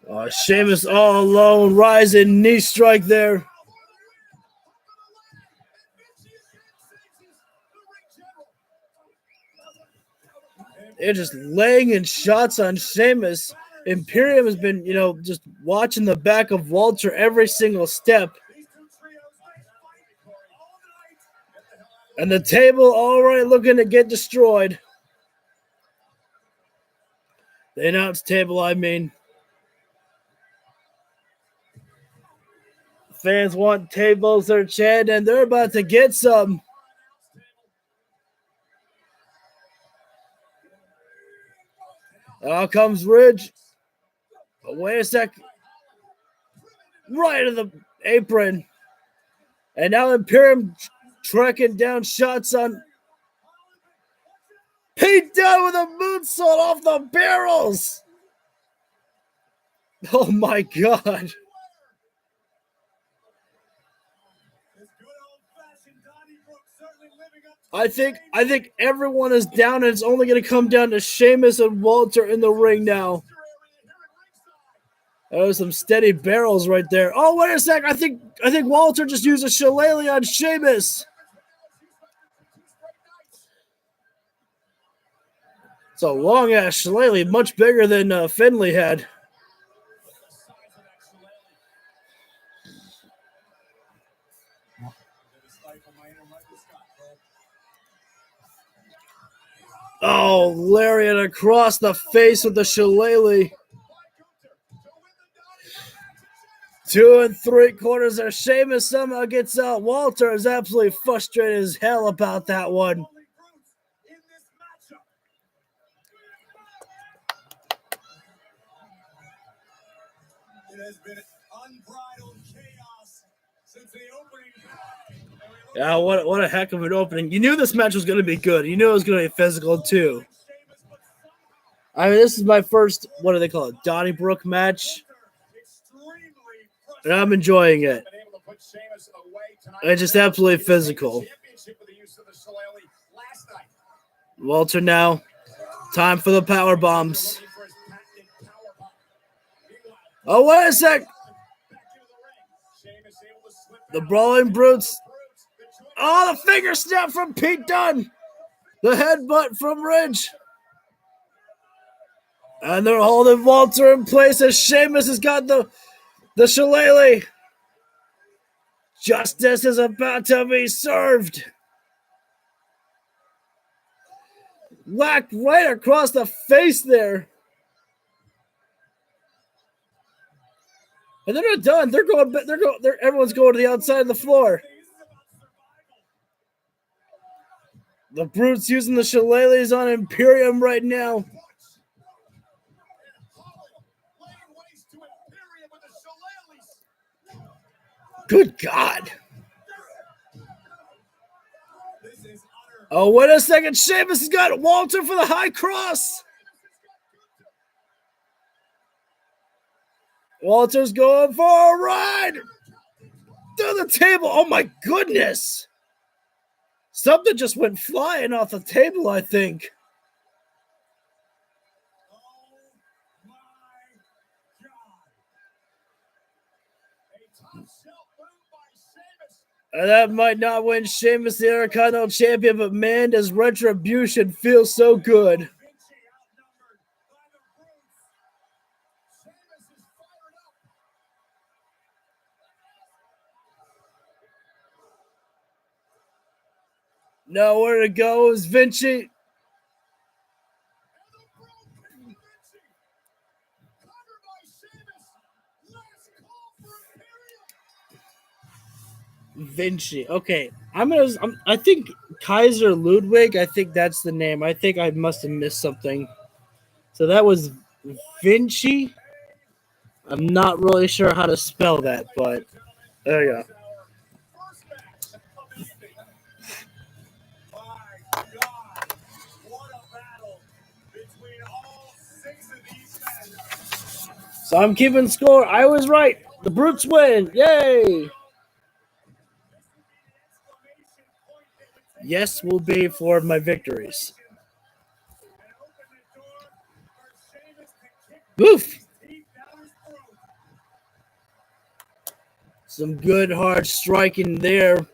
Oh, Sheamus all alone, rising knee strike there. They're just laying in shots on Sheamus. Imperium has been, just watching the back of Walter every single step. And the table already looking to get destroyed. The announce table, I mean. Fans want tables, they're chanting, and they're about to get some. Out comes Ridge. Oh, wait a sec. Right to the apron. And now Imperium tracking down shots on Pete Dunne with a moonsault off the barrels. Oh my God. I think everyone is down, and it's only going to come down to Sheamus and Walter in the ring now. There's some steady barrels right there. Oh, wait a sec. I think Walter just used a shillelagh on Sheamus. It's a long-ass shillelagh, much bigger than Finlay had. Oh, lariat across the face with the shillelagh. 2 3/4 of Sheamus somehow gets out. Walter is absolutely frustrated as hell about that one. It has been unbridled chaos since the opening. Yeah, what a heck of an opening. You knew this match was going to be good. You knew it was going to be physical, too. I mean, this is my first, what do they call it, Donnybrook match. And I'm enjoying it. It's just absolutely physical. Walter now. Time for the power bombs. Oh, wait a sec. The Brawling Brutes. Oh, the finger snap from Pete Dunne. The headbutt from Ridge. And they're holding Walter in place as Sheamus has got the shillelagh. Justice is about to be served. Whacked right across the face there. And they're not done. Everyone's going to the outside of the floor. The Brutes using the shillelaghs on Imperium right now. Good God. Oh, wait a second. Sheamus has got Walter for the high cross. Walter's going for a ride. Through the table. Oh, my goodness. Something just went flying off the table, I think. And that might not win Sheamus the Intercontinental Champion, but man, does Retribution feel so good. Nowhere to go is Vinci. Vinci. Okay, I think Kaiser Ludwig. I think that's the name. I think I must have missed something. So that was Vinci. I'm not really sure how to spell that, but there you go. First match of the evening. My God, what a battle between all 6 of these men. So I'm keeping score. I was right. The Brutes win. Yay! Yes will be for my victories. Woof! Some good hard striking there.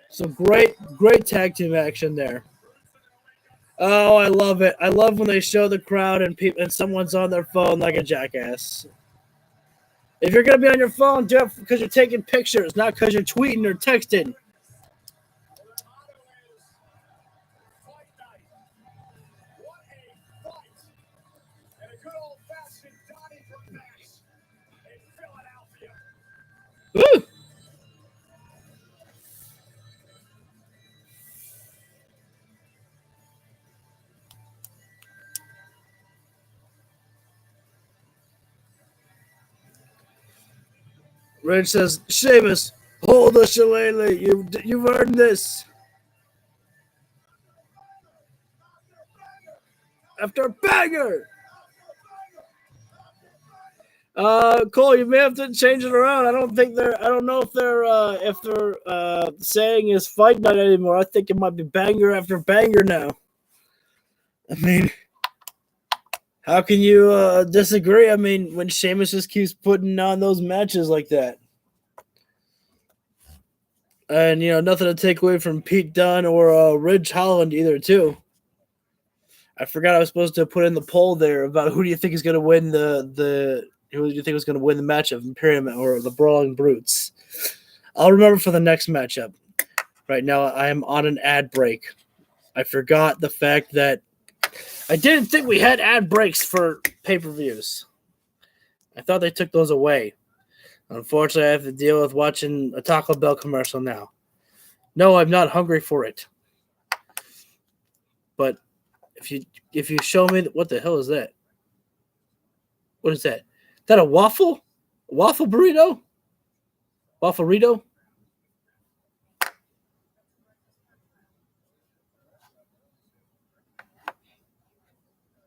Some great tag team action there. Oh, I love it. I love when they show the crowd and someone's on their phone like a jackass. If you're going to be on your phone, do it because you're taking pictures, not because you're tweeting or texting. Woo! Ridge says, Sheamus, hold the shillelagh. You've earned this. After a banger. Cole, you may have to change it around. I don't know if they're saying is fight night anymore. I think it might be banger after banger now. I mean, how can you disagree? I mean, when Sheamus just keeps putting on those matches like that. And, nothing to take away from Pete Dunne or Ridge Holland either, too. I forgot I was supposed to put in the poll there about who do you think is going to win who do you think is going to win the match of Imperium or the Brawling Brutes? I'll remember for the next matchup. Right now, I am on an ad break. I forgot the fact that I didn't think we had ad breaks for pay-per-views. I thought they took those away. Unfortunately, I have to deal with watching a Taco Bell commercial now. No, I'm not hungry for it. But if you show me what the hell is that? What is that? Is that a waffle? A waffle burrito? Waffle burrito?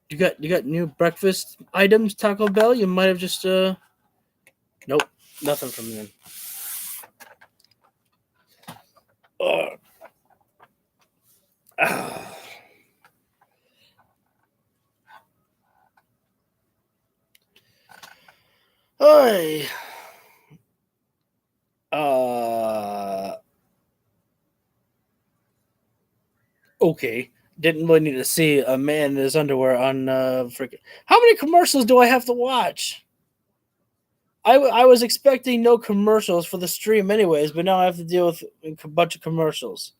You got new breakfast items, Taco Bell? You might have just nope, nothing from them. Hey. Okay. Didn't really need to see a man in his underwear on freaking. How many commercials do I have to watch? I was expecting no commercials for the stream anyways, but now I have to deal with a bunch of commercials.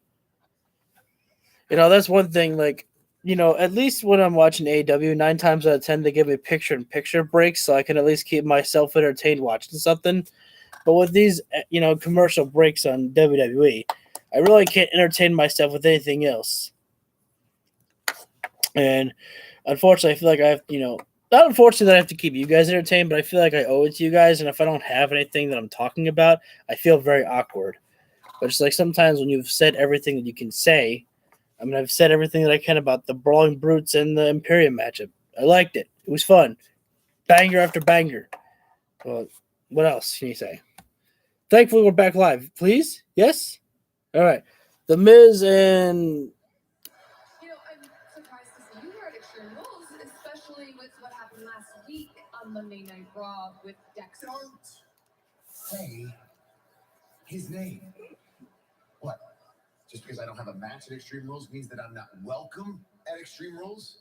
That's one thing, like, at least when I'm watching AEW, 9 times out of 10, they give me picture-in-picture breaks, so I can at least keep myself entertained watching something. But with these, commercial breaks on WWE, I really can't entertain myself with anything else. And unfortunately, I feel like I have, not unfortunately that I have to keep you guys entertained, but I feel like I owe it to you guys. And if I don't have anything that I'm talking about, I feel very awkward. But it's like sometimes when you've said everything that you can say, I've said everything that I can about the Brawling Brutes and the Imperium matchup. I liked it. It was fun. Banger after banger. Well, what else can you say? Thankfully, we're back live. Please? Yes? All right. The Miz and... I'm surprised to see you here at Extreme Rules, especially with what happened last week on Monday Night Raw with Dexter. Don't say his name. What? Just because I don't have a match at Extreme Rules means that I'm not welcome at Extreme Rules?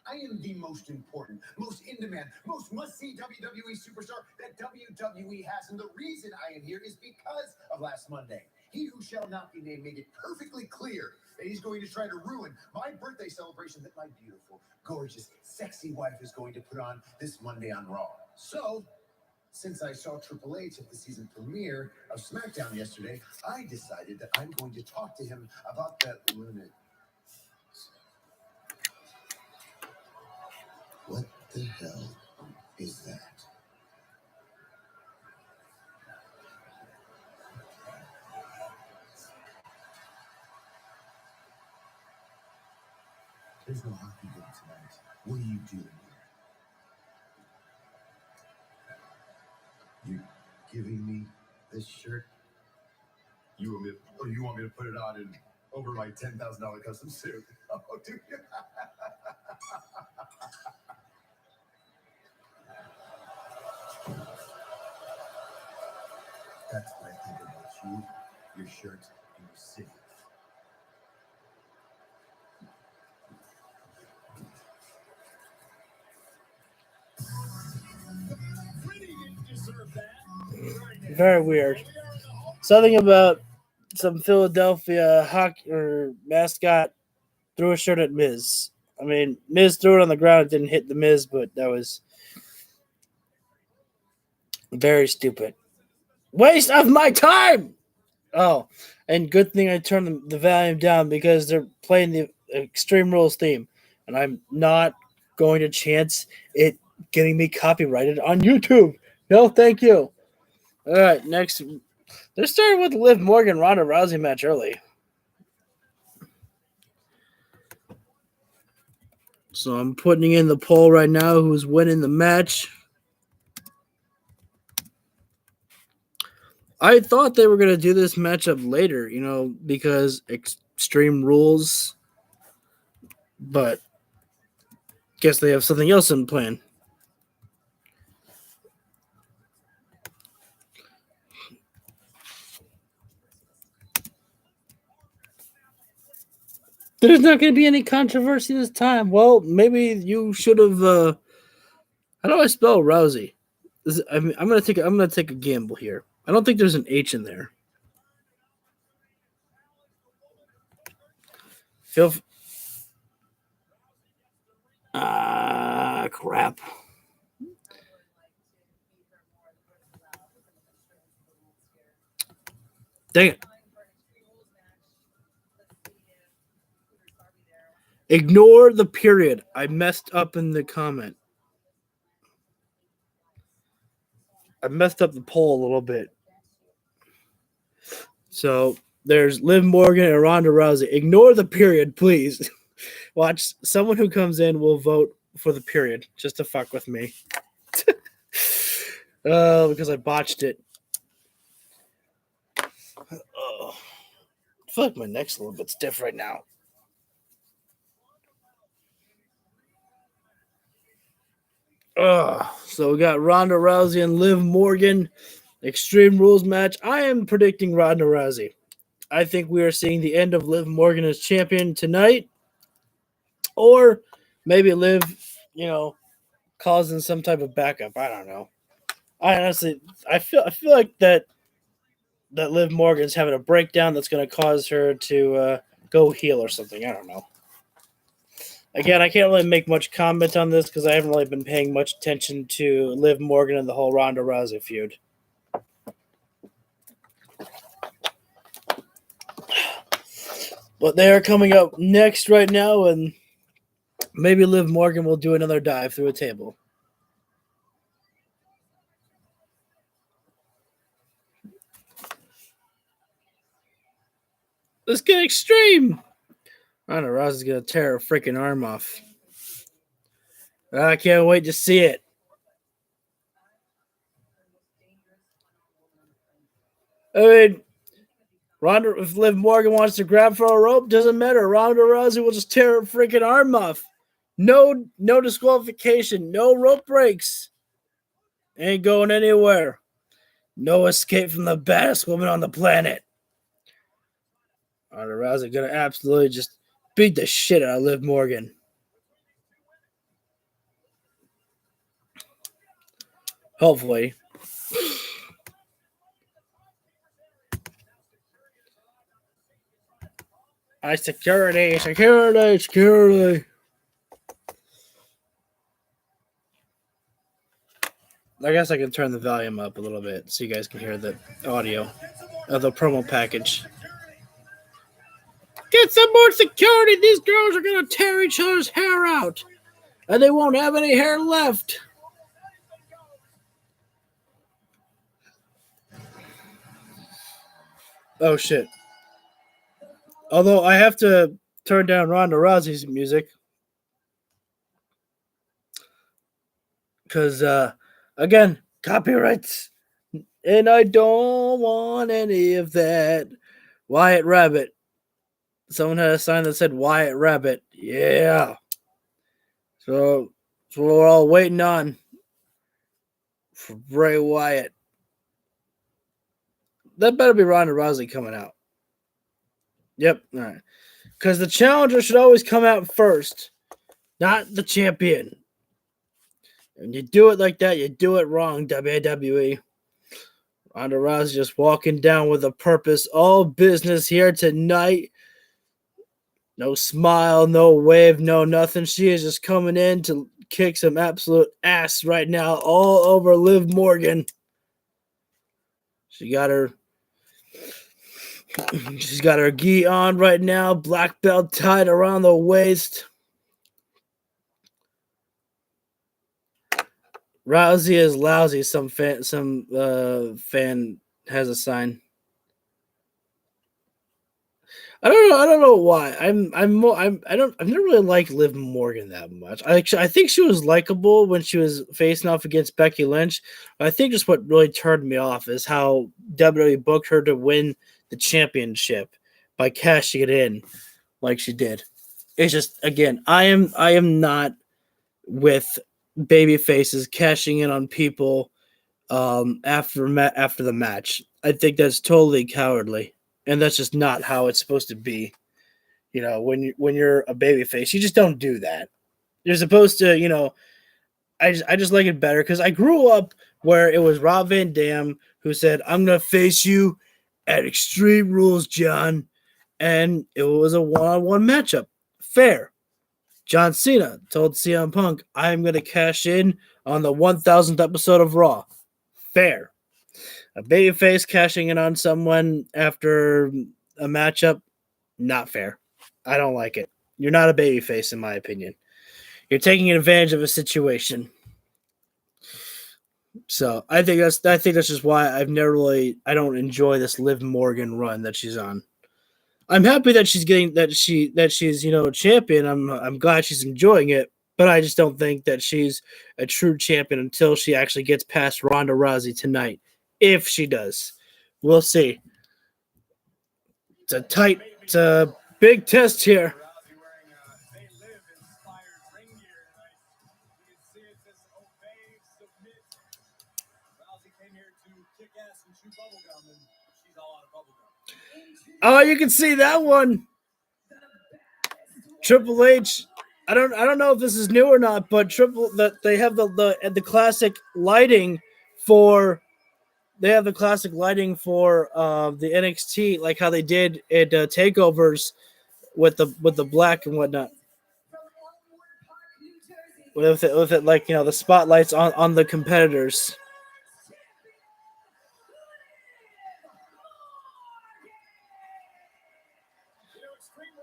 I am the most important, most in-demand, most must-see WWE superstar that WWE has. And the reason I am here is because of last Monday. He who shall not be named made it perfectly clear that he's going to try to ruin my birthday celebration that my beautiful, gorgeous, sexy wife is going to put on this Monday on Raw. So, Since I saw Triple H at the season premiere of SmackDown yesterday, I decided that I'm going to talk to him about that lunatic. What the hell is that? There's no hockey game tonight. What are you doing here? You giving me this shirt? You want me to put it on and over my $10,000 custom suit? Oh, dude. That's what I think about you, your shirt, and your city. Very weird. Something about some Philadelphia hockey or mascot threw a shirt at Miz. I mean, Miz threw it on the ground. It didn't hit the Miz, but that was very stupid. Waste of my time! Oh, and good thing I turned the volume down because they're playing the Extreme Rules theme, and I'm not going to chance it getting me copyrighted on YouTube. No, thank you. All right, next. They're starting with the Liv Morgan Ronda Rousey match early. So I'm putting in the poll right now who's winning the match. I thought they were going to do this matchup later, because Extreme Rules. But guess they have something else in plan. There's not going to be any controversy this time. Well, maybe you should have. How do I spell Rousey? I'm going to take a gamble here. I don't think there's an H in there. Crap. Dang it. Ignore the period. I messed up in the comment. I messed up the poll a little bit. So there's Liv Morgan and Ronda Rousey. Ignore the period, please. Watch, someone who comes in will vote for the period just to fuck with me. Because I botched it. Oh, I feel like my neck's a little bit stiff right now. So we got Ronda Rousey and Liv Morgan. Extreme Rules match. I am predicting Ronda Rousey. I think we are seeing the end of Liv Morgan as champion tonight. Or maybe Liv, calls in some type of backup. I don't know. I feel like that Liv Morgan's having a breakdown that's going to cause her to go heel or something. I don't know. Again, I can't really make much comment on this because I haven't really been paying much attention to Liv Morgan and the whole Ronda Rousey feud. But they are coming up next right now, and maybe Liv Morgan will do another dive through a table. Let's get extreme. Ronda Rousey's going to tear her freaking arm off. I can't wait to see it. I mean, if Liv Morgan wants to grab for a rope, doesn't matter. Ronda Rousey will just tear her freaking arm off. No disqualification. No rope breaks. Ain't going anywhere. No escape from the baddest woman on the planet. Ronda Rousey going to absolutely just beat the shit out of Liv Morgan. Hopefully. Security. I guess I can turn the volume up a little bit so you guys can hear the audio of the promo package. Get some more security. These girls are going to tear each other's hair out. And they won't have any hair left. Oh, shit. Although I have to turn down Ronda Rousey's music. Because, again, copyrights. And I don't want any of that. Wyatt Rabbit. Someone had a sign that said Wyatt Rabbit. Yeah. So we're all waiting on for Bray Wyatt. That better be Ronda Rousey coming out. Yep. All right. Because the challenger should always come out first, not the champion. And you do it like that, you do it wrong, WWE. Ronda Rousey just walking down with a purpose. All business here tonight. No smile, no wave, no nothing. She is just coming in to kick some absolute ass right now all over Liv Morgan. She's got her gi on right now, black belt tied around the waist. Rousey is lousy. Some fan has a sign. I don't know why. I've never really liked Liv Morgan that much. I think she was likable when she was facing off against Becky Lynch. I think just what really turned me off is how WWE booked her to win the championship by cashing it in like she did. It's just, again, I am not with baby faces cashing in on people after the match. I think that's totally cowardly. And that's just not how it's supposed to be. You know, when you're a babyface, you just don't do that. You're supposed to, you know, I just like it better because I grew up where it was Rob Van Dam who said, "I'm gonna face you at Extreme Rules, John," and it was a one-on-one matchup. Fair. John Cena told CM Punk, "I'm gonna cash in on the 1000th episode of Raw." Fair. A babyface cashing in on someone after a matchup, not fair. I don't like it. You're not a babyface, in my opinion. You're taking advantage of a situation. So I think that's just why I don't enjoy this Liv Morgan run that she's on. I'm happy that she's she's a champion. I'm glad she's enjoying it, but I just don't think that she's a true champion until she actually gets past Ronda Rousey tonight. If she does, we'll see. It's a big test here. Oh, you can see that one. Triple H. I don't know if this is new or not, but they have the classic lighting for. They have the classic lighting for the NXT, like how they did at takeovers with the black and whatnot. With it, like, the spotlights on the competitors.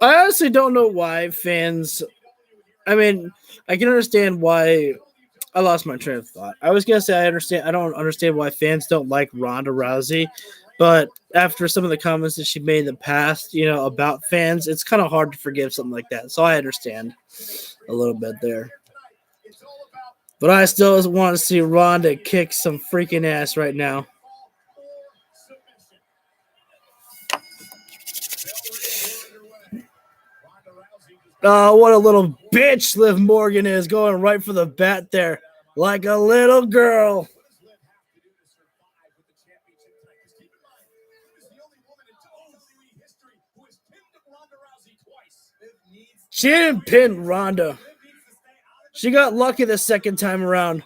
I honestly don't know why fans. I mean, I can understand why. I lost my train of thought. I was gonna say I don't understand why fans don't like Ronda Rousey, but after some of the comments that she made in the past, about fans, it's kind of hard to forgive something like that. So I understand a little bit there. But I still want to see Ronda kick some freaking ass right now. Oh, what a little bitch Liv Morgan is, going right for the bat there like a little girl. She didn't pin Ronda. She got lucky the second time around.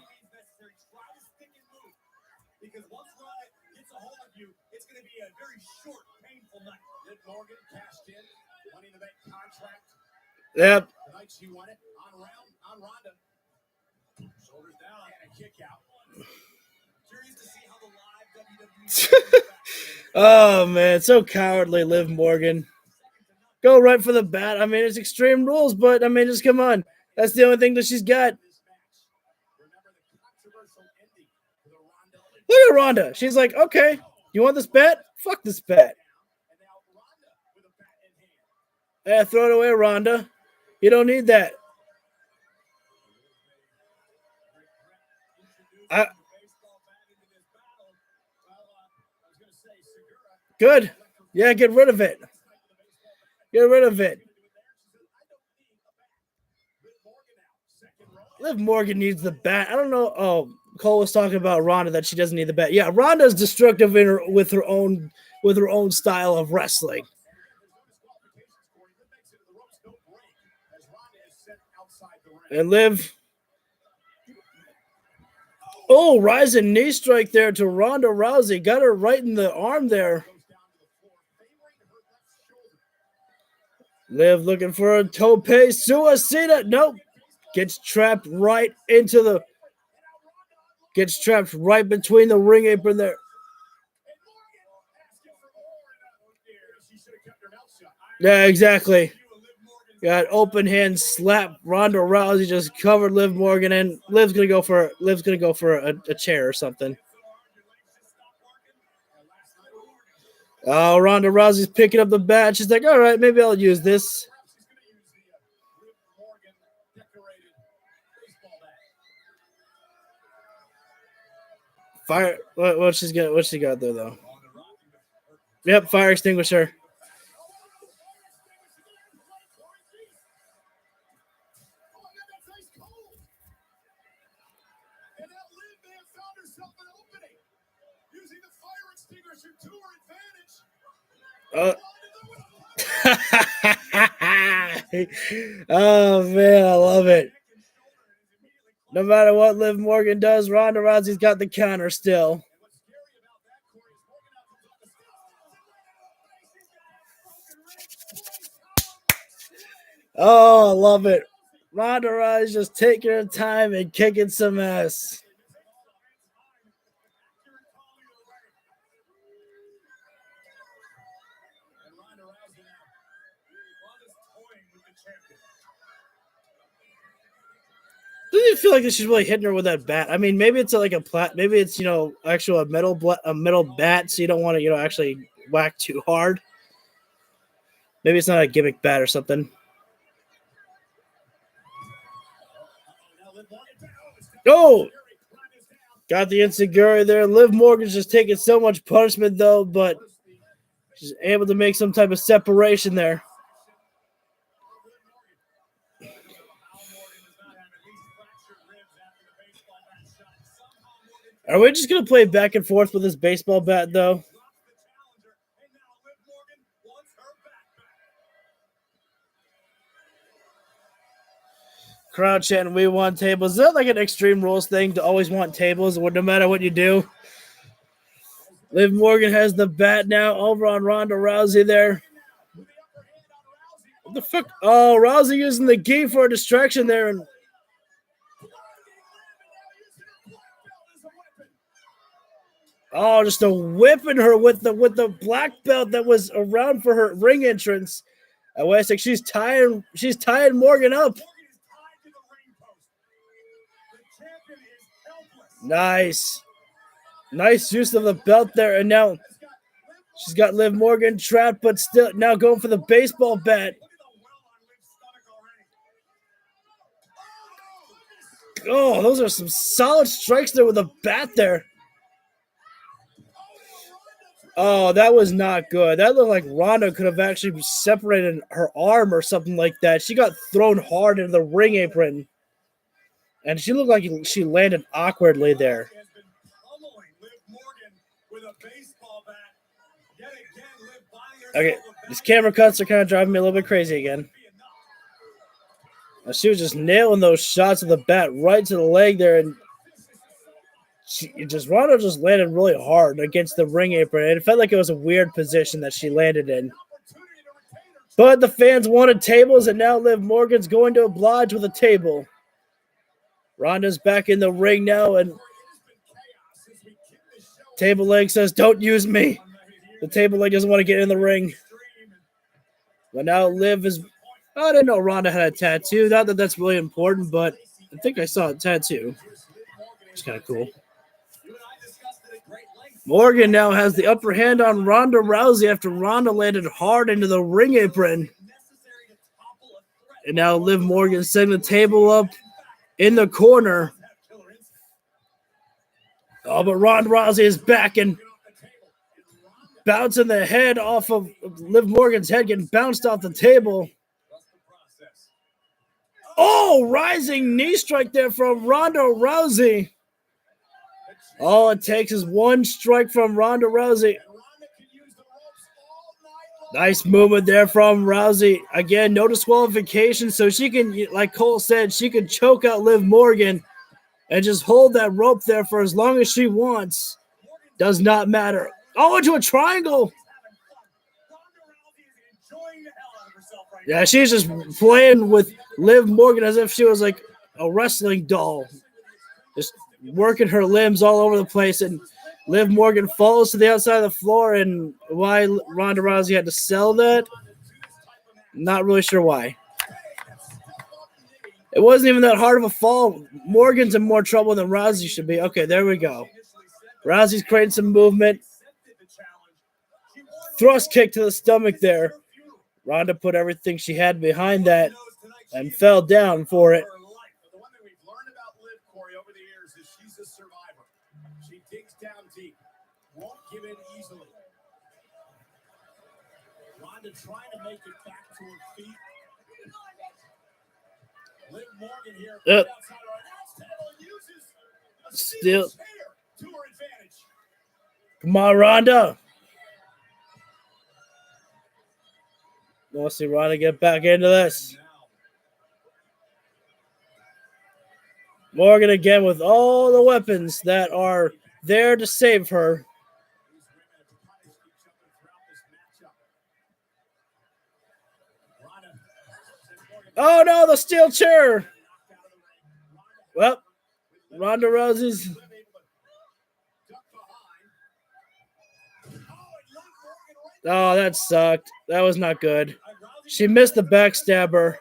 Yep. Oh, man. So cowardly, Liv Morgan. Go right for the bat. I mean, it's Extreme Rules, but, I mean, just come on. That's the only thing that she's got. Look at Ronda. She's like, okay, you want this bat? Fuck this bat. Yeah, throw it away, Ronda. You don't need that. Good. Yeah, get rid of it. Get rid of it. Liv Morgan needs the bat. I don't know. Oh, Cole was talking about Ronda, that she doesn't need the bat. Yeah, Ronda's destructive with her own style of wrestling. And Liv. Oh, rising knee strike there to Ronda Rousey. Got her right in the arm there. Liv looking for a tope suicida. Nope. Gets trapped right into the... Gets trapped right between the ring apron there. Yeah, exactly. Got open hand slap. Ronda Rousey just covered Liv Morgan, and Liv's gonna go for a chair or something. Oh, Ronda Rousey's picking up the bat. She's like, all right, maybe I'll use this. Fire. What's she got there though? Yep, fire extinguisher. Oh man, I love it. No matter what Liv Morgan does, Ronda Rousey's got the counter still. Oh, I love it. Ronda Rousey just taking her time and kicking some ass. Doesn't it feel like she's really hitting her with that bat? I mean, maybe it's like maybe it's actual a metal bat, so you don't want to actually whack too hard. Maybe it's not a gimmick bat or something. Oh, got the enziguri there. Liv Morgan's just taking so much punishment though, but she's able to make some type of separation there. Are we just going to play back and forth with this baseball bat, though? Crowd chanting, we want tables. Is that like an Extreme Rules thing to always want tables no matter what you do? Liv Morgan has the bat now over on Ronda Rousey there. What the fuck? Oh, Rousey using the gi for a distraction there. And oh, just a whipping her with the black belt that was around for her ring entrance. And wait a sec, she's tying Morgan up. Nice use of the belt there, and now she's got Liv Morgan trapped, but still now going for the baseball bat. Oh, those are some solid strikes there with a bat there. Oh, that was not good. That looked like Ronda could have actually separated her arm or something like that. She got thrown hard into the ring apron. And she looked like she landed awkwardly there. Okay, these camera cuts are kind of driving me a little bit crazy again. She was just nailing those shots of the bat right to the leg there, and Ronda just landed really hard against the ring apron. And it felt like it was a weird position that she landed in. But the fans wanted tables, and now Liv Morgan's going to oblige with a table. Ronda's back in the ring now, and Table leg says, "Don't use me." The table leg doesn't want to get in the ring. But now Liv is... I didn't know Ronda had a tattoo. Not that that's really important, but I think I saw a tattoo. It's kind of cool. Morgan now has the upper hand on Ronda Rousey after Ronda landed hard into the ring apron. And now Liv Morgan setting the table up in the corner. Oh, but Ronda Rousey is back and bouncing the head off of Liv Morgan's head, getting bounced off the table. Oh, rising knee strike there from Ronda Rousey. All it takes is one strike from Ronda Rousey. Nice movement there from Rousey. Again, no disqualification, so she can, like Cole said, she can choke out Liv Morgan and just hold that rope there for as long as she wants. Does not matter. Oh, into a triangle. Yeah, she's just playing with Liv Morgan as if she was like a wrestling doll. Just working her limbs all over the place, and Liv Morgan falls to the outside of the floor. And why Ronda Rousey had to sell that, not really sure why. It wasn't even that hard of a fall. Morgan's in more trouble than Rousey should be. Okay, there we go. Rousey's creating some movement. Thrust kick to the stomach there. Ronda put everything she had behind that and fell down for it. The one thing we've learned about Liv, Corey, over the years is she's a survivor. She digs down deep, won't give in easily. Ronda trying to make it back to her feet. Liv Morgan here outside our announce table uses a steel chair to her advantage. Come on, Ronda. We'll see Ronda get back into this. Morgan again with all the weapons that are there to save her. Oh no, the steel chair. Well, Ronda Rousey's... Oh, that sucked. That was not good. She missed the backstabber.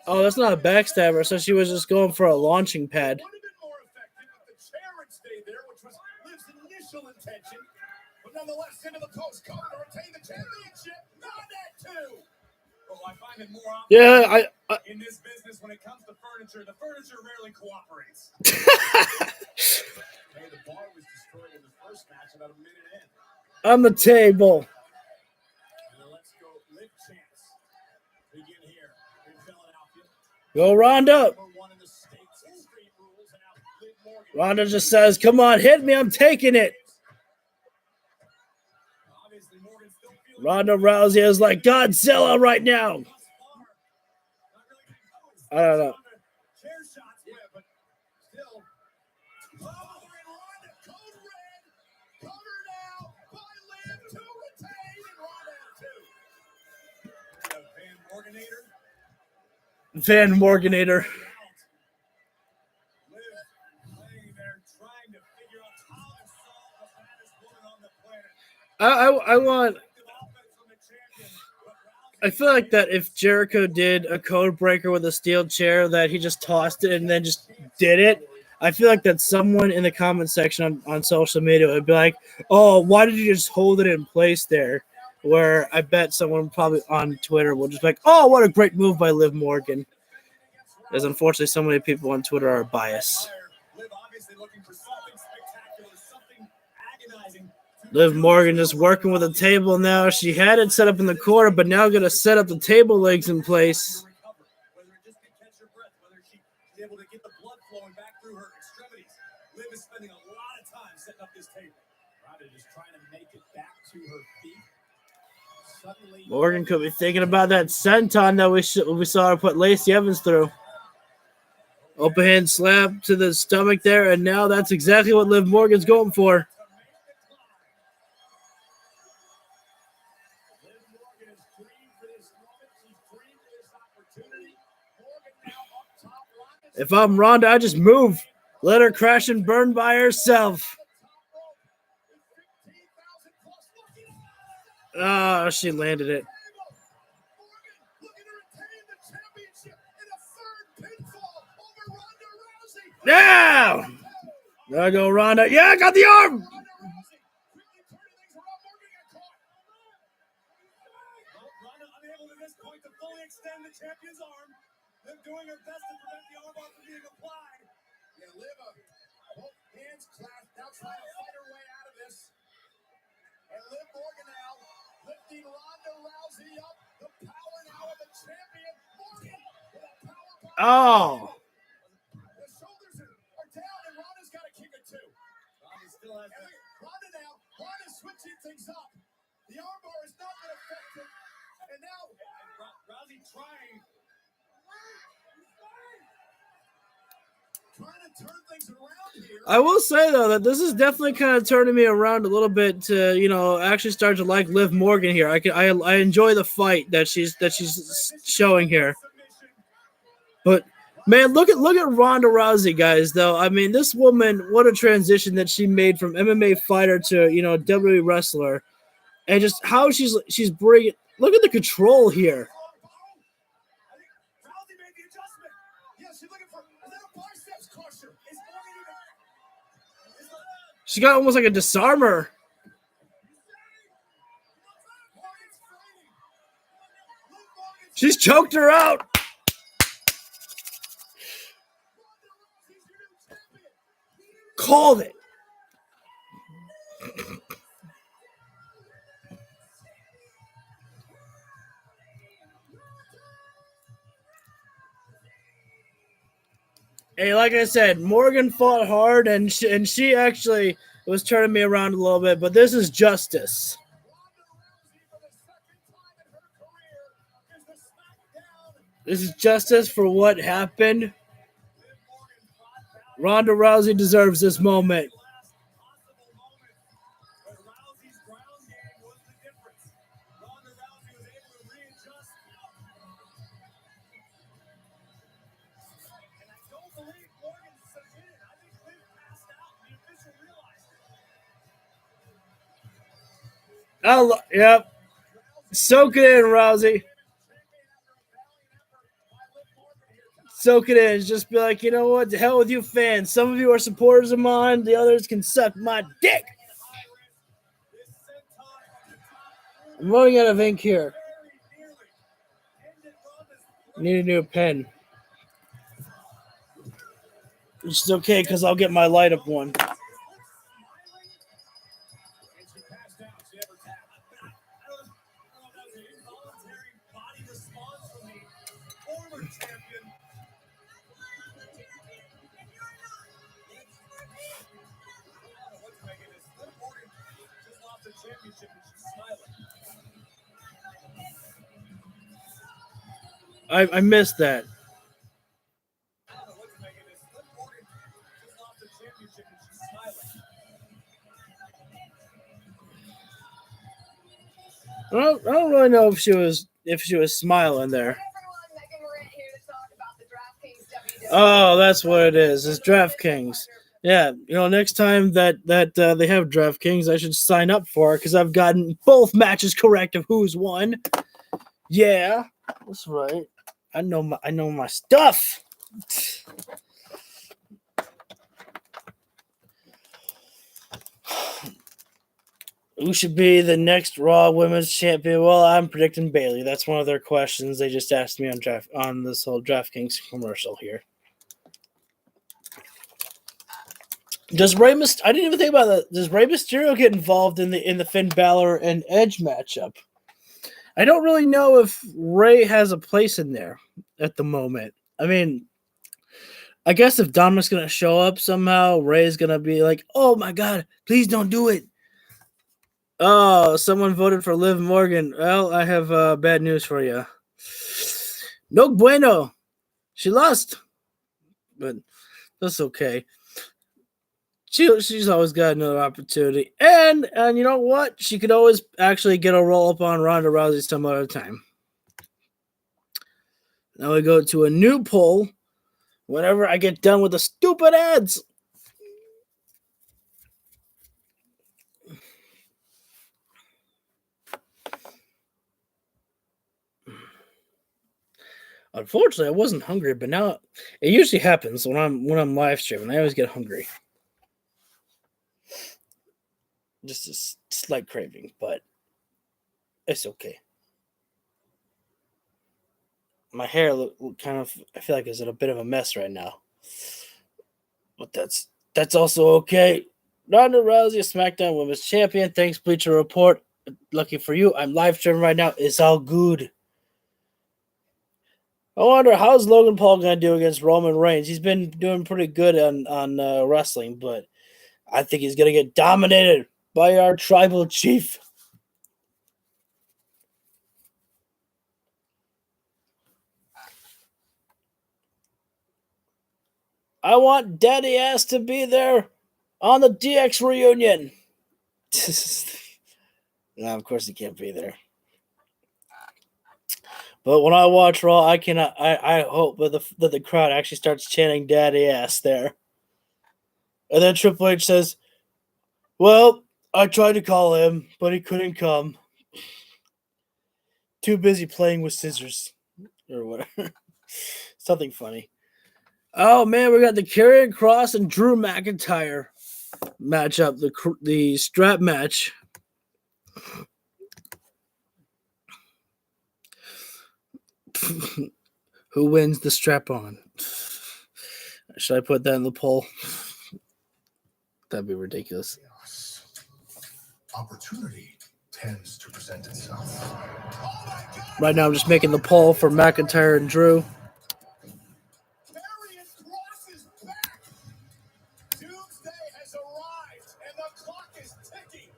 Oh, that's not a backstabber, so she was just going for a launching pad. Would have been more effective if the chair had stayed there, which was Liv's initial intention. But nonetheless, into the post cover to retain the championship. Not that too. Oh, I find it more obvious. Yeah, In this business, when it comes to furniture, the furniture rarely cooperates. Hey, the bar was destroyed in the first match about a minute in. on the table. Let's go. Liv chance. Begin here in Philadelphia. Go Ronda. Ronda just says, come on, hit me, I'm taking it. Ronda Rousey is like Godzilla right now. I don't know. Van Morganator. I feel like that if Jericho did a code breaker with a steel chair that he just tossed it and then just did it, I feel like that someone in the comment section on social media would be like, oh, why did you just hold it in place there? Where I bet someone probably on Twitter will just be like, oh, what a great move by Liv Morgan. Because unfortunately so many people on Twitter are biased. Liv Morgan just working with a table now. She had it set up in the corner, but now going to set up the table legs in place. Morgan could be thinking about that senton that we saw her put Lacey Evans through. Open hand slap to the stomach there, and now that's exactly what Liv Morgan's going for. If I'm Ronda, I just move. Let her crash and burn by herself. Oh, she landed it. Yeah! There I go, Ronda. Yeah, I got the arm! Ronda unable at this point to fully extend the champion's arm. Liv doing her best to prevent the armbar from being applied. Yeah, Liv, both hands clasped, now trying to fight her way out of this. And Liv Morgan now lifting Ronda Rousey up. The power now of the champion. Morgan with a power bomb. Oh. The shoulders are down, and Ronda's got to kick it too. Ronda still has it. Ronda now. Ronda's switching things up. The armbar is not going to affect it. And now Rousey trying to turn things around here. I will say though that this is definitely kind of turning me around a little bit to, you know, actually start to like Liv Morgan here. I enjoy the fight that she's showing here. But man, look at Ronda Rousey, guys. Though I mean, this woman, what a transition that she made from MMA fighter to, you know, WWE wrestler, and just how she's bringing. Look at the control here. Rousey made the adjustment. Yeah, she's looking for a little biceps crusher. Is Morgan even? She got almost like a disarmer. She's choked her out. Called it. Hey, like I said, Morgan fought hard, and she actually was turning me around a little bit, but this is justice. This is justice for what happened. Ronda Rousey deserves this moment. Yep. Soak it in, Rousey. Soak it in. Just be like, you know what? The hell with you fans. Some of you are supporters of mine. The others can suck my dick. I'm running out of ink here. Need a new pen. Which is okay because I'll get my light up one. I missed that. I don't really know if she was smiling there. Oh, that's what it is. It's DraftKings. Yeah, you know, next time that they have DraftKings, I should sign up for it because I've gotten both matches correct of who's won. Yeah, that's right. I know my stuff. Who should be the next Raw Women's Champion? Well, I'm predicting Bayley. That's one of their questions they just asked me on this whole DraftKings commercial here. Does Rey Mysterio? I didn't even think about that. Does Rey Mysterio get involved in the Finn Balor and Edge matchup? I don't really know if Rey has a place in there at the moment. I mean, I guess if Dominic's gonna show up somehow, Rey's gonna be like, "Oh my God, please don't do it." Oh, someone voted for Liv Morgan. Well, I have bad news for you. No bueno. She lost, but that's okay. She's always got another opportunity. And you know what? She could always actually get a roll up on Ronda Rousey some other time. Now we go to a new poll. Whenever I get done with the stupid ads. Unfortunately, I wasn't hungry, but now it usually happens when I'm live streaming. I always get hungry. Just a slight craving, but it's okay. My hair look kind of, I feel like, is in a bit of a mess right now, but that's also okay. Ronda Rousey, SmackDown Women's Champion. Thanks, Bleacher Report. Lucky for you, I'm live streaming right now. It's all good. I wonder how's Logan Paul gonna do against Roman Reigns. He's been doing pretty good on wrestling, but I think he's gonna get dominated by our tribal chief. I want Daddy Ass to be there on the DX reunion. No, of course he can't be there. But when I watch Raw, I cannot. I hope that the crowd actually starts chanting "Daddy Ass" there, and then Triple H says, "Well, I tried to call him, but he couldn't come. Too busy playing with scissors, or whatever." Something funny. Oh man, we got the Carrion Cross and Drew McIntyre matchup, the strap match. Who wins the strap on? Should I put that in the poll? That'd be ridiculous. Opportunity tends to present itself. Right now, I'm just making the poll for McIntyre and Drew. Carrion Cross is back. Doomsday has arrived, and the clock is ticking.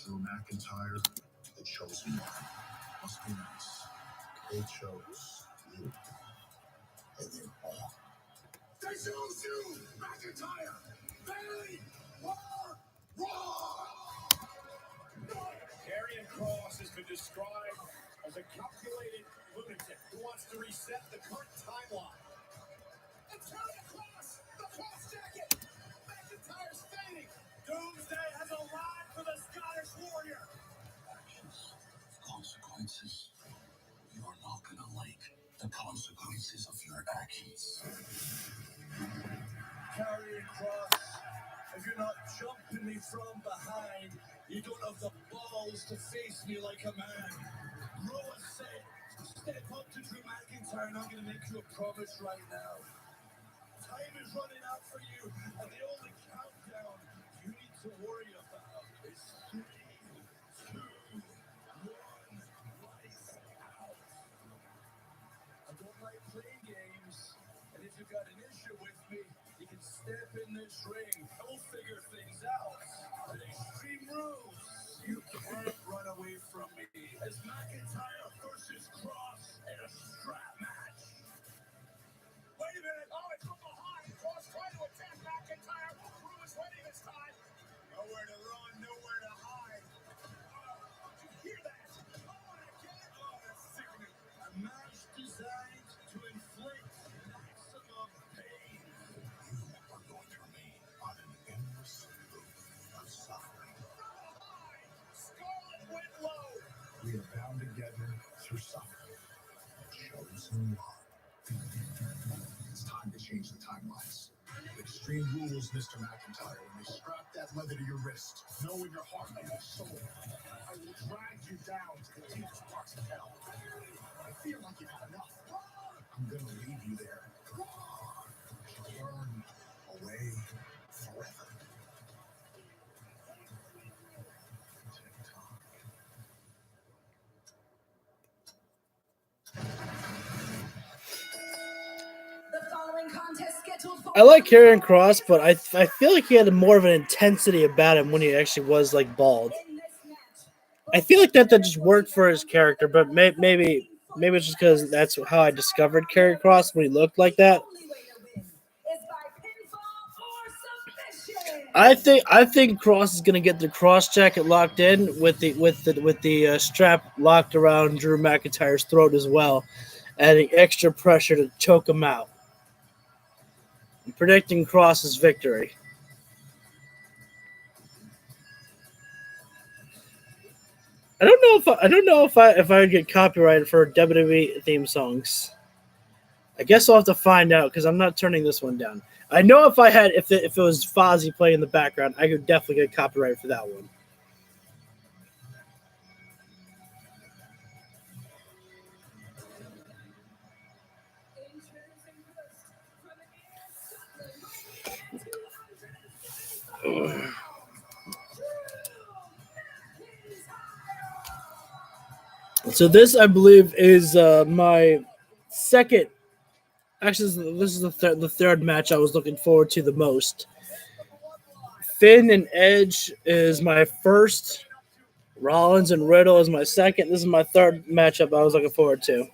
Drew McIntyre, the chosen one. Must be nice. They chose you. And they're all. They chose you, McIntyre. Bayley, Raw. Carrion Cross has been described as a calculated lunatic who wants to reset the current timeline. And Carrion Cross, the cross jacket. McIntyre's fading. Doomsday has arrived for the Scottish Warrior. Actions, consequences. You're not gonna like the consequences of your actions. Carrion Cross, if you're not jumping me from behind, you don't have the balls to face me like a man. Rollins said, step up to Drew McIntyre and I'm going to make you a promise right now. Time is running out for you, and the only countdown you need to worry about is 3, 2, 1, lights out. I don't like playing games, and if you've got an issue with me, you can step in this ring and we'll figure things out. The Extreme Rules. You can't run away from me. It's McIntyre versus Cross in a strap match. Wait a minute. Oh, it's from behind. Cross trying to attack McIntyre. Drew is winning this time. Nowhere to run, nowhere to hide. Did you hear that? Oh, and again. Oh, that's sickening. A match designed to inflict maximum pain. You are going to remain on an endless loop of suffering. Scarlet went low. We are bound together through suffering. Chosen one. It's time to change the timelines. Extreme Rules, Mr. McIntyre. When they strap that leather to your wrist, know in your heart and your soul, I will drag you down to the deepest parts of hell. I feel like you've had enough. I'm gonna leave you there. To burn away forever. TikTok. The following contest scheduled for I like Carrion Cross, but I feel like he had more of an intensity about him when he actually was like bald. in this match. I feel like that just worked for his character, but maybe it's just because that's how I discovered Carrion Cross when he looked like that. Only way to win is by pinfall or submission. I think Cross is gonna get the cross jacket locked in with the strap locked around Drew McIntyre's throat as well, adding extra pressure to choke him out. predicting Cross's victory. I don't know if I would get copyrighted for WWE theme songs. I guess I'll have to find out because I'm not turning this one down. I know if it was Fozzy playing in the background, I could definitely get copyrighted for that one. So this, I believe, is my second. Actually, this is the third match I was looking forward to the most. Finn and Edge is my first. Rollins and Riddle is my second. This is my third matchup I was looking forward to.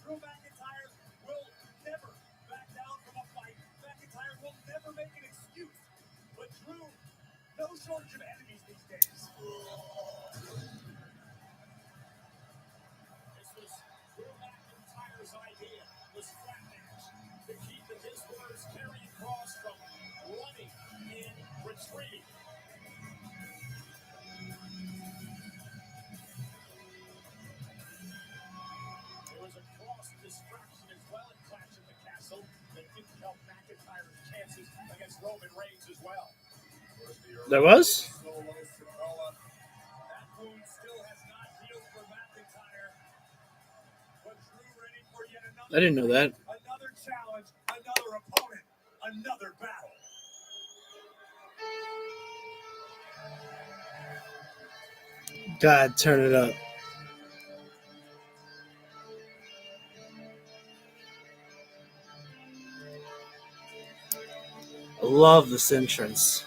Drew McIntyre will never back down from a fight. McIntyre will never make an excuse. But Drew, no shortage of enemies these days. This was Drew McIntyre's idea, the scrap match, to keep the Discord's Carrion Cross from running and retreating. There was a cross distraction as well at Clash at the Castle that didn't help McIntyre's chances against Roman Reigns as well. There was? That wound still has not healed for McIntyre. But Drew ready for yet another. I didn't know that. Another challenge, another opponent, another battle. God, turn it up. I love this entrance.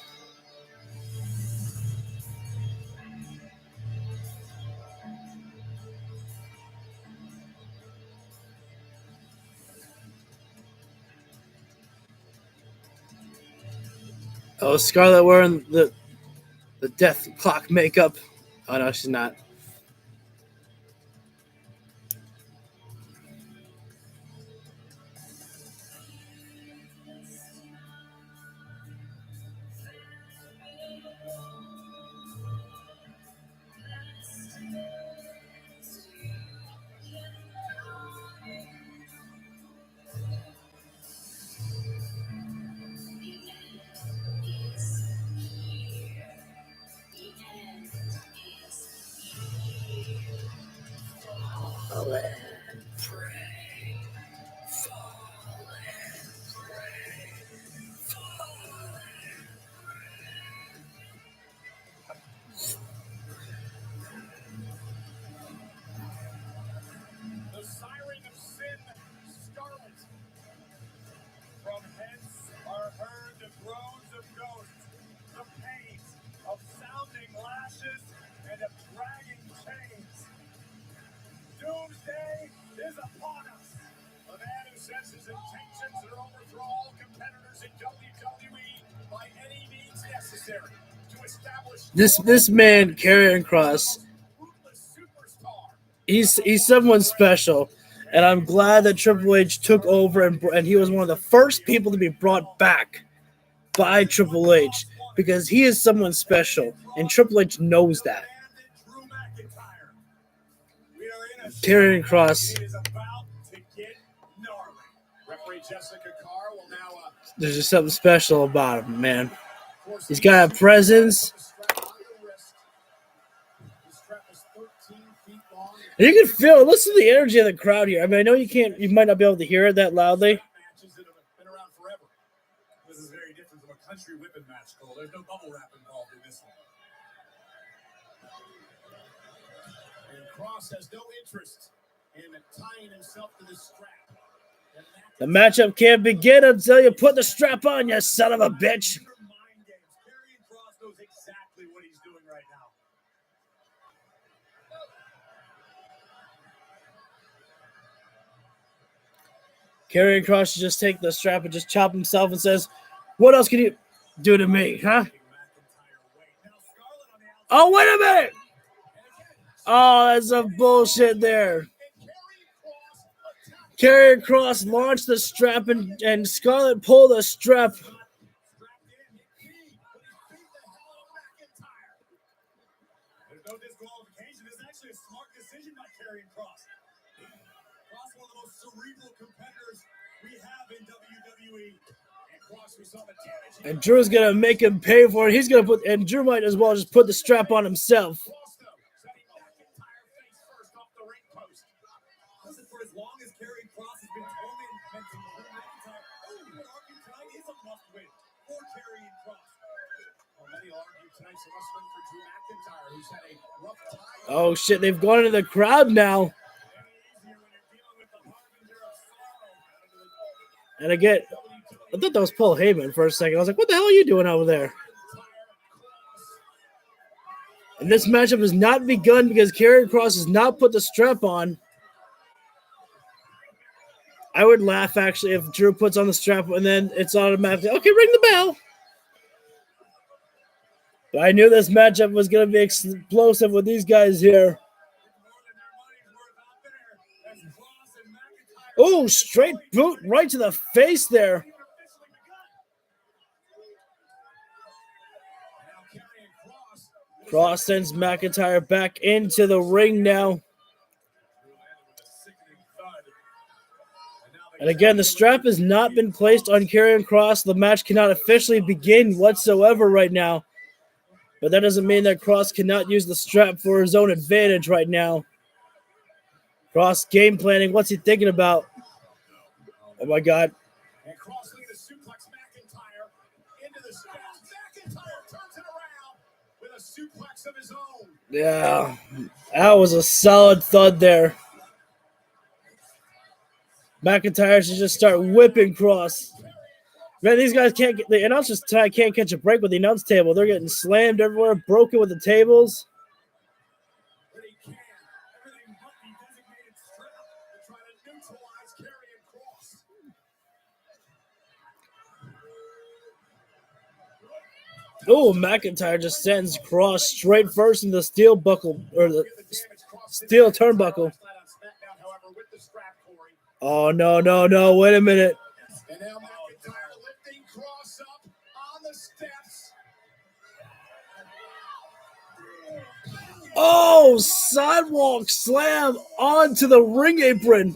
Oh, Scarlett wearing the death clock makeup. Oh, no, she's not. The siren of sin, Scarlet. From hence are heard the groans of ghosts, the pains of sounding lashes and of dragging chains. Doomsday is upon us. A man who sets his intentions to overthrow all competitors in WWE by any means necessary to establish This man, Carrion Cross, ruthless superstar. he's someone special, and I'm glad that Triple H took over and he was one of the first people to be brought back by Triple H because he is someone special, and Triple H knows that. Drew McIntyre. We are in a Carrion Cross, It is about to get gnarly. Referee Jessica Carr will now there's just something special about him, man. He's got a presence. And you can feel, listen to the energy of the crowd here. I mean, I know you might not be able to hear it that loudly. Matches that have been around forever. This is very different from a country whipping match, Cole. There's no bubble wrap involved in this one. And Cross has no interest in tying himself to this strap. The matchup can't begin until you put the strap on, you son of a bitch. Mind games. Karrion Kross knows exactly what he's doing right now. Carrion Cross should just take the strap and just chop himself and says, "What else can you do to me, huh?" McIntyre Oh, wait a minute. Oh, that's some bullshit there. Carrion Cross launched the strap and Scarlett pulled the strap. There's no disqualification. This is actually a smart decision by Carrion Cross. Cross, one of the most cerebral competitors we have in WWE. And Cross, we saw the damage. And Drew's gonna make him pay for it. He's gonna put, and Drew might as well just put the strap on himself. Cross, though, setting McIntyre face first off the ring post. Listen, for as long as Carrion Cross has been tormenting Drew McIntyre, would argue tonight is a must-win for Carrion Cross. Well, many argue tonight's a must-win for Drew McIntyre, who's had a rough time. Oh shit, they've gone into the crowd now. And again, I thought that was Paul Heyman for a second. I was like, what the hell are you doing over there? And this matchup has not begun because Carrion Cross has not put the strap on. I would laugh, actually, if Drew puts on the strap and then it's automatically, okay, ring the bell. But I knew this matchup was going to be explosive with these guys here. Oh, straight boot right to the face there. Cross sends McIntyre back into the ring now. And again, the strap has not been placed on Carrion Cross. The match cannot officially begin whatsoever right now. But that doesn't mean that Cross cannot use the strap for his own advantage right now. Cross game planning. What's he thinking about? Oh my God. And Cross looking to suplex McIntyre into the steps. McIntyre turns it around with a suplex of his own. Yeah, that was a solid thud there. McIntyre should just start whipping Cross. Man, these guys can't get, the announcers tonight can't catch a break with the announce table. They're getting slammed everywhere, broken with the tables. But he can. Everything but the designated strap to try to neutralize Carrion Cross. Oh, McIntyre just sends Cross straight first in the steel buckle, or the steel turnbuckle. Oh, no, no, no. Wait a minute. And now McIntyre lifting Cross up on the steps. Oh, sidewalk slam onto the ring apron. And a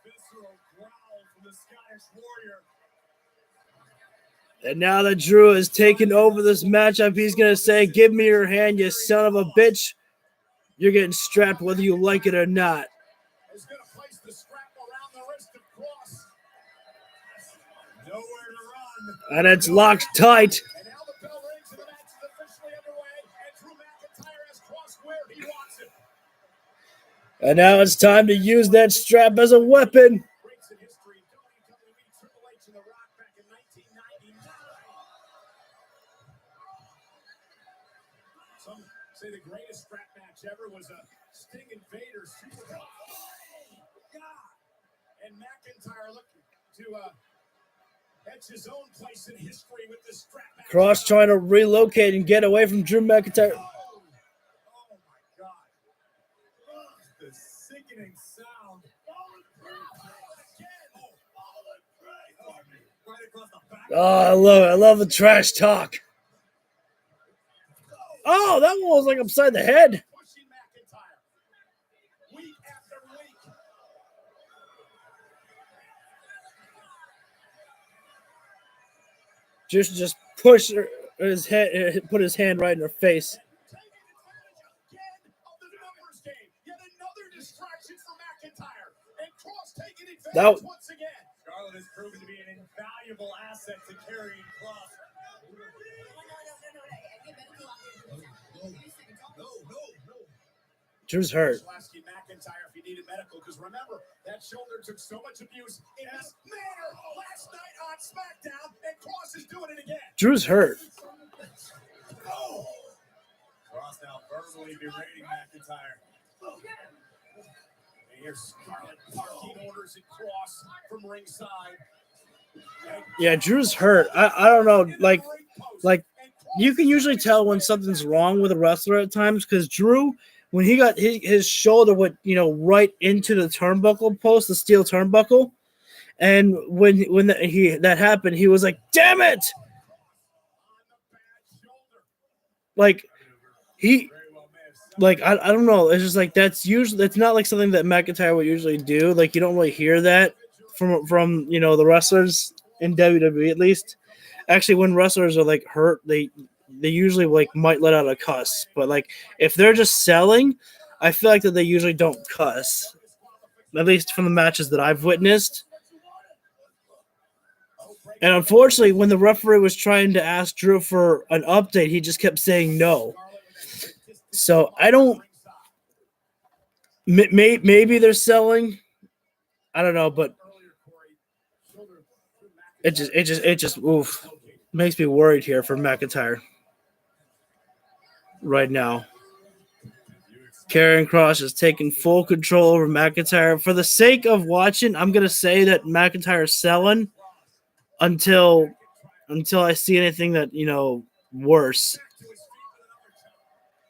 visceral growl from the Scottish Warrior. And now that Drew has taken over this matchup, he's going to say, give me your hand, you son of a bitch. You're getting strapped whether you like it or not. Is going to place the strap around the wrist of Cross. Nowhere to run. And it's locked tight. And now the bell rings and the match is officially underway. And Drew McIntyre has Cross where he wants it. And now it's time to use that strap as a weapon. Breaks in history. WWE Triple H and The Rock back in 1999. Some say the greatest strap match ever was a Sting and Vader Super Bowl. And McIntyre looking to etch his own place in history with this strap match. Cross trying to relocate and get away from Drew McIntyre. Oh my God. The sickening sound. Right across the back. Oh, I love it. I love the trash talk. Oh, that one was like upside the head. Pushing McIntyre. Week after week. Just push his head, put his hand right in her face. Taking advantage again of the numbers game. Yet another distraction for McIntyre. And Cross taking advantage once again. Scarlett has proven to be an invaluable asset to Carrion Cross. No. Drew's hurt. Asking McIntyre if he needed medical, because remember, that shoulder took so much abuse in this manner last night on SmackDown, and Cross is doing it again. Drew's hurt. Oh. Cross now verbally berating McIntyre. And here's Scarlett barking orders at Cross from ringside. Yeah, Drew's hurt. I don't know. Like you can usually tell when something's wrong with a wrestler at times, because Drew, when he got his shoulder went, right into the turnbuckle post, the steel turnbuckle, and when that happened, he was like, "Damn it!" Like I don't know. It's just like that's not like something that McIntyre would usually do. Like you don't really hear that from the wrestlers in WWE at least. Actually, when wrestlers are like hurt, they usually like might let out a cuss. But like if they're just selling, I feel like that they usually don't cuss. At least from the matches that I've witnessed. And unfortunately, when the referee was trying to ask Drew for an update, he just kept saying no. So I don't. Maybe they're selling. I don't know, but it just oof, makes me worried here for McIntyre right now. Karrion Kross is taking full control over McIntyre. For the sake of watching, I'm gonna say that McIntyre's selling until I see anything that worse.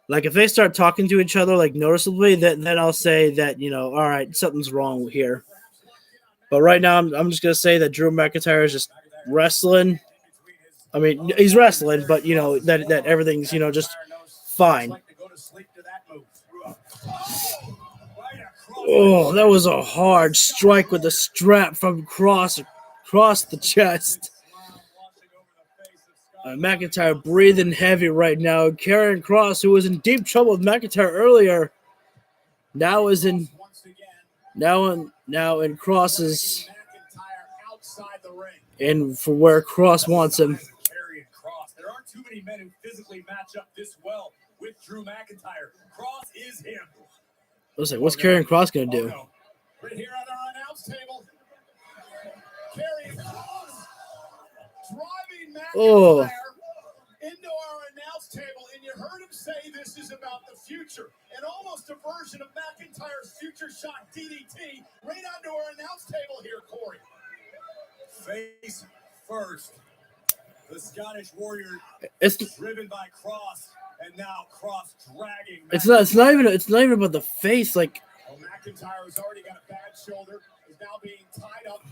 Like if they start talking to each other like noticeably, then I'll say that all right, something's wrong here. But right now, I'm just gonna say that Drew McIntyre is just wrestling. I mean, he's wrestling, but that everything's just fine. Oh, that was a hard strike with the strap from Kross across the chest. McIntyre breathing heavy right now. Karrion Kross, who was in deep trouble with McIntyre earlier, now in Kross's and for where Kross wants him. There aren't too many men who physically match up this well with Drew McIntyre. Kross is him. What's Karrion Kross gonna do? No. Right here on our announce table, Karrion Kross driving McIntyre into our announce table, and you heard him say this is about the future, and almost a version of McIntyre's future shot DDT right onto our announce table here, Corey. Face first, the Scottish Warrior driven by Kross, and now Kross dragging. It's not even about the face. Like McIntyre has already got a bad shoulder, is now being tied up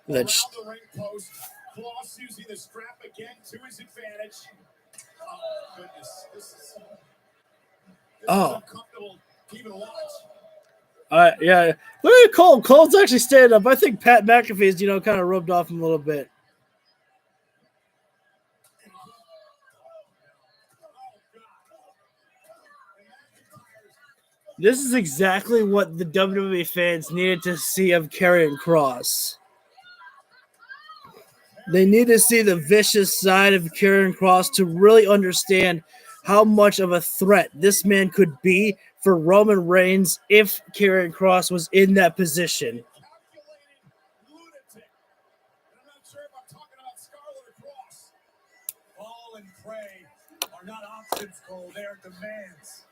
that. Around the ring post. Kross using the strap again to his advantage. Oh goodness, this is uncomfortable to even watch. Yeah. Look at Cole. Cole's actually standing up. I think Pat McAfee's, kind of rubbed off him a little bit. This is exactly what the WWE fans needed to see of Karrion Kross. They need to see the vicious side of Karrion Kross to really understand how much of a threat this man could be for Roman Reigns if Karrion Kross was in that position. Fall and pray are not options, Cole. They are demands.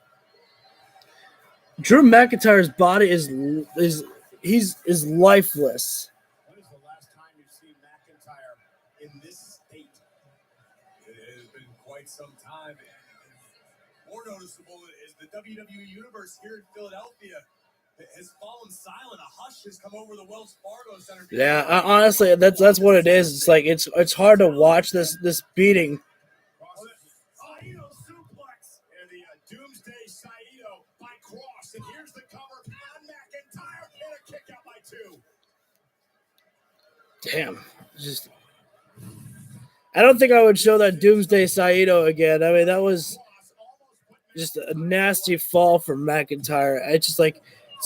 Drew McIntyre's body is lifeless. When is the last time you've seen McIntyre in this state? It has been quite some time. More noticeable is the WWE Universe here in Philadelphia has fallen silent. A hush has come over the Wells Fargo Center. Yeah, honestly, that's what it is. It's like it's hard to watch this beating. Saito suplex and the Doomsday Saito by Kross, and here's the cover on McIntyre and a kick out by 2. Damn, I don't think I would show that Doomsday Saito again. I mean, that was just a nasty fall for McIntyre. It's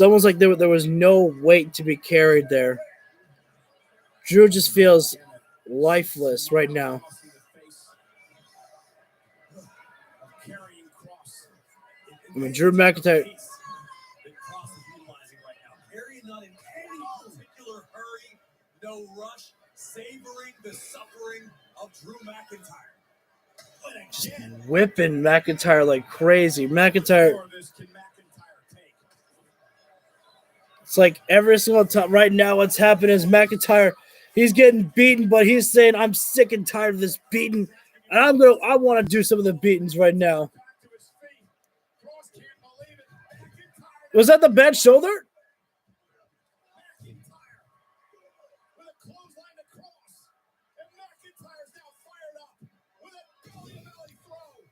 almost like there was no weight to be carried there. Drew just feels lifeless right now. I mean, Drew McIntyre. Karrion not in any particular hurry, no rush, savoring the suffering of Drew McIntyre. Just whipping McIntyre like crazy. McIntyre. It's like every single time right now what's happening is McIntyre, he's getting beaten, but he's saying, I'm sick and tired of this beating. And I want to do some of the beatings right now. Was that the bad shoulder?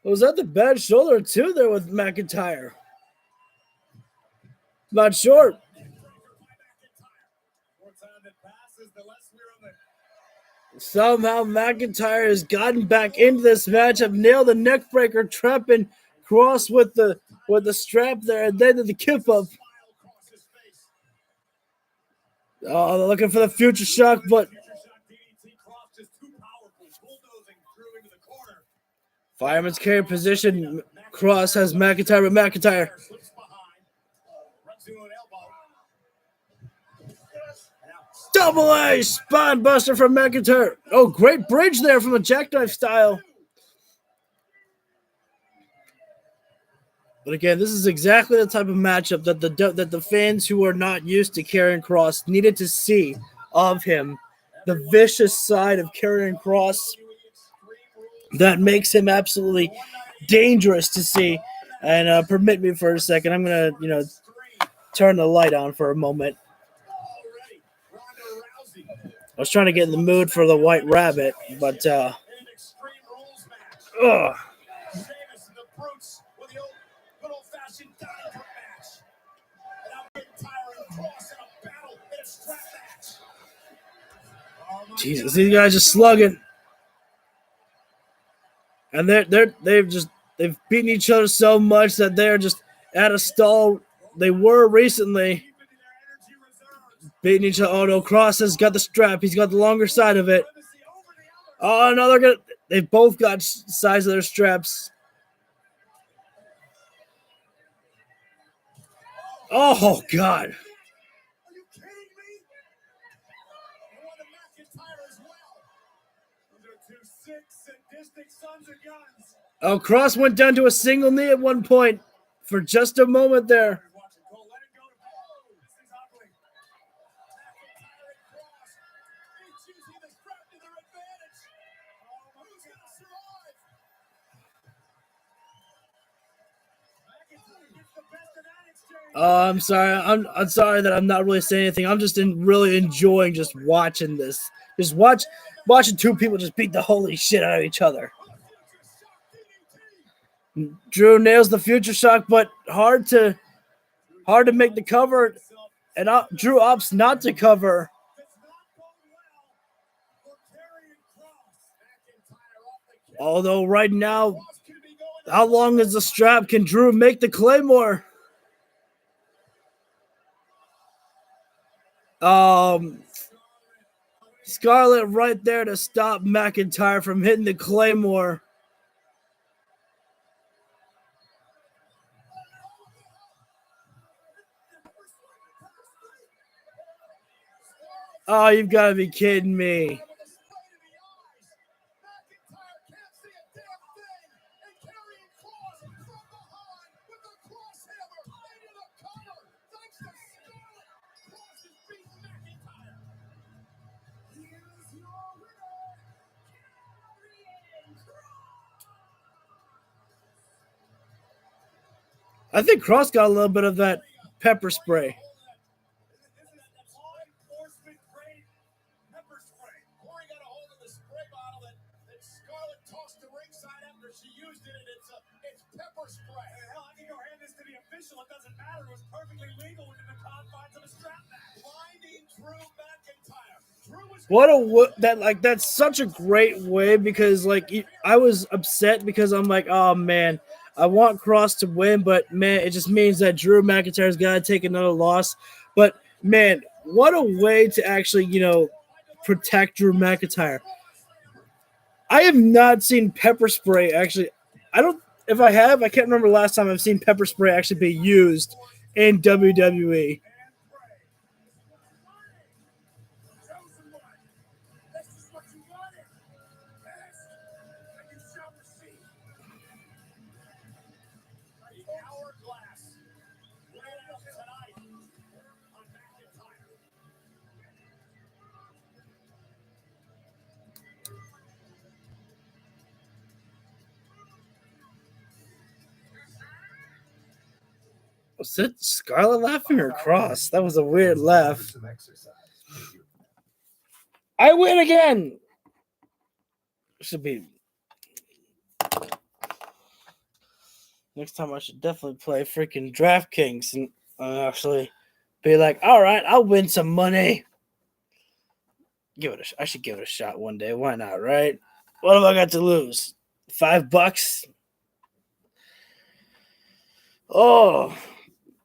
Was that the bad shoulder too there with McIntyre? Not sure. Somehow McIntyre has gotten back into this matchup, nailed the neck breaker, trapping Cross with the strap there, and then the kip up. Oh, they're looking for the future shock, but Fireman's carry position. Cross has McIntyre, but McIntyre. Double A spine buster from McIntyre. Oh, great bridge there from a jackknife style. But again, this is exactly the type of matchup that the fans who are not used to Karrion Kross needed to see of him. The vicious side of Karrion Kross that makes him absolutely dangerous to see. And permit me for a second. I'm gonna, turn the light on for a moment. I was trying to get in the mood for the White Rabbit, but Jesus, these guys are slugging, and they've beaten each other so much that they're just at a stall. They were recently beating each other. Oh no, Kross has got the strap. He's got the longer side of it. Oh no, they've both got size of their straps. Oh God. Oh, Kross went down to a single knee at one point for just a moment there. I'm sorry. I'm sorry that I'm not really saying anything. I'm just really enjoying just watching this. Just watching two people just beat the holy shit out of each other. Drew nails the future shock, but hard to make the cover, and Drew opts not to cover. Although right now, how long is the strap? Can Drew make the Claymore? Scarlett right there to stop McIntyre from hitting the Claymore. Oh, you've got to be kidding me. I think Kross got a little bit of that pepper spray. That's such a great way, because I was upset because I'm like, oh man, I want Kross to win, but man, it just means that Drew McIntyre's got to take another loss. But man, what a way to actually, protect Drew McIntyre. I have not seen pepper spray actually. If I have, I can't remember the last time I've seen pepper spray actually be used in WWE. Was it Scarlett laughing or Cross? That was a weird laugh. I win again. Should be next time. I should definitely play freaking DraftKings and actually be like, all right, I'll win some money. I should give it a shot one day. Why not, right? What have I got to lose? $5? Oh,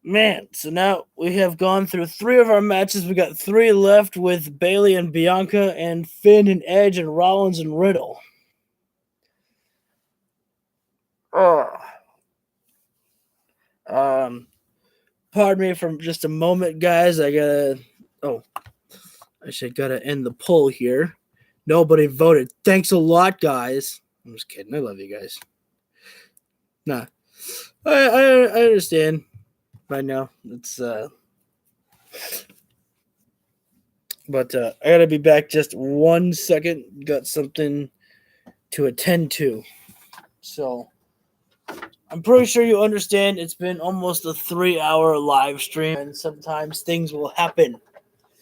man. So now we have gone through 3 of our matches. We got 3 left with Bayley and Bianca and Finn and Edge and Rollins and Riddle. Oh. Pardon me for just a moment, guys. I should gotta end the poll here. Nobody voted. Thanks a lot, guys. I'm just kidding. I love you guys. Nah. I understand by now. It's but I gotta be back just 1 second. Got something to attend to. So I'm pretty sure you understand it's been almost a 3-hour live stream, and sometimes things will happen.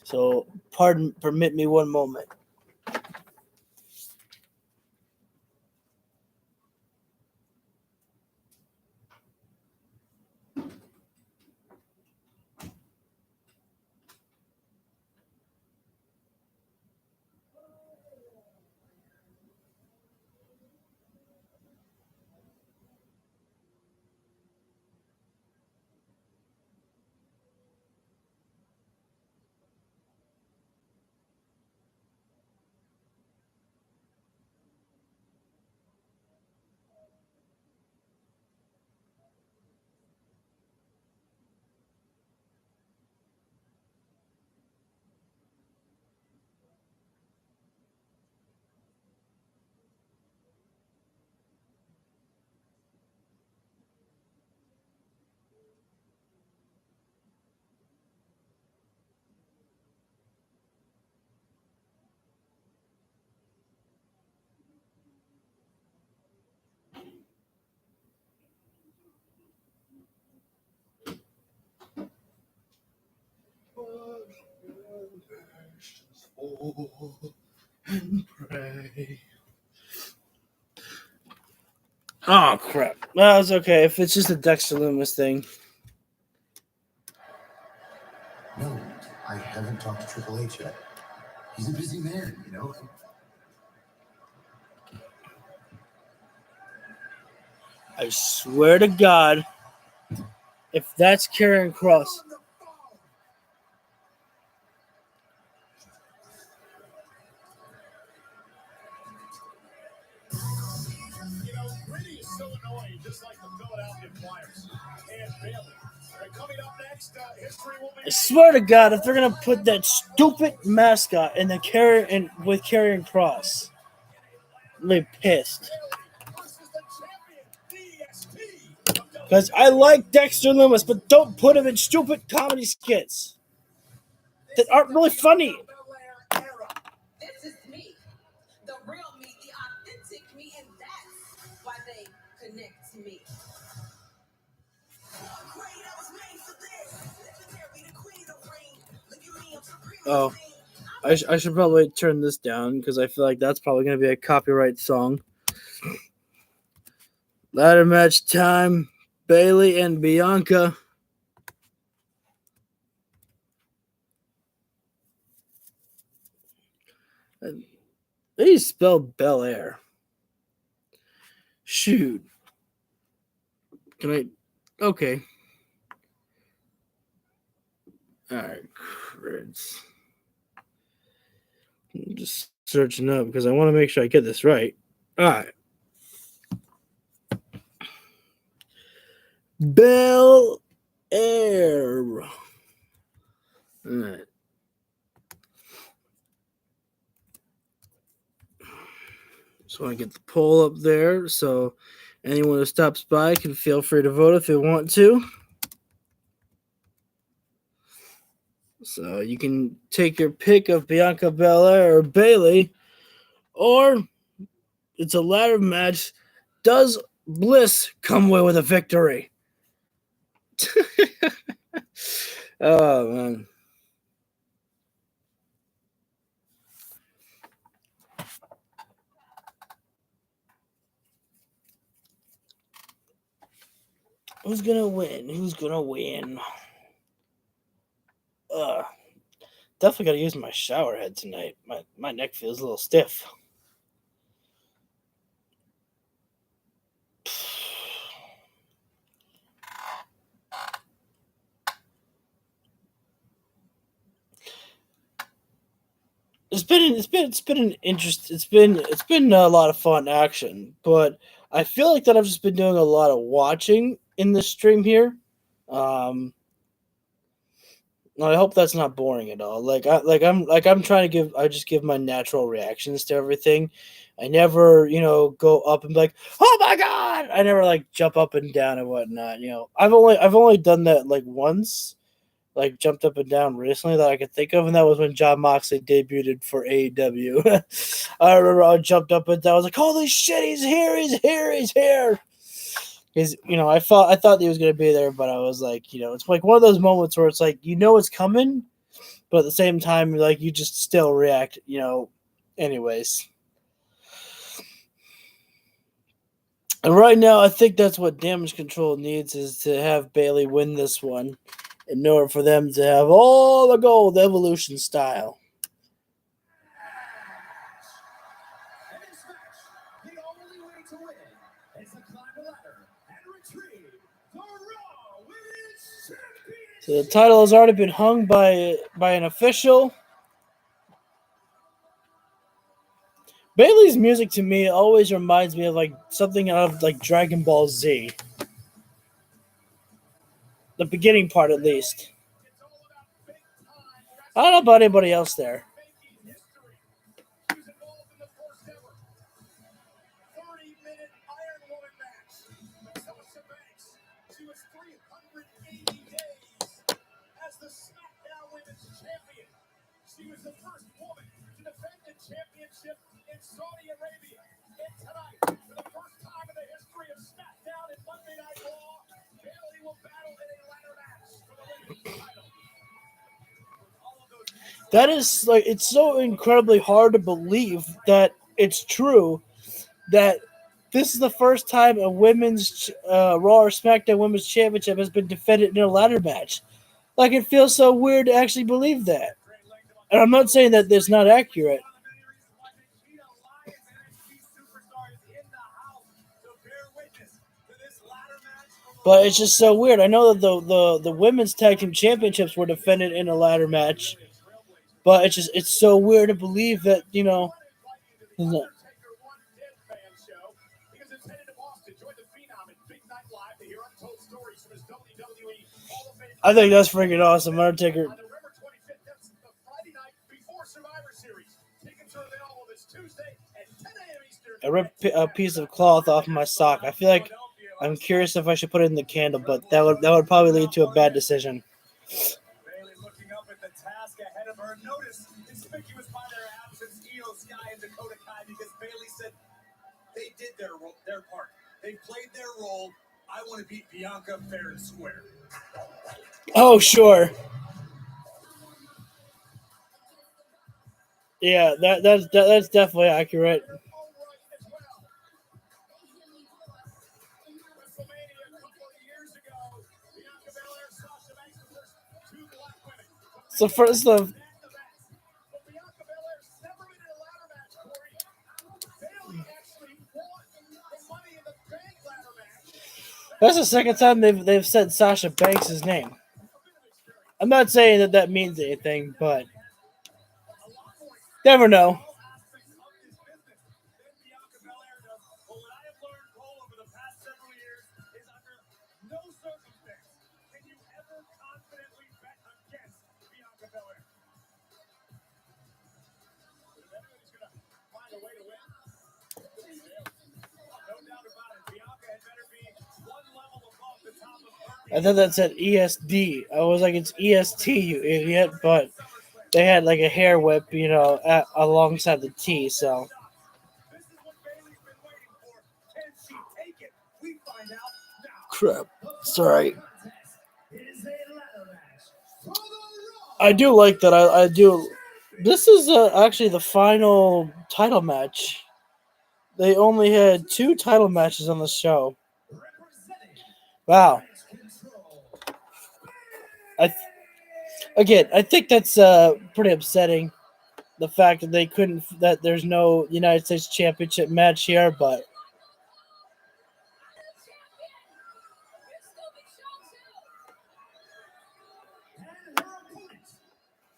So permit me 1 moment. And pray. Oh crap! Well, it's okay if it's just a Dexter Loomis thing. No, I haven't talked to Triple H yet. He's a busy man, you know. I swear to God, if that's Karrion Kross. You know, Brady is so annoying, just like the Philadelphia Flyers and Bayley. Coming up next, history will be. I swear to God, if they're gonna put that stupid mascot in the with Karrion Kross, I'm gonna be pissed. Because I like Dexter Loomis, but don't put him in stupid comedy skits that aren't really funny. This is me, the real me, the authentic me, and that's why they connect to me. Oh, I should probably turn this down because I feel like that's probably going to be a copyright song. Ladder match time. Bayley and Bianca. They spelled Bel Air. Shoot. Can I? Okay. All right. Crits. I'm just searching up because I want to make sure I get this right. All right. Bel Air. All right. Just want to get the poll up there, so anyone who stops by can feel free to vote if they want to. So you can take your pick of Bianca Belair or Bayley, or it's a ladder match. Does Bliss come away with a victory? Oh man. Who's gonna win? Who's gonna win? Definitely gotta use my shower head tonight. My neck feels a little stiff. It's been an interest. It's been a lot of fun action, but I feel like that I've just been doing a lot of watching in this stream here. I hope that's not boring at all. I'm trying to give my natural reactions to everything. I never, go up and be like, "Oh my god!" I never like jump up and down and whatnot. I've only done that like once, like jumped up and down recently that I could think of, and that was when John Moxley debuted for AEW. I remember I jumped up and down. I was like, "Holy shit, he's here! He's here! He's here!" Because I thought he was gonna be there, but I was like, it's like one of those moments where it's like it's coming, but at the same time, like you just still react, anyways. And right now, I think that's what Damage Control needs is to have Bayley win this one, in order for them to have all the gold Evolution style. And this match, the only way to win is to climb the ladder and retrieve the Raw Women's Championship. So the title has already been hung by an official. Bayley's music to me always reminds me of like something out of like Dragon Ball Z. The beginning part, at least. It's all about big time I don't know about anybody else there. making history. She was involved in the first ever 30-minute Iron Woman match. Sasha Banks. She was 380 days as the SmackDown Women's Champion. She was the first woman to defend the championship in Saudi Arabia. And tonight, for the first time in the history of SmackDown and Monday Night Raw, Bayley will battle in a ladder match for the women's title. That is like it's so incredibly hard to believe that it's true that this is the first time a women's Raw or SmackDown Women's Championship has been defended in a ladder match. Like it feels so weird to actually believe that. And I'm not saying that it's not accurate. But it's just so weird. I know that the women's tag team championships were defended in a ladder match, but it's so weird to believe that I think that's freaking awesome. Undertaker. I ripped a piece of cloth off my sock. I feel like I'm curious if I should put it in the candle, but that would probably lead to a bad decision. Bayley looking up at the task ahead of her. Notice conspicuous by their absence, Io Sky and Dakota Kai, because Bayley said they did their part. They played their role. I want to beat Bianca fair and square. Oh, sure. Yeah, that's definitely accurate. So first the that's the second time they've said Sasha Banks' name. I'm not saying that means anything, but never know. I thought that said ESD. I was like, it's EST, you idiot. But they had like a hair whip, alongside the T. So. Crap. Sorry. I do like that. I do. This is actually the final title match. They only had 2 title matches on the show. Wow. I think that's pretty upsetting. The fact that they couldn't, that there's no United States Championship match here, but And her opponent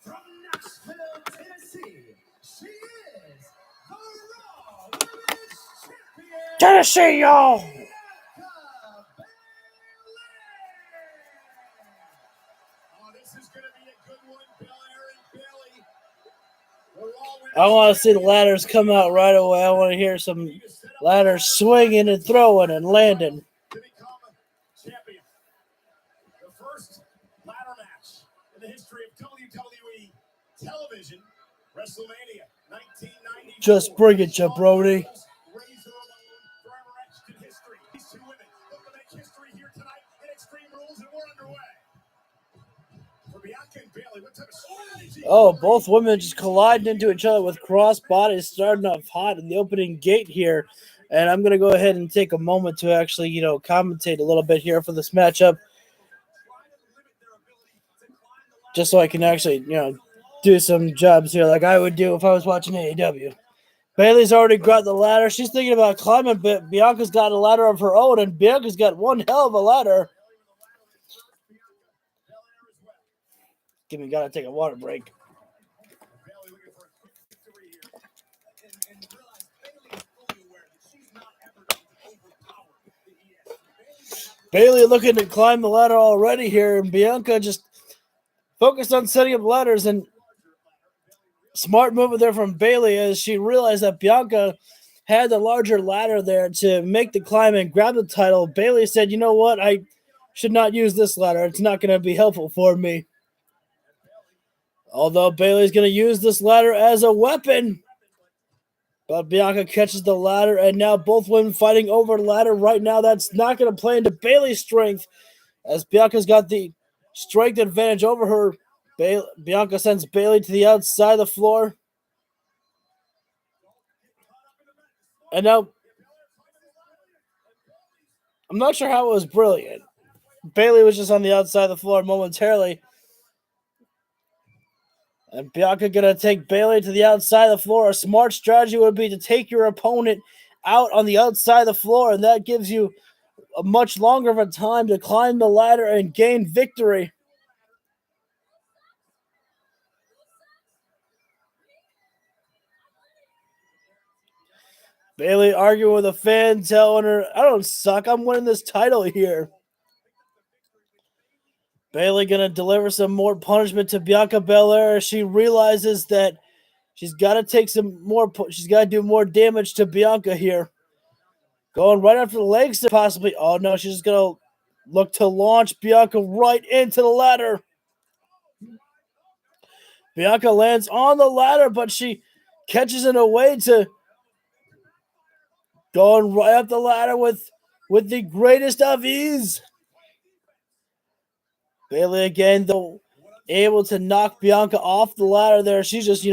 from Nashville, Tennessee, she is the Raw Women's Champion, Tennessee, y'all. Bianca Belair. Oh, this is going to be a good one, Belair and Bayley. The Raw Women's I want to see the ladders come out right away. I want to hear some ladders swinging and throwing and landing. to become champion. The first ladder match in the history of WWE television, WrestleMania 1994. Just bring it, jabroni. Razor Ramon, forever etched in history. These 2 women look to make history here tonight in Extreme Rules, and we're underway. For Bianca and Bayley, what type of strategy? Oh, both women just colliding into each other with cross bodies, starting off hot in the opening gate here. And I'm going to go ahead and take a moment to actually, commentate a little bit here for this matchup, just so I can actually, do some jobs here like I would do if I was watching AEW. Bayley's already got the ladder. She's thinking about climbing, but Bianca's got a ladder of her own, and Bianca's got one hell of a ladder. Gotta take a water break. Bayley looking for a quick victory here. And realize Bayley is fully aware that she's not ever going to overpower the ES. Bayley looking to climb the ladder already here, and Bianca just focused on setting up ladders. And smart move there from Bayley as she realized that Bianca had the larger ladder there to make the climb and grab the title. Bayley said, "You know what? I should not use this ladder. It's not going to be helpful for me." Although Bayley's going to use this ladder as a weapon. But Bianca catches the ladder, and now both women fighting over the ladder right now. That's not going to play into Bayley's strength, as Bianca's got the strength advantage over her. Bianca sends Bayley to the outside of the floor. And now, I'm not sure how it was brilliant. Bayley was just on the outside of the floor momentarily. And Bianca going to take Bayley to the outside of the floor. A smart strategy would be to take your opponent out on the outside of the floor, and that gives you a much longer of a time to climb the ladder and gain victory. Bayley arguing with a fan, telling her, "I don't suck. I'm winning this title here." Bayley gonna deliver some more punishment to Bianca Belair. She realizes that she's got to take some more. She's got to do more damage to Bianca here. Going right after the legs, possibly. Oh no, she's just gonna look to launch Bianca right into the ladder. Bianca lands on the ladder, but she catches in a way to going right up the ladder with the greatest of ease. Bayley again, though, able to knock Bianca off the ladder there. She's just,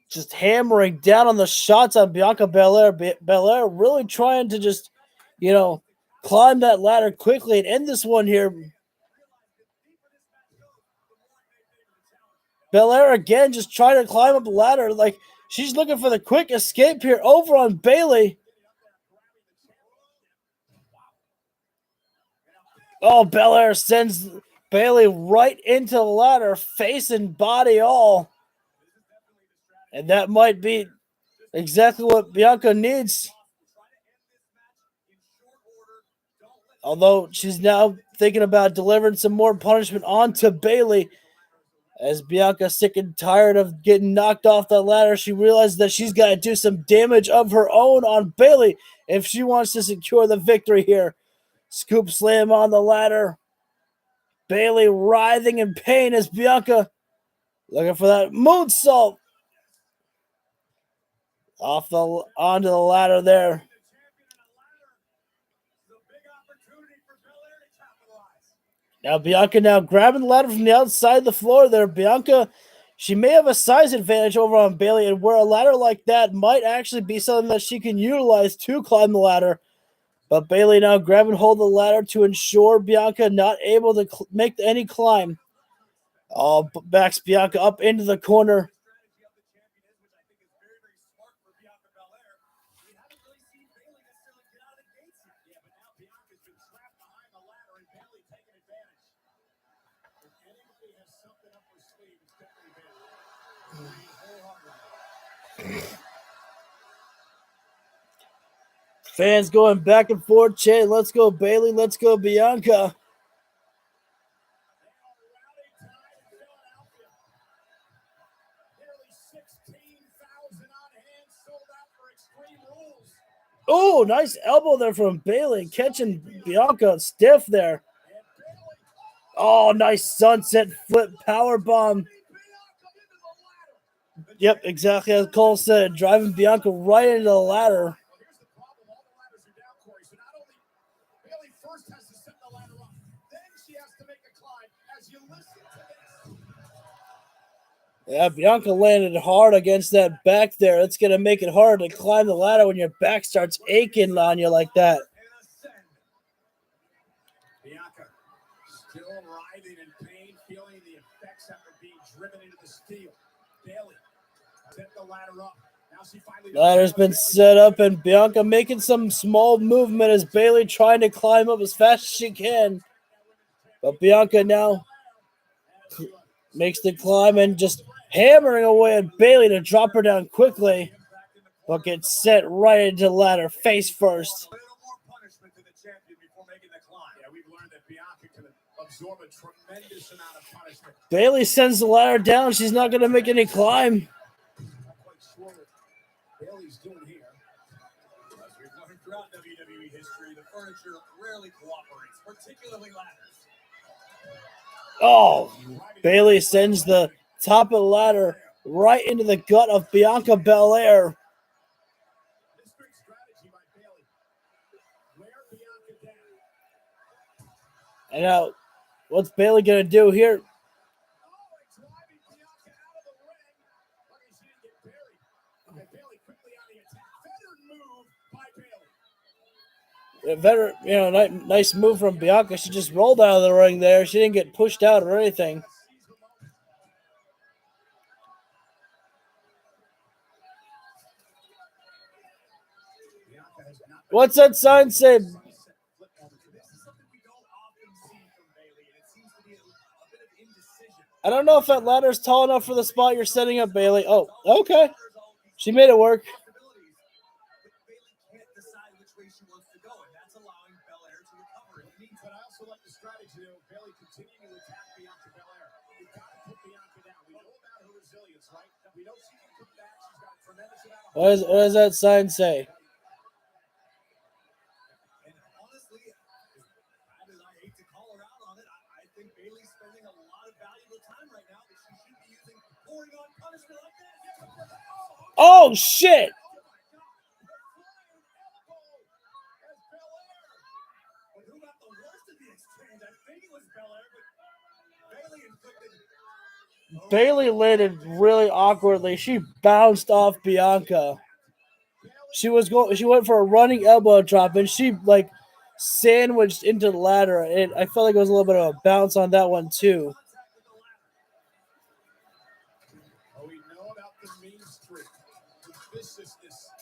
just hammering down on the shots on Bianca Belair. Belair really trying to just, climb that ladder quickly and end this one here. Belair again just trying to climb up the ladder. Like, she's looking for the quick escape here over on Bayley. Oh, Belair sends Bayley right into the ladder, face and body all. And that might be exactly what Bianca needs. Although she's now thinking about delivering some more punishment onto Bayley. As Bianca's sick and tired of getting knocked off the ladder, she realizes that she's got to do some damage of her own on Bayley if she wants to secure the victory here. Scoop slam on the ladder. Bayley writhing in pain as Bianca looking for that moonsault. Onto the ladder there. Now Bianca now grabbing the ladder from the outside of the floor there. Bianca, she may have a size advantage over on Bayley, and where a ladder like that might actually be something that she can utilize to climb the ladder. But Bayley now grabbing hold of the ladder to ensure Bianca not able to make any climb. Oh, backs Bianca up into the corner. Fans going back and forth, chanting, "Let's go Bayley, let's go Bianca." Oh, nice elbow there from Bayley, catching Bianca stiff there. Oh, nice sunset flip power bomb. Yep, exactly as Cole said, driving Bianca right into the ladder. Yeah, Bianca landed hard against that back there. It's going to make it hard to climb the ladder when your back starts aching on you like that. Bianca still writhing in pain, feeling the effects after being driven into the steel. Bayley set the ladder up. Now she finally Ladder's been set up, and Bianca making some small movement as Bayley trying to climb up as fast as she can. But Bianca now makes the climb and just hammering away at Bayley to drop her down quickly, but gets set right into the ladder face first. Bayley sends the ladder down. She's not going to make any climb. Bayley's doing here. As we've learned throughout WWE history, the furniture rarely cooperates, particularly ladders. Oh, Bayley sends the top of the ladder right into the gut of Bianca Belair. This great strategy by Bayley. Wear Bianca down. And now, what's Bayley going to do here? Driving Bianca out of the ring. Lucky she didn't get buried. And Bayley quickly on the attack. Veteran move by Bayley. Nice move from Bianca. She just rolled out of the ring there. She didn't get pushed out or anything. What's that sign say? I don't know if that ladder is tall enough for the spot you're setting up, Bayley. Oh, okay. She made it work. But I also like the strategy of Bayley continuing to attack Bianca Belair. We've got to put Bianca down. We know about her resilience, right? We know she can come back. She's got a tremendous amount of What does that sign say? And honestly, as I hate to call her out on it, I think Bayley's spending a lot of valuable time right now that she should be using pouring on punishment like that. Oh, shit. Bayley landed really awkwardly. She bounced off Bianca. She went for a running elbow drop, and she sandwiched into the ladder. And I felt like it was a little bit of a bounce on that one too.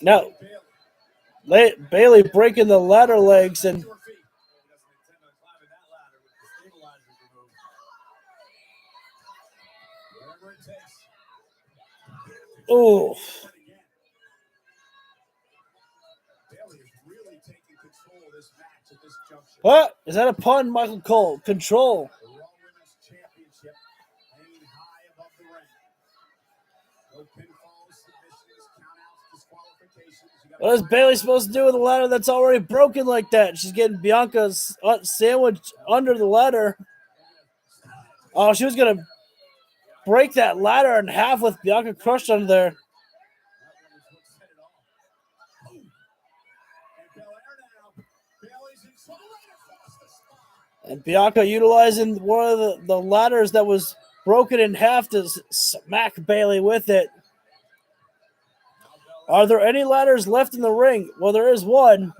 Now, Bayley breaking the ladder legs and. Oh. What? Is that a pun, Michael Cole? Control. What is Bayley supposed to do with a ladder that's already broken like that? She's getting Bianca sandwiched under the ladder. Oh, she was going to break that ladder in half with Bianca crushed under there. And Bianca utilizing one of the ladders that was broken in half to smack Bayley with it. Are there any ladders left in the ring? Well, there is one.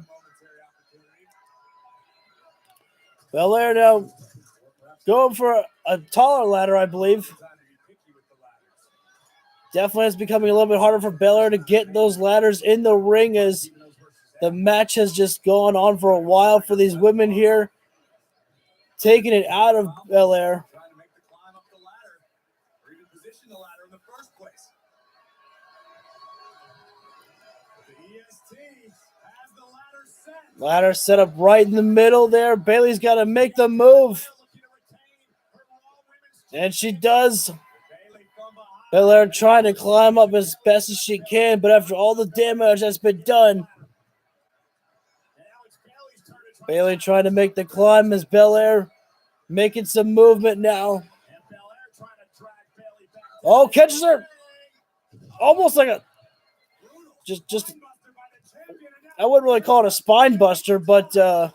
Belair now going for a taller ladder, I believe. Definitely it's becoming a little bit harder for Belair to get those ladders in the ring as the match has just gone on for a while for these women here. Taking it out of Belair. Trying to make the climb up the ladder, or even position the ladder in the first place. The EST has the ladder set. Ladder set up right in the middle there. Bayley's got to make the move. And she does. Belair trying to climb up as best as she can, but after all the damage that's been done, Bayley trying to make the climb as Belair making some movement now. Oh, catches her. Almost like a just I wouldn't really call it a spine buster, but it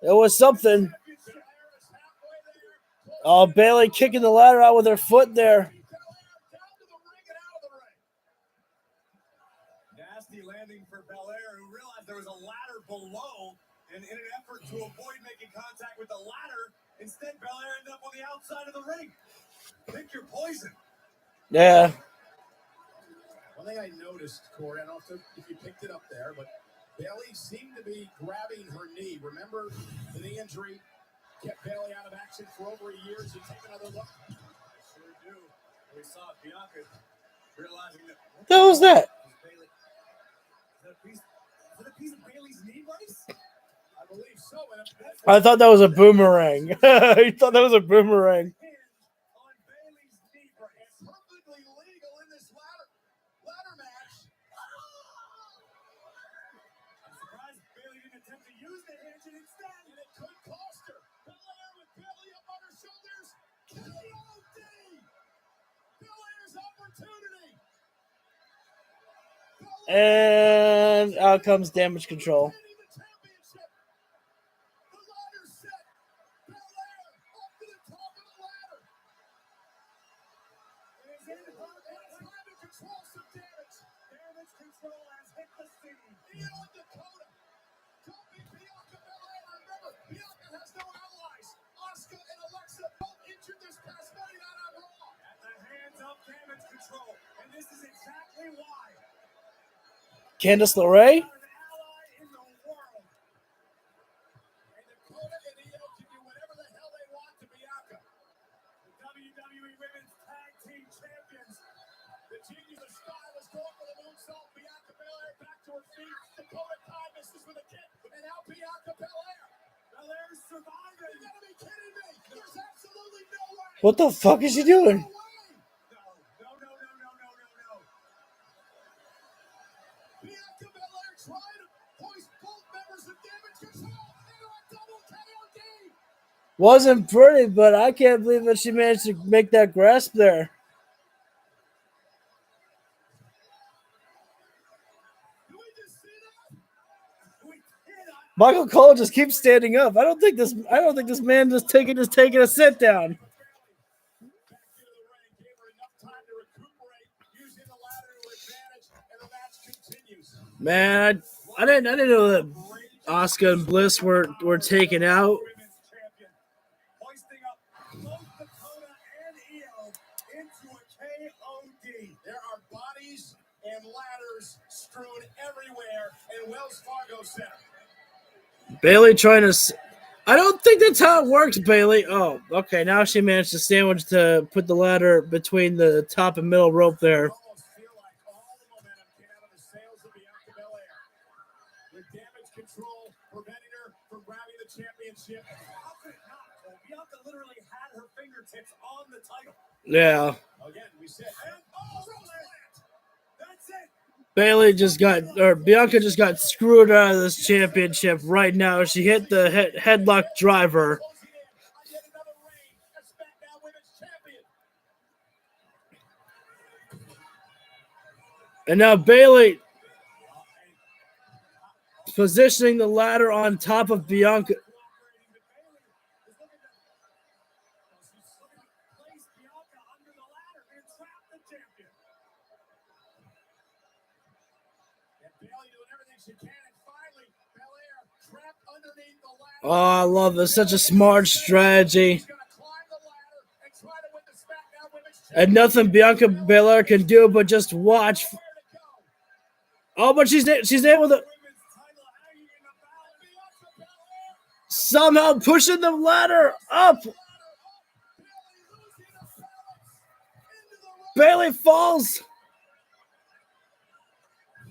was something. Oh, Bayley kicking the ladder out with her foot there. Nasty landing for Belair, who realized there was a ladder below, and in an effort to avoid making contact with the ladder, instead Belair ended up on the outside of the ring. Pick your poison. Yeah. One thing I noticed, Corey, I don't know if you picked it up there, but Bayley seemed to be grabbing her knee. Remember the knee injury kept Bayley out of action for over a year? So you take another look. I sure do. We saw Bianca realizing that. What the hell was that? Bayley, is that a piece of Bayley's knee brace? I believe so. I thought that was a boomerang. I thought that was a boomerang. On Bayley's knee brace. Perfectly legal in this ladder match. I'm surprised Bayley didn't attempt to use the hinge and instead, And it could cost her. Belair with Bayley up on her shoulders. KOD. Belair's opportunity. And out comes damage control. Winning the championship. The ladder's set. Belair up to the top of the ladder. it is in her. It's time to control some damage. Damage control has hit the scene. Io and Dakota. Don't be Bianca Belair. Remember, Bianca has no allies. Asuka and Alexa both injured this past Monday night on Raw. At the hands of damage control. And this is exactly why. Candice LeRae? An ally in the world. And Dakota and Io can do whatever the hell they want to Bianca. The WWE Women's Tag Team Champions. The genius of style is going for the moonsault. Bianca Belair back to her feet. Dakota Kai misses with a kick. And now Bianca Belair. Belair's surviving. You gotta be kidding me. There's absolutely no way. What the fuck is she doing? No. Bianca Belair trying to hoist both members of Damage Control into a double KOD. Wasn't pretty, but I can't believe that she managed to make that grasp there. Did we just see that? We did. Michael Cole just keeps standing up. I don't think this man just taking a sit down. Back into the ring, gave her enough time to recuperate, using the ladder to advantage, and the match continues. Man, I didn't know that Asuka and Bliss were taken out. Women's champion. Hoisting up both Dakota and Io into a KOD. There are bodies and ladders strewn everywhere in Wells Fargo Center. Bayley trying to. I don't think that's how it works, Bayley. Oh, okay. Now she managed to sandwich to put the ladder between the top and middle rope there. Almost feel like all the momentum came out of the sails of Bianca Belair. With damage control preventing her from grabbing the championship. How could it not? Well, Bianca literally had her fingertips on the title. Yeah. Again, we said, and That's it. Bianca just got screwed out of this championship right now. She hit the headlock driver. closing in on yet another reign as SmackDown Women's Champion. And now Bayley positioning the ladder on top of Bianca. Oh, I love this. Such a smart strategy. And nothing Bianca Belair can do but just watch. Oh, but she's able to somehow pushing the ladder up. Bayley falls.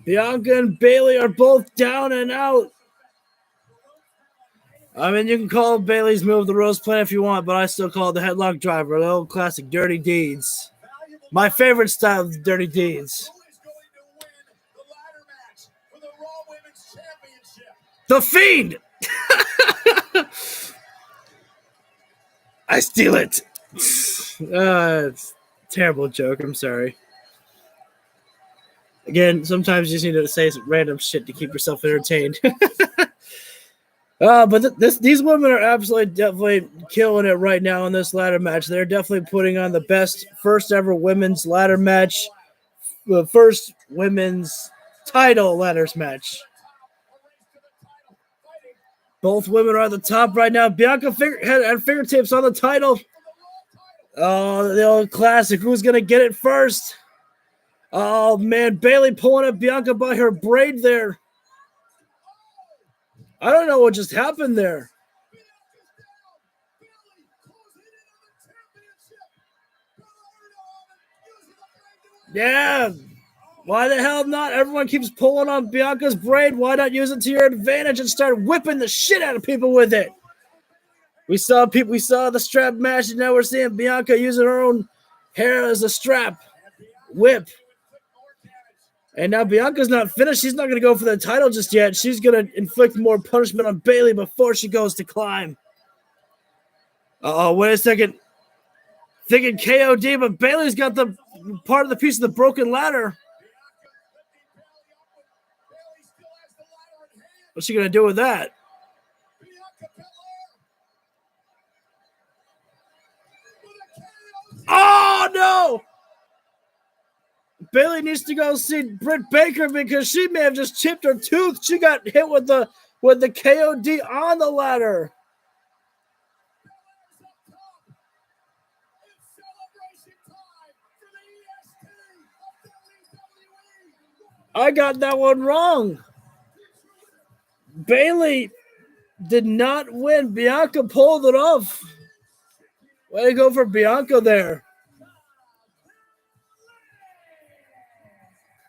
Bianca and Bayley are both down and out. I mean, you can call Bayley's move the Rose Plan if you want, but I still call it the headlock driver, the old classic Dirty Deeds. My favorite style of Dirty Deeds. The Fiend! I steal it. It's a terrible joke. I'm sorry. Again, sometimes you just need to say some random shit to keep yourself entertained. But these women are definitely killing it right now in this ladder match. They're definitely putting on the best first ever women's ladder match, the first women's title ladders match. Both women are at the top right now. Bianca had fingertips on the title. Oh, the old classic. Who's going to get it first? Oh, man. Bayley pulling at Bianca by her braid there. I don't know what just happened there. Yeah. Why the hell not? Everyone keeps pulling on Bianca's braid. Why not use it to your advantage and start whipping the shit out of people with it? We saw the strap match, and now we're seeing Bianca using her own hair as a strap. Whip. And now Bianca's not finished. She's not going to go for the title just yet. She's going to inflict more punishment on Bayley before she goes to climb. Uh-oh, wait a second. Thinking KOD, but Bayley's got the part of the piece of the broken ladder. What's she going to do with that? Oh, no! Bayley needs to go see Britt Baker because she may have just chipped her tooth. She got hit with the KOD on the ladder. I got that one wrong. Bayley did not win. Bianca pulled it off. Way to go for Bianca there.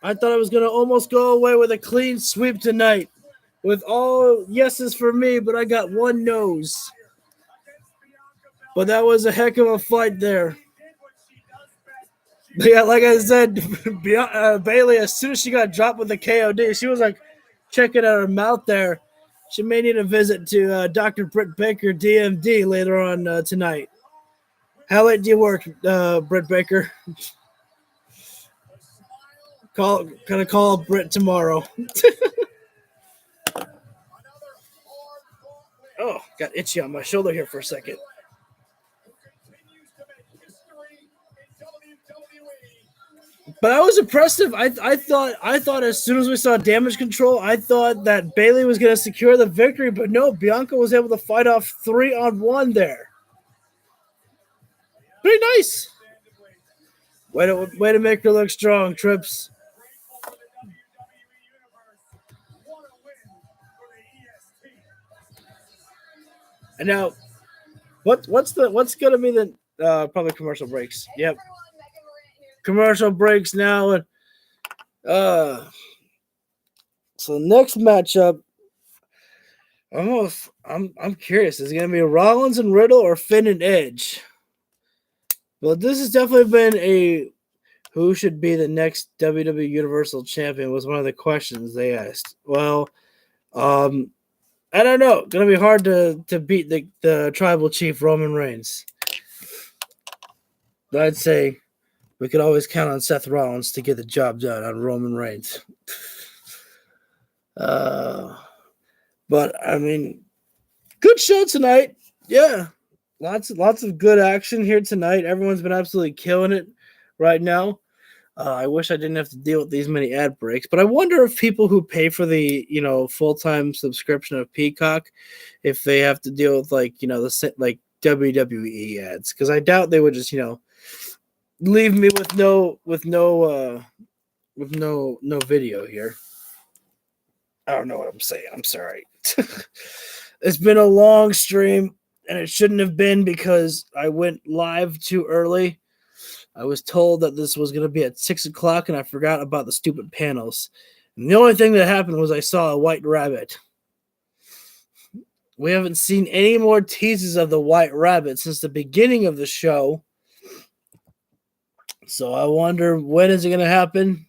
I thought I was going to almost go away with a clean sweep tonight with all yeses for me, but I got one nose. But that was a heck of a fight there. But yeah, like I said, Bayley, as soon as she got dropped with the KOD, she was like checking out her mouth there. She may need a visit to Dr. Britt Baker, DMD, later on tonight. How late do you work, Britt Baker? Gonna call Britt tomorrow. Oh, got itchy on my shoulder here for a second. But that was impressive. I thought as soon as we saw damage control, I thought that Bayley was going to secure the victory, but no, Bianca was able to fight off 3-on-1 there. Pretty nice. Way to make her look strong, Trips. And now, what's going to be the probably commercial breaks? Yep. Commercial breaks now, and so next matchup, I'm curious. Is it gonna be Rollins and Riddle or Finn and Edge? Well, this has definitely been who should be the next WWE Universal Champion was one of the questions they asked. Well, I don't know. Gonna be hard to beat the Tribal Chief Roman Reigns. But I'd say we could always count on Seth Rollins to get the job done on Roman Reigns. But, I mean, good show tonight. Yeah. Lots of good action here tonight. Everyone's been absolutely killing it right now. I wish I didn't have to deal with these many ad breaks, but I wonder if people who pay for the full-time subscription of Peacock, if they have to deal with like the WWE ads, because I doubt they would just leave me with no video here. I don't know what I'm saying. I'm sorry. It's been a long stream, and it shouldn't have been because I went live too early. I was told that this was going to be at 6 o'clock, and I forgot about the stupid panels. And the only thing that happened was I saw a white rabbit. We haven't seen any more teases of the white rabbit since the beginning of the show. So I wonder, when is it going to happen?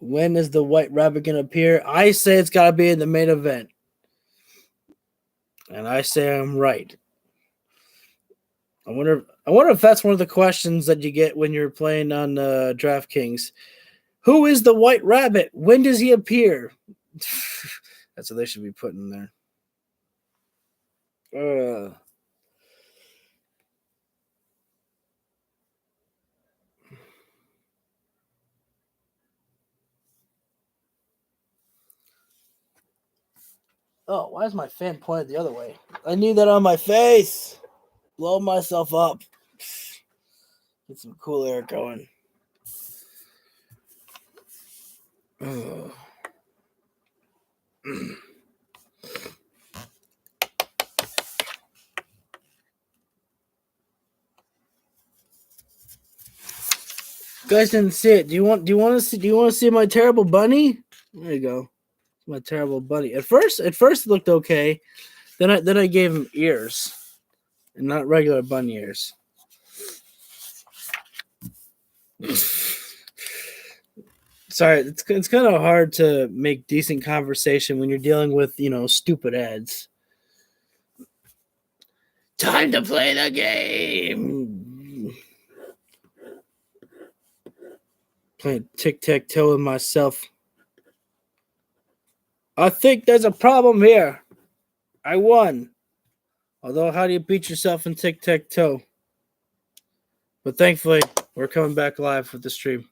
When is the white rabbit going to appear? I say it's got to be in the main event. And I say I'm right. I wonder if that's one of the questions that you get when you're playing on DraftKings. Who is the white rabbit? When does he appear? That's what they should be putting there. Oh, why is my fan pointed the other way? I need that on my face. Blow myself up. Get some cool air going. You guys didn't see it. Do you want to see my terrible bunny? There you go. My terrible bunny. At first it looked okay. Then I gave him ears. And not regular bunny ears. Sorry, it's kind of hard to make decent conversation when you're dealing with, stupid ads. Time to play the game. Playing tic-tac-toe with myself. I think there's a problem here. I won. Although, how do you beat yourself in tic-tac-toe? But thankfully, we're coming back live for the stream.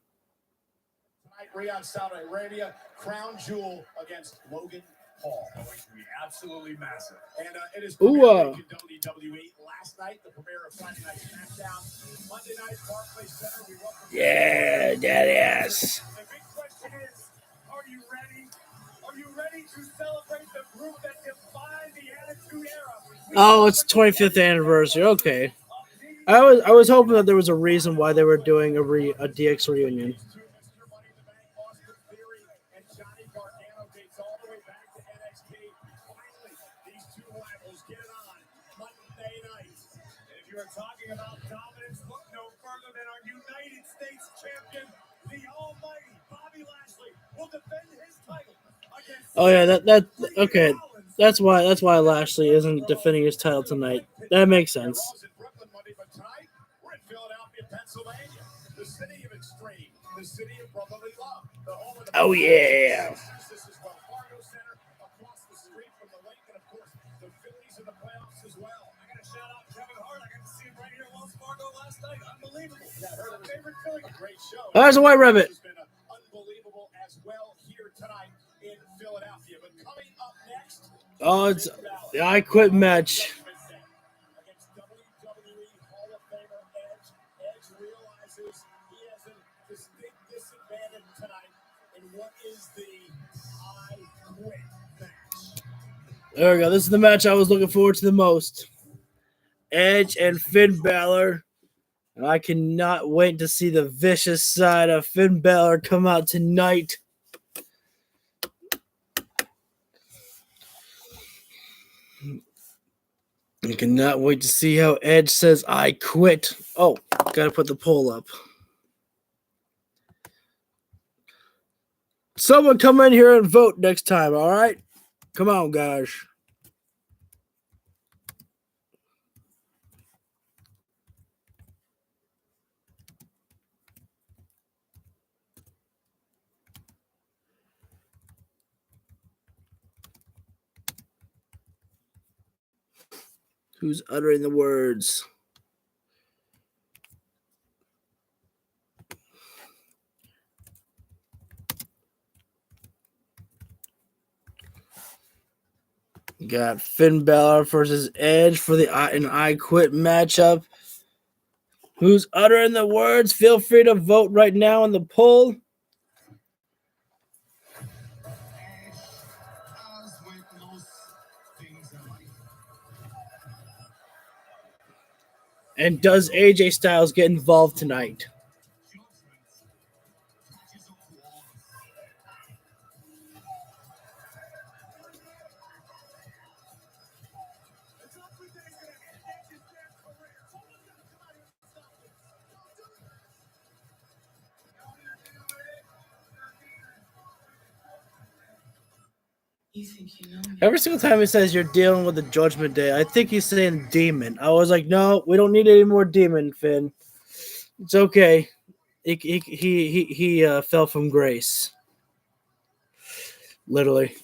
Tonight, Riyadh, Saudi Arabia, crown jewel against Logan Paul. Going to be absolutely massive. And it is premiere week in WWE. Last night, the premiere of Friday Night SmackDown. Monday night, Barclays Center. We welcome that ass. The big question is, are you ready? Are you ready to celebrate the group that defined the Attitude Era? Oh, it's 25th anniversary. Okay. I was hoping that there was a reason why they were doing a DX reunion. Talking about dominance, look no further than our United States champion, the almighty Bobby Lashley, will defend his title against. Oh yeah, okay. That's why Lashley isn't defending his title tonight. That makes sense. We're in Philadelphia, Pennsylvania, the city of extreme, the city of brotherly love, the home of the oh yeah. This is Wells Fargo Center, across the street from the lake, and of course the Phillies in the playoffs as well. I got to shout out Kevin Hart. I got to see him right here at Wells Fargo last night. Unbelievable. Her favorite Philly. Great show. There's a white rabbit. It's been unbelievable as well here tonight in Philadelphia. But coming up next, it's the I Quit match. against WWE Hall of Famer Edge. Edge realizes he has a distinct disadvantage tonight in what is the I Quit match. There we go. This is the match I was looking forward to the most. Edge and Finn Balor. And I cannot wait to see the vicious side of Finn Balor come out tonight. I cannot wait to see how Edge says, I quit. Oh, gotta put the poll up. Someone come in here and vote next time, all right? Come on, guys. Who's uttering the words? Got Finn Balor versus Edge for the I Quit matchup. Who's uttering the words? Feel free to vote right now in the poll. As with most things in life, And does AJ Styles get involved tonight? catches up to all of us. It's not good that he's gonna end Edge's damn career. Someone's gotta come out here and stop this. Don't do this. You think you know me? Every single time he says you're dealing with the Judgment Day, I think he's saying demon. I was like, no, we don't need any more demon, Finn. It's okay. He fell from grace. Literally.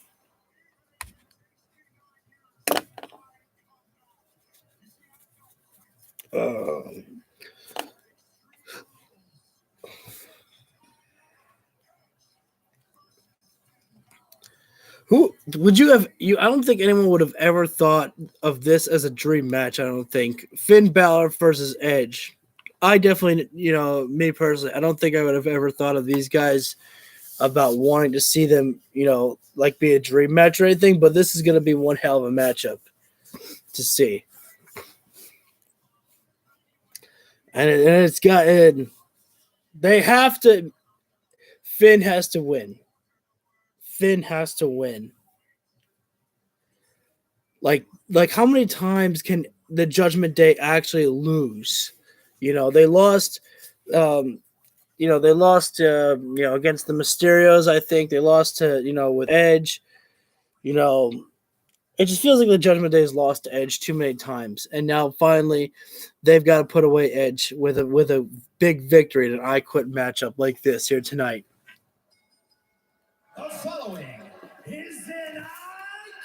Who would you have? I don't think anyone would have ever thought of this as a dream match. I don't think Finn Balor versus Edge. I definitely, me personally, I don't think I would have ever thought of these guys about wanting to see them, like be a dream match or anything. But this is going to be one hell of a matchup to see, and it's got. They have to. Finn has to win. Finn has to win. Like how many times can the Judgment Day actually lose? They lost. They lost. Against the Mysterios. I think they lost to with Edge. It just feels like the Judgment Day has lost to Edge too many times, and now finally, they've got to put away Edge with a big victory in an I Quit matchup like this here tonight. The following is an I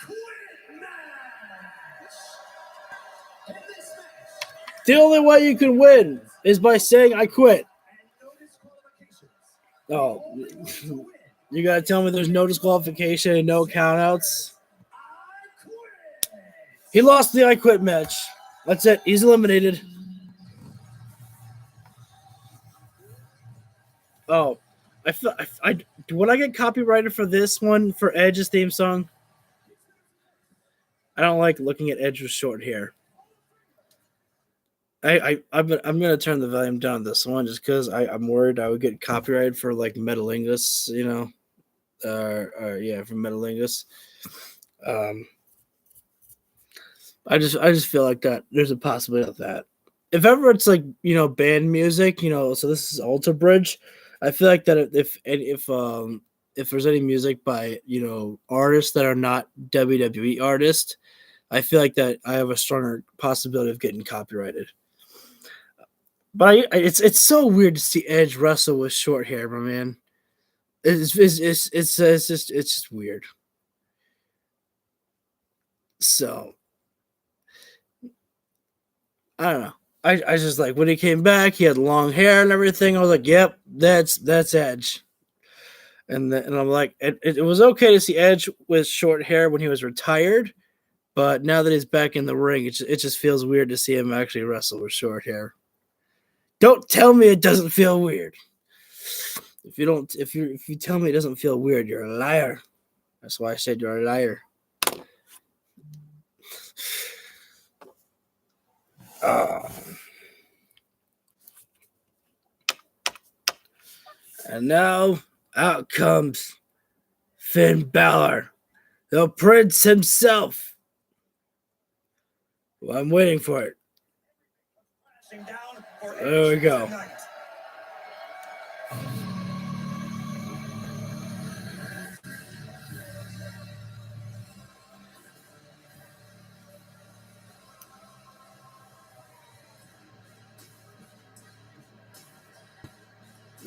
Quit match. In this match, The only way you can win is by saying I quit. and no disqualifications. Oh, you gotta tell me there's no disqualification and no countouts. I quit. He lost the I Quit match. That's it. He's eliminated. Oh, would I get copyrighted for this one for Edge's theme song? I don't like looking at Edge with short hair. I'm gonna turn the volume down on this one just because I'm worried I would get copyrighted for like Metalingus, for Metalingus. I just feel like that there's a possibility of that. If ever it's like band music, so this is Alter Bridge. I feel like that if there's any music by artists that are not WWE artists, I feel like that I have a stronger possibility of getting copyrighted. But it's so weird to see Edge wrestle with short hair, my man. It's just weird. So I don't know. I just like when he came back, he had long hair and everything. I was like, yep, that's Edge. And I'm like, it was okay to see Edge with short hair when he was retired, but now that he's back in the ring, it just feels weird to see him actually wrestle with short hair. Don't tell me it doesn't feel weird. If you tell me it doesn't feel weird, you're a liar. That's why I said you're a liar. And now out comes Finn Balor, the Prince himself. Well, I'm waiting for it. There we go.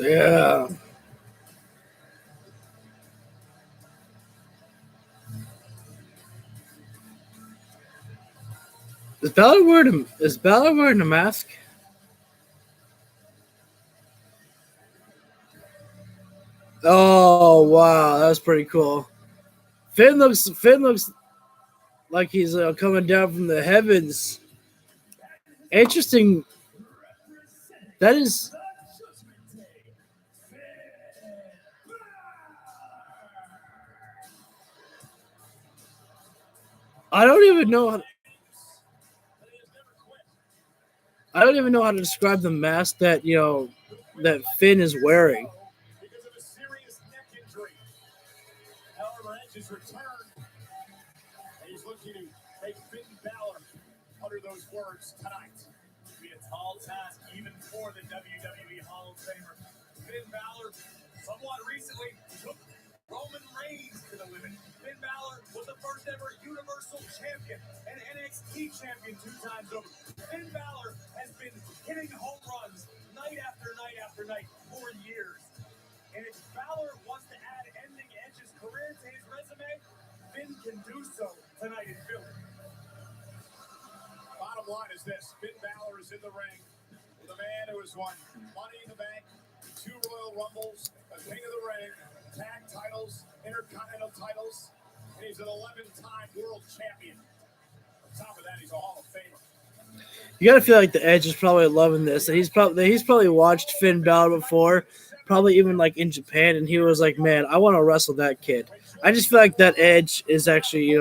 Yeah. Is Balor wearing a mask? Oh wow, that was pretty cool. Finn looks like he's coming down from the heavens. Interesting. That is. I don't even know. I don't even know how to describe the mask that that Finn is wearing. Because of a serious neck injury. However, Edge has returned. And he's looking to make Finn Balor utter those words tonight. It'll be a tall task even for the WWE Hall of Famer. Finn Balor, somewhat recently, took Roman Reigns to the limit. Finn Balor was the first ever Universal Champion and NXT Champion 2 times over. Finn Balor has been hitting home runs night after night after night for years. And if Balor wants to add ending Edge's career to his resume, Finn can do so tonight in Philly. Bottom line is this: Finn Balor is in the ring with a man who has won Money in the Bank, 2 Royal Rumbles, a King of the Ring, tag titles, Intercontinental titles, and he's an 11-time world champion. On top of that, he's a Hall of Famer. You gotta feel like the Edge is probably loving this, and he's probably watched Finn Balor before, probably even like in Japan, and he was like, "Man, I want to wrestle that kid." I just feel like that Edge is actually,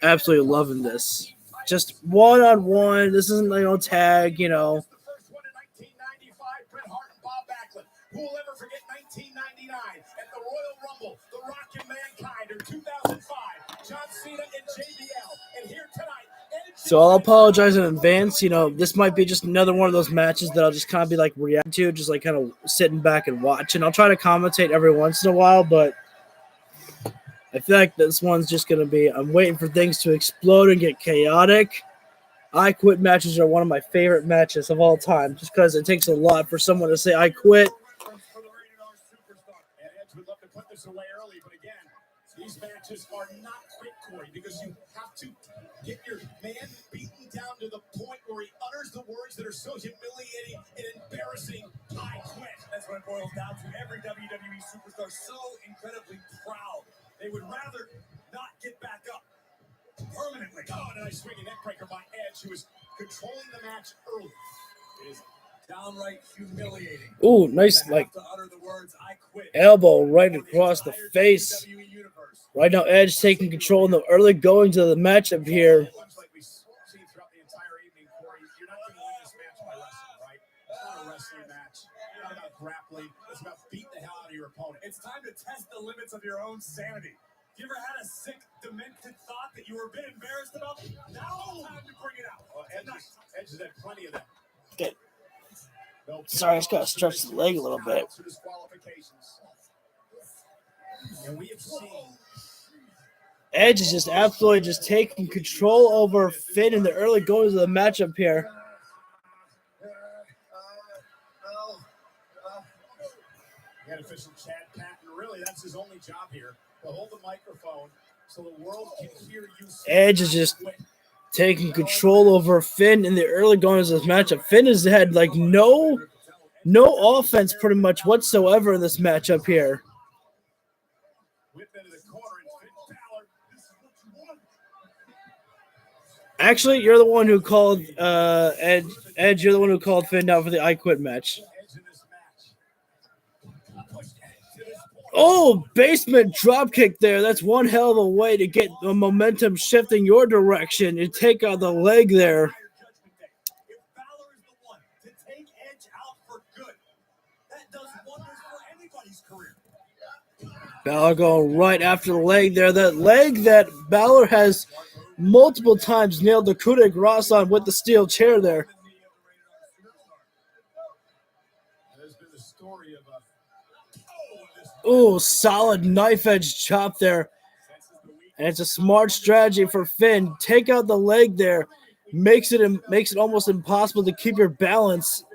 absolutely loving this. Just one-on-one. This isn't tag. The first one in 1995, Bret Hart and Bob Backlund. Who will ever forget 1999 at the Royal Rumble, The Rock and Mankind, or 2005, John Cena and JBL. And here tonight, So I'll apologize in advance. This might be just another one of those matches that I'll just kind of be like react to, just like kind of sitting back and watching. I'll try to commentate every once in a while, but I feel like this one's just going to be, I'm waiting for things to explode and get chaotic. I quit matches are one of my favorite matches of all time, just because it takes a lot for someone to say, I quit. And Edge would love to put this away early, but again, these matches are not quick, Corey, because you have to get your man beaten down to the point where he utters the words that are so humiliating and embarrassing. I quit. That's what it boils down to. Every WWE superstar so incredibly proud. They would rather not get back up permanently. Oh, and a nice swinging neck breaker by Edge, who is controlling the match early. It is downright humiliating. Ooh, nice, To have to utter the words, I quit. elbow right across the face. WWE universe. Right now, Edge taking control in the early goings of the matchup here. Much like we've seen throughout the entire evening, Corey, you're not going to win this match by wrestling, right? It's not a wrestling match. It's not about grappling. It's about beating the hell out of your opponent. It's time to test the limits of your own sanity. You ever had a sick, demented thought that you were a bit embarrassed about? Now it's time to bring it out. Well, Edge has had plenty of that. Okay. Sorry, I just got to stretch the leg a little bit. And we have seen Edge is just absolutely just taking control over Finn in the early goings of the matchup here. the unofficial Chad Patton. Really, that's his only job here, to hold the microphone so the world can hear you. Edge is just taking control over Finn in the early goings of this matchup. Finn has had like no offense pretty much whatsoever in this matchup here. Actually, you're the one who called Edge. You're the one who called Finn out for the I Quit match. Oh, basement dropkick there. That's one hell of a way to get the momentum shifting your direction and take out the leg there. If Balor is the one to take Edge out for good, that does wonders for anybody's career. Balor going right after the leg there. That leg that Balor has multiple times nailed the coup de grace on with the steel chair there. Oh, solid knife edge chop there. And it's a smart strategy for Finn. Take out the leg there. Makes it almost impossible to keep your balance.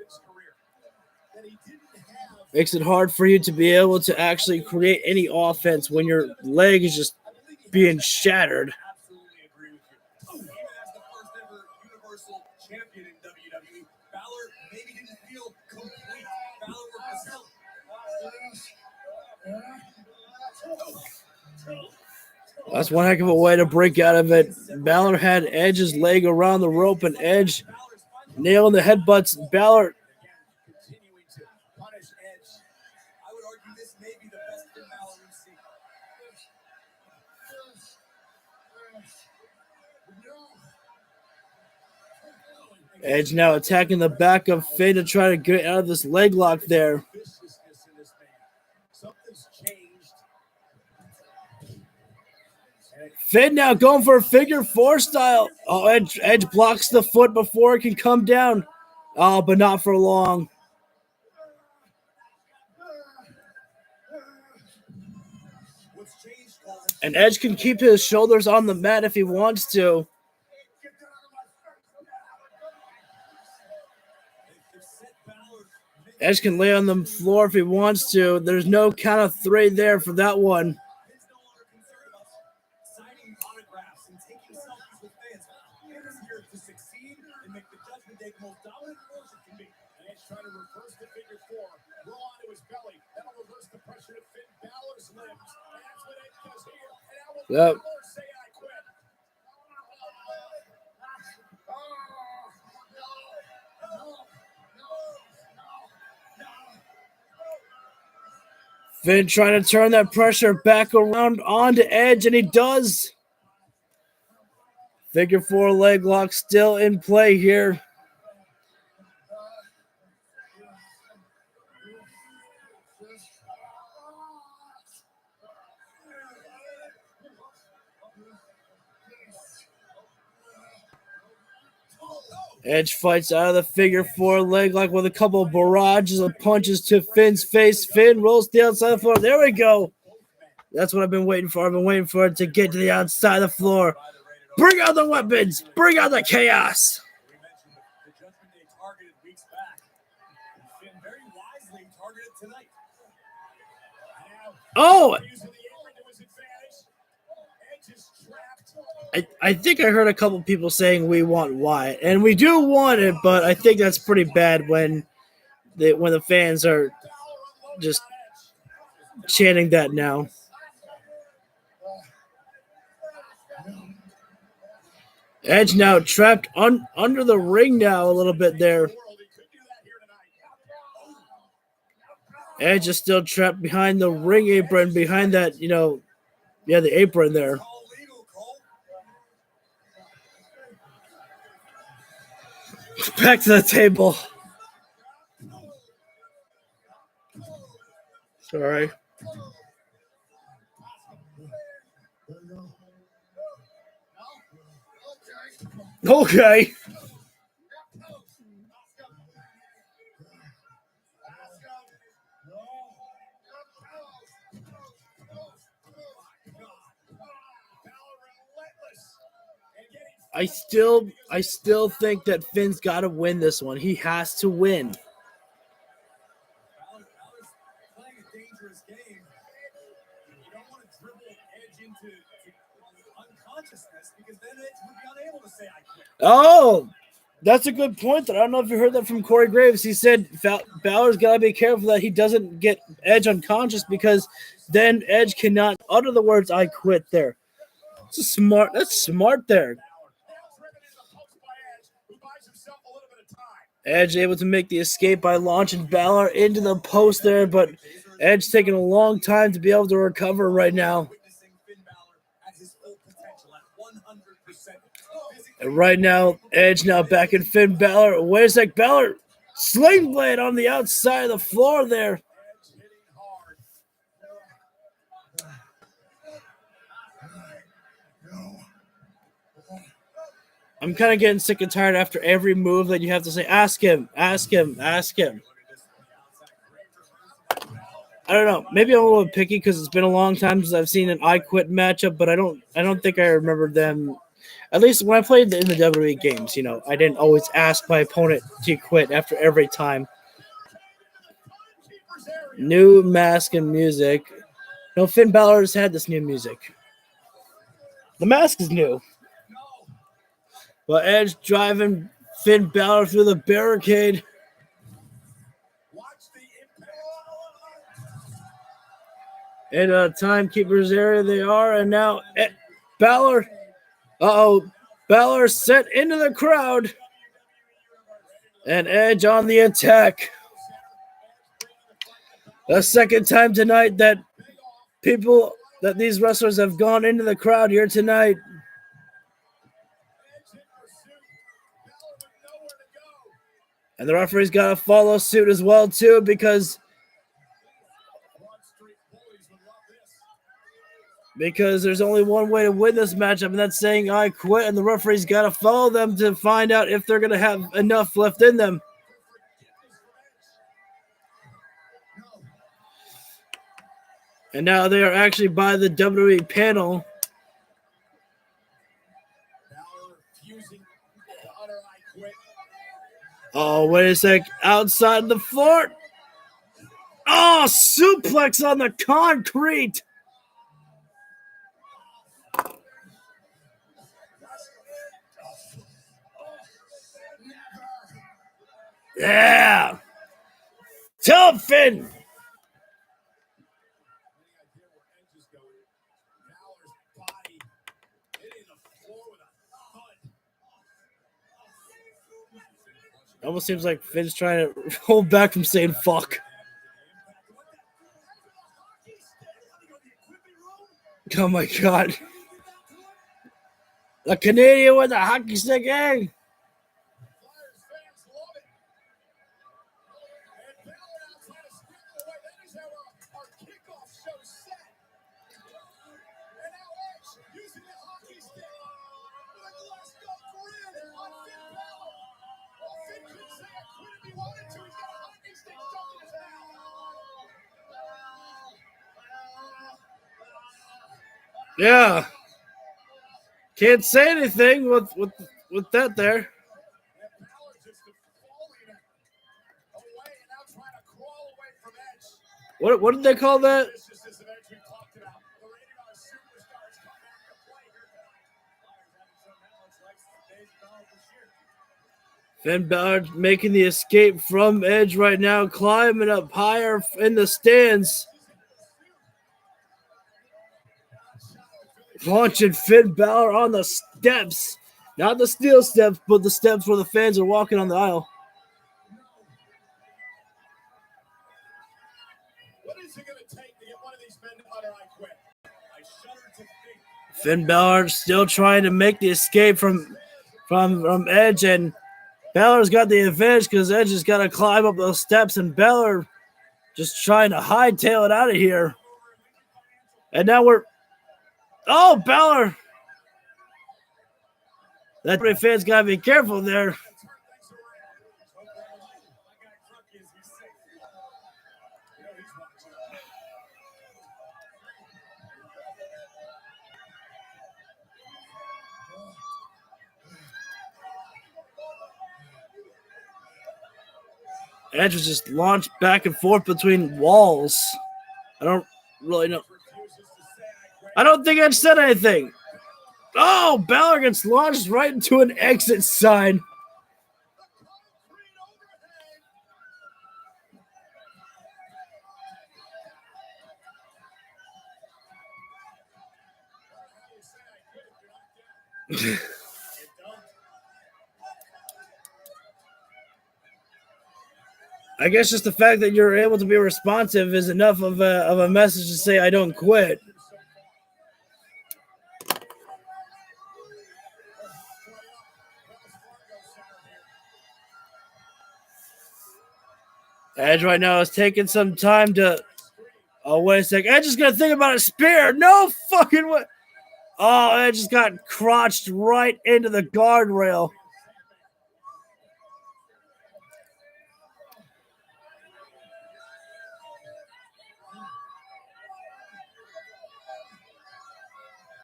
Makes it hard for you to be able to actually create any offense when your leg is just being shattered. Absolutely agree with you. Even as the first ever Universal Champion in WWE, Balor maybe didn't feel complete. Balor was That's one heck of a way to break out of it. Balor had Edge's leg around the rope, and Edge nailing the headbutts. Balor. Continuing to punish Edge. I would argue this may be the best Finn Balor we've seen. Edge now attacking the back of Finn to try to get out of this leg lock there. Viciousness in this man. Something's changed. Finn now going for a figure four style. Oh, Edge blocks the foot before it can come down. Oh, but not for long. And Edge can keep his shoulders on the mat if he wants to. Edge can lay on the floor if he wants to. There's no count of three there for that one. Trying to reverse the figure four. Roll onto his belly. That'll reverse the pressure to Finn Balor's limbs. And that's what Edge does here. And now will Yep. Balor say I quit. Finn trying to turn that pressure back around onto Edge, and he does. Figure four leg lock still in play here. Edge fights out of the figure four leg lock with a couple of barrages of punches to Finn's face. Finn rolls to the outside of the floor. There we go. That's what I've been waiting for. I've been waiting for it to get to the outside of the floor. Bring out the weapons. Bring out the chaos. We mentioned the Judgment Day targeted weeks back. And Finn very wisely targeted tonight. Oh, Using the apron to his advantage. Edge is trapped. I think I heard a couple people saying we want Wyatt, and we do want it, but I think that's pretty bad when the fans are just chanting that now. Edge now trapped under the ring now a little bit there. Edge is still trapped behind the ring apron, behind that, the apron there. Back to the table. Sorry. Okay. I still think that Finn's got to win this one. He has to win. Balor's playing a dangerous game. You don't want to dribble Edge into unconsciousness because then Edge would be unable to say I quit. Oh, that's a good point. I don't know if you heard that from Corey Graves. He said Balor's got to be careful that he doesn't get Edge unconscious because then Edge cannot utter the words "I quit" there. That's smart there. Edge able to make the escape by launching Balor into the post there, but Edge taking a long time to be able to recover right now. And right now, Edge now back in Finn Balor. Wait a sec, Balor sling blade on the outside of the floor there. I'm kind of getting sick and tired after every move that you have to say, ask him, ask him, ask him. I don't know. Maybe I'm a little picky because it's been a long time since I've seen an I Quit matchup, but I don't think I remember them. At least when I played in the WWE games, I didn't always ask my opponent to quit after every time. New mask and music. No, Finn Balor has had this new music. The mask is new. But Edge driving Finn Balor through the barricade. In a timekeeper's area they are, and now Balor. Balor sent into the crowd. And Edge on the attack. The second time tonight that these wrestlers have gone into the crowd here tonight. And the referee's got to follow suit as well, too, because there's only one way to win this matchup, and that's saying I quit, and the referee's got to follow them to find out if they're going to have enough left in them. And now they are actually by the WWE panel. Oh, wait a sec. Outside the floor. Oh, suplex on the concrete. Yeah. Tell Finn. It almost seems like Finn's trying to hold back from saying fuck. Oh my god. The Canadian with the hockey stick, eh? Yeah. Can't say anything with that there. What did they call that? Finn Balor making the escape from Edge right now, climbing up higher in the stands. Launching Finn Balor on the steps. Not the steel steps, but the steps where the fans are walking on the aisle. What is it going to take to get one of these men to utter I quit? I shudder to think. Finn Balor still trying to make the escape from Edge, and Balor's got the advantage because Edge has got to climb up those steps, and Balor just trying to hightail it out of here. And now oh, Balor! That fans got to be careful there. Edge was just launched back and forth between walls. I don't really know. I don't think Edge said anything. Oh, Balor gets launched right into an exit sign. I guess just the fact that you're able to be responsive is enough of a message to say I don't quit. Edge right now is taking some time to. Oh, wait a sec. Edge is going to think about a spear. No fucking way. Oh, Edge just got crotched right into the guardrail.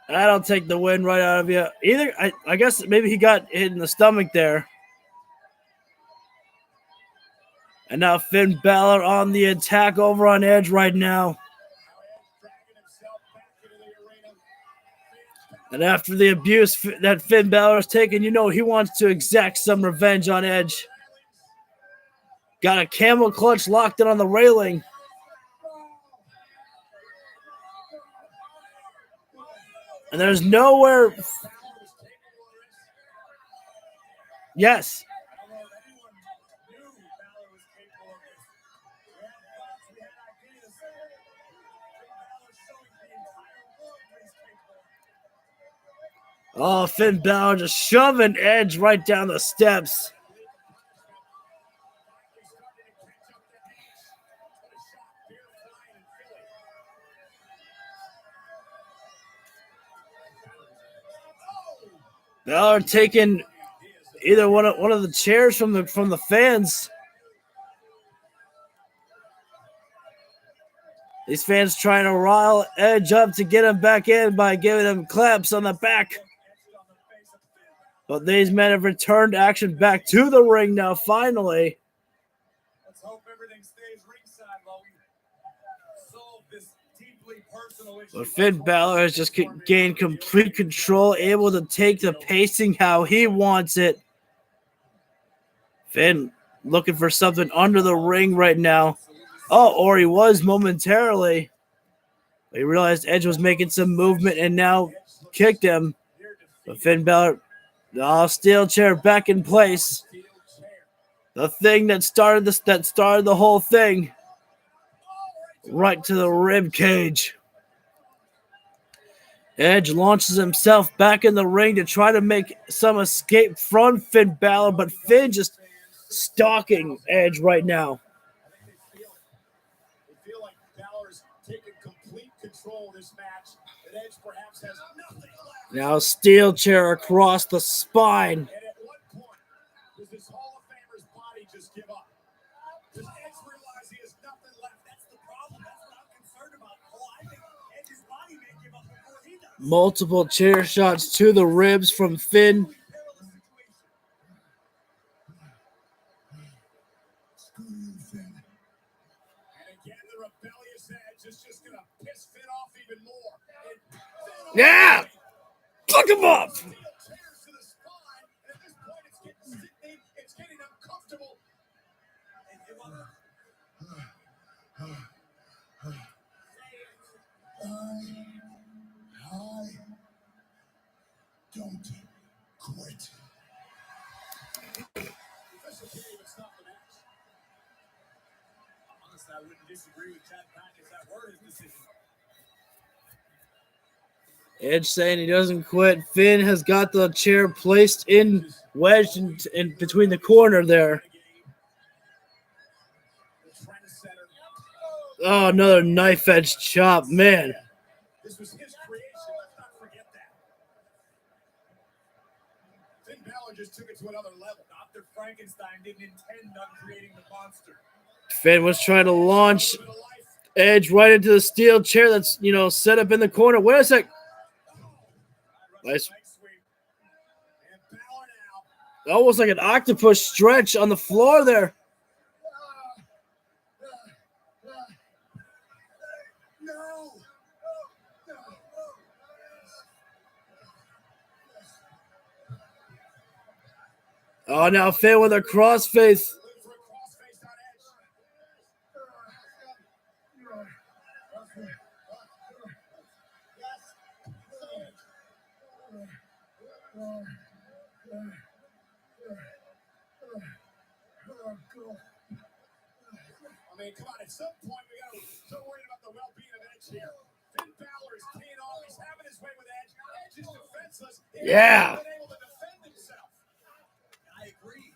That'll take the win right out of you. Either, I guess maybe he got hit in the stomach there. And now Finn Balor on the attack over on Edge right now. And after the abuse that Finn Balor has taken, you know he wants to exact some revenge on Edge. Got a camel clutch locked in on the railing. And And there's nowhere. Yes. Oh, Finn Balor just shoving Edge right down the steps. Balor taking either one of the chairs from the fans. These fans trying to rile Edge up to get him back in by giving him claps on the back. But these men have returned action back to the ring now, finally. Let's hope everything stays ringside while we solve this deeply personal issue. But Finn Balor has just gained complete control, able to take the pacing how he wants it. Finn looking for something under the ring right now. Oh, or he was momentarily. He realized Edge was making some movement and now kicked him. But Finn Balor, steel chair back in place. The thing that started the whole thing. Right to the rib cage. Edge launches himself back in the ring to try to make some escape from Finn Balor, but Finn just stalking Edge right now. They feel like Balor's taken complete control of this match. That Edge perhaps has nothing left. Now steel chair across the spine. And at what point does this Hall of Famer's body just give up? Does Edge realize he has nothing left? That's the problem. That's what I'm concerned about. I think Edge's body may give up before he does. Multiple chair shots to the ribs from Finn. Yeah! Fuck him up! I don't quit. Honestly, I wouldn't disagree with Chad Pine if that were his decision. Edge saying he doesn't quit. Finn has got the chair placed wedged in between the corner there. Oh, another knife edge chop, man. This was his creation. Let's not forget that. Finn Balor just took it to another level. Dr. Frankenstein didn't intend on creating the monster. Finn was trying to launch Edge right into the steel chair that's, set up in the corner. Wait a sec. Nice. Almost like an octopus stretch on the floor there. Oh, now Finn with a crossface. I mean, come on, at some point we got to start worrying about the well-being of Edge here. Finn Balor is keying off. He's having his way with Edge. Edge is defenseless. Yeah. He's been able to defend himself. I agree.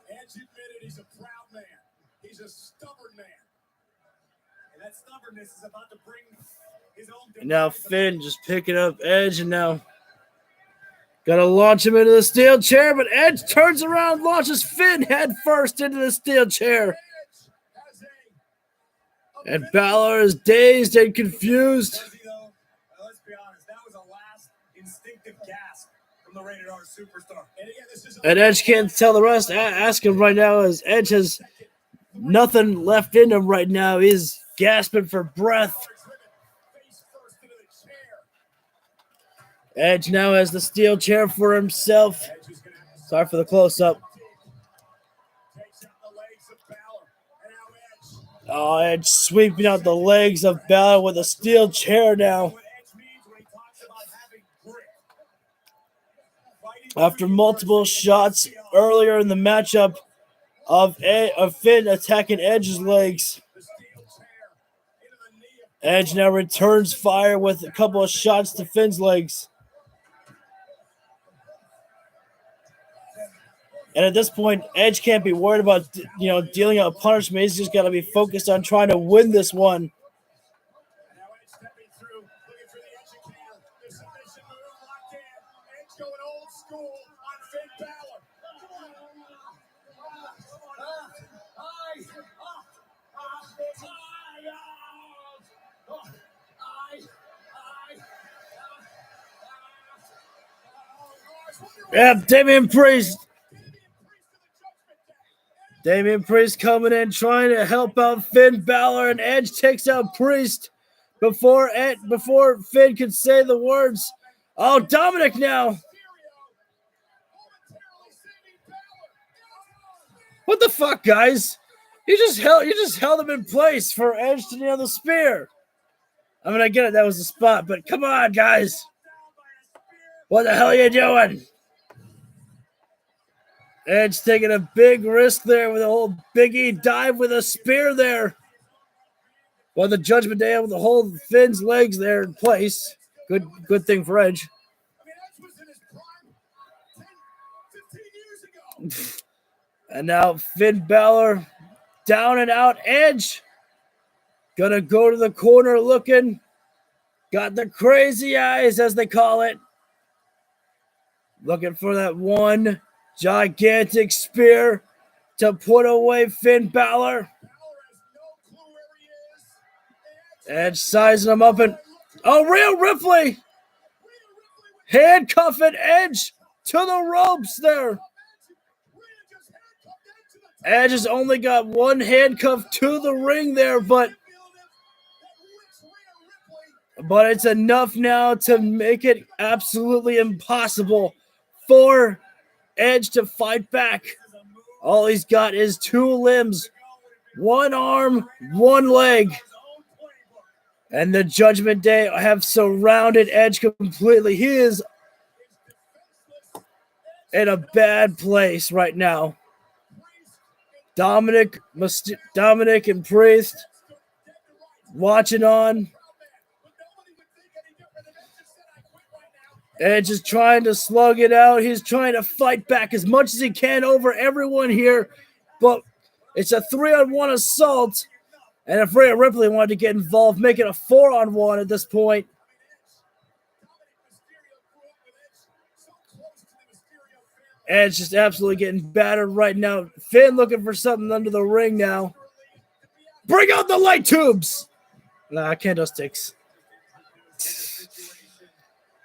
Edge admitted he's a proud man. He's a stubborn man. And that stubbornness is about to bring his own. And now Finn just picking up Edge, and now got to launch him into the steel chair, but Edge turns around, launches Finn head first into the steel chair. And Balor is dazed and confused. Let's be honest, that was a last instinctive gasp from the rated R superstar. And again, this is And Edge can't tell the rest. Ask him right now, as Edge has nothing left in him right now. He's gasping for breath. Edge now has the steel chair for himself. Sorry for the close-up. Oh, Edge sweeping out the legs of Balor with a steel chair now. After multiple shots earlier in the matchup of Finn attacking Edge's legs, Edge now returns fire with a couple of shots to Finn's legs. And at this point, Edge can't be worried about dealing out punishment. He's just got to be focused on trying to win this one. Yeah, Damian Priest coming in, trying to help out Finn Balor, and Edge takes out Priest before Finn could say the words. Oh, Dominic now. What the fuck, guys? You just held him in place for Edge to nail the spear. I mean, I get it, that was the spot, but come on, guys. What the hell are you doing? Edge taking a big risk there with a whole Big E dive with a spear there. Well, the Judgment Day able to hold Finn's legs there in place. Good thing for Edge. And now Finn Balor down and out. Edge gonna go to the corner looking. Got the crazy eyes, as they call it. Looking for that one gigantic spear to put away Finn Balor. Edge sizing him up, and Rhea Ripley handcuffing Edge to the ropes there. Edge has only got one handcuff to the ring there, but it's enough now to make it absolutely impossible for Edge to fight back. All he's got is two limbs, one arm, one leg. And the Judgment Day have surrounded Edge completely. He is in a bad place right now. Dominic and Priest watching on. Edge is trying to slug it out. He's trying to fight back as much as he can over everyone here. But it's a 3-on-1 assault. And if Rhea Ripley wanted to get involved, make it a 4-on-1 at this point. Edge just absolutely getting battered right now. Finn looking for something under the ring now. Bring out the light tubes. Nah, kendo sticks.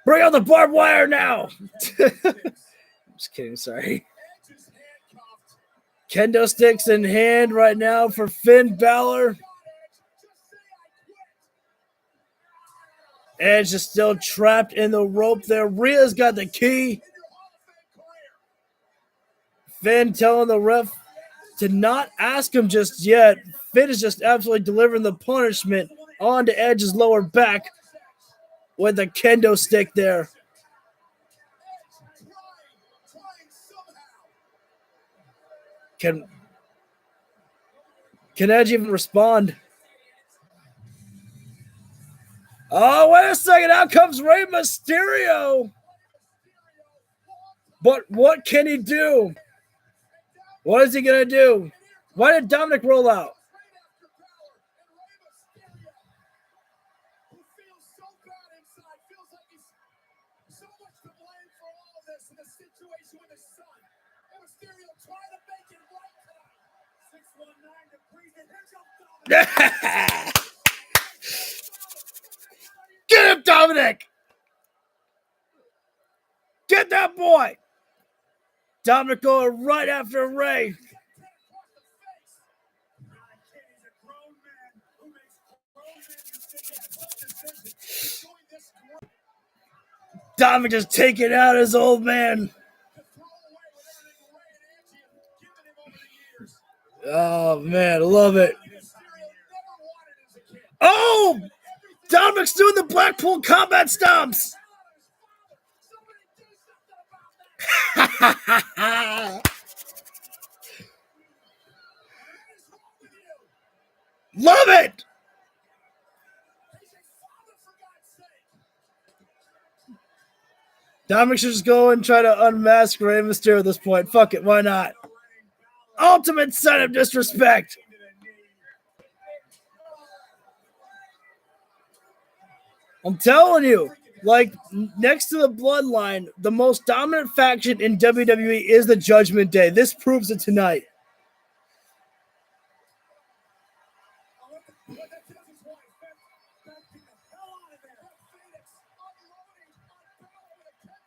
Bring out the barbed wire now. I'm just kidding, sorry. Kendo sticks in hand right now for Finn Balor. Edge is still trapped in the rope there. Rhea's got the key. Finn telling the ref to not ask him just yet. Finn is just absolutely delivering the punishment onto Edge's lower back with a kendo stick there. Can Edge even respond? Oh, wait a second. Out comes Rey Mysterio. But what can he do? What is he going to do? Why did Dominic roll out? Get him, Dominic! Get that boy! Dominic going right after Rey. Dominic just taking out his old man. Oh, man, I love it. Oh! Dominic's doing the Blackpool combat stomps. Love it. Dominic should just go and try to unmask Rey Mysterio at this point. Fuck it, why not? Ultimate sign of disrespect. I'm telling you, like, next to the Bloodline, the most dominant faction in WWE is the Judgment Day. This proves it tonight.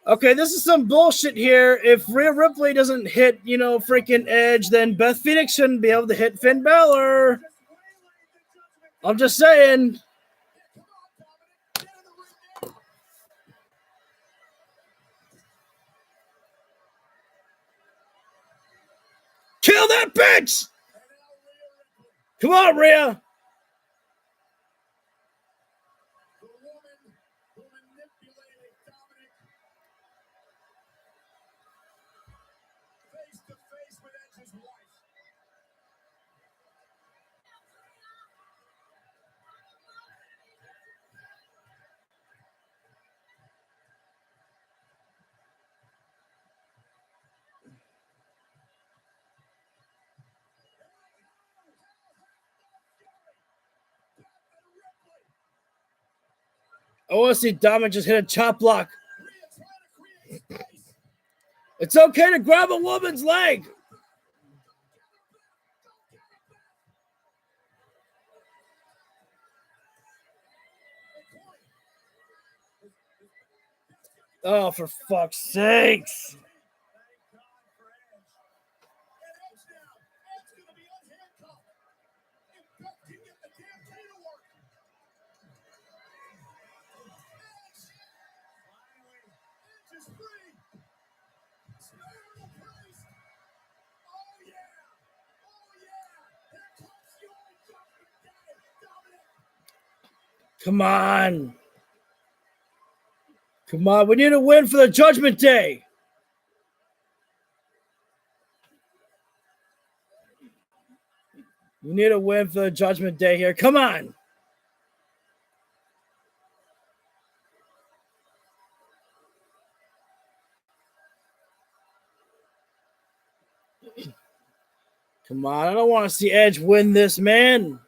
Okay, this is some bullshit here. If Rhea Ripley doesn't hit, freaking Edge, then Beth Phoenix shouldn't be able to hit Finn Balor. I'm just saying. Kill that bitch! Come on, Rhea. I want to see Dominic just hit a chop block. It's okay to grab a woman's leg. Oh, for fuck's sakes. Come on. Come on. We need a win for the Judgment Day. We need a win for the Judgment Day here. Come on. Come on. I don't want to see Edge win this, man.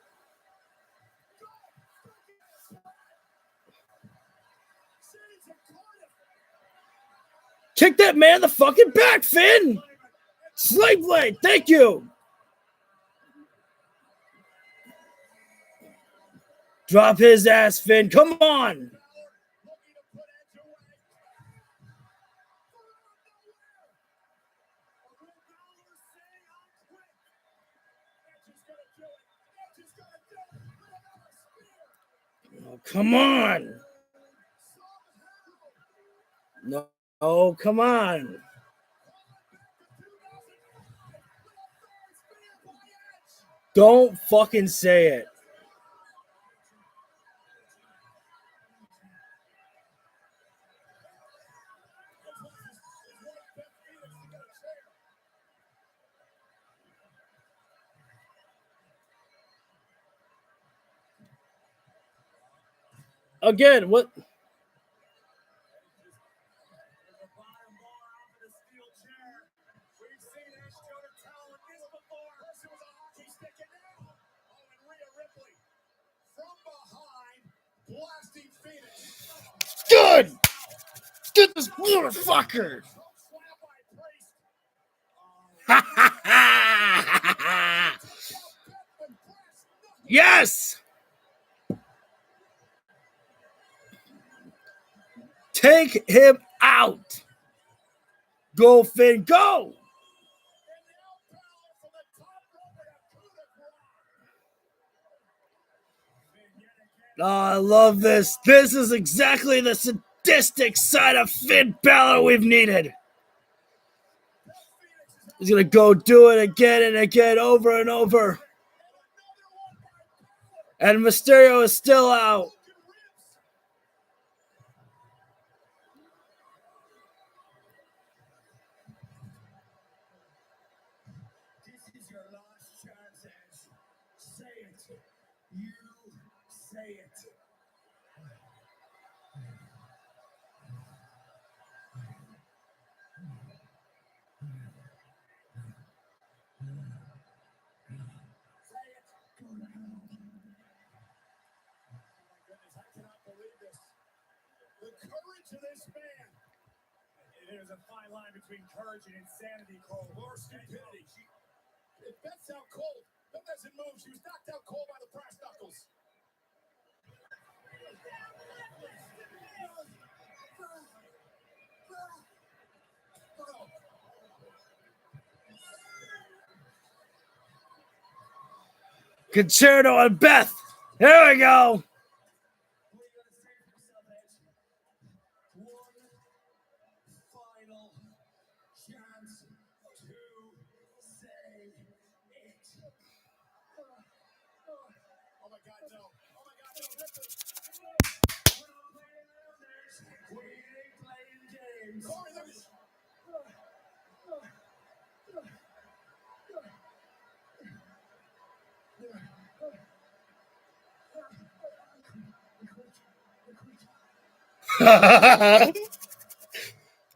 Kick that man in the fucking back, Finn. Slave blade. Thank you. Drop his ass, Finn. Come on. Oh, come on. No. Oh, come on. Don't fucking say it. Again, what? Good! Get this motherfucker! Yes! Take him out! Go, Finn, go! Oh, I love this. This is exactly the sadistic side of Finn Balor we've needed. He's going to go do it again and again, over and over. And Mysterio is still out. This is your last chance, Edge. Say it. You say it. I cannot believe this. The courage of this man. There's a fine line between courage and insanity, Cole. Or stupidity. If Beth's out cold, Beth doesn't move. She was knocked out cold by the brass knuckles. Concerto and Beth. Here we go. Final chance to say it. Oh my God, no. Oh my God, no. We ain't playing games. Corey, look at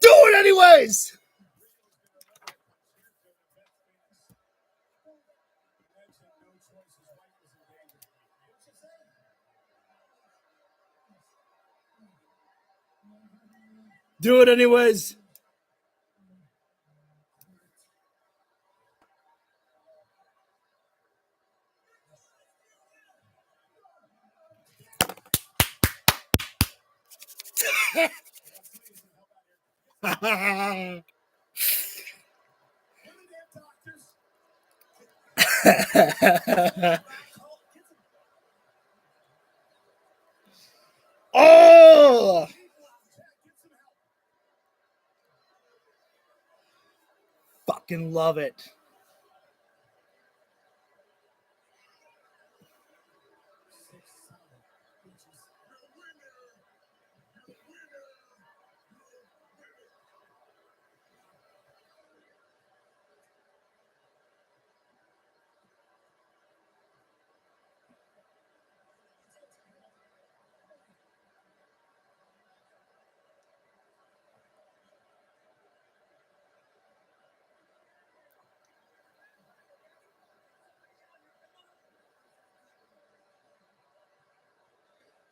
Do it anyways. Do it anyways. Oh! Fucking love it.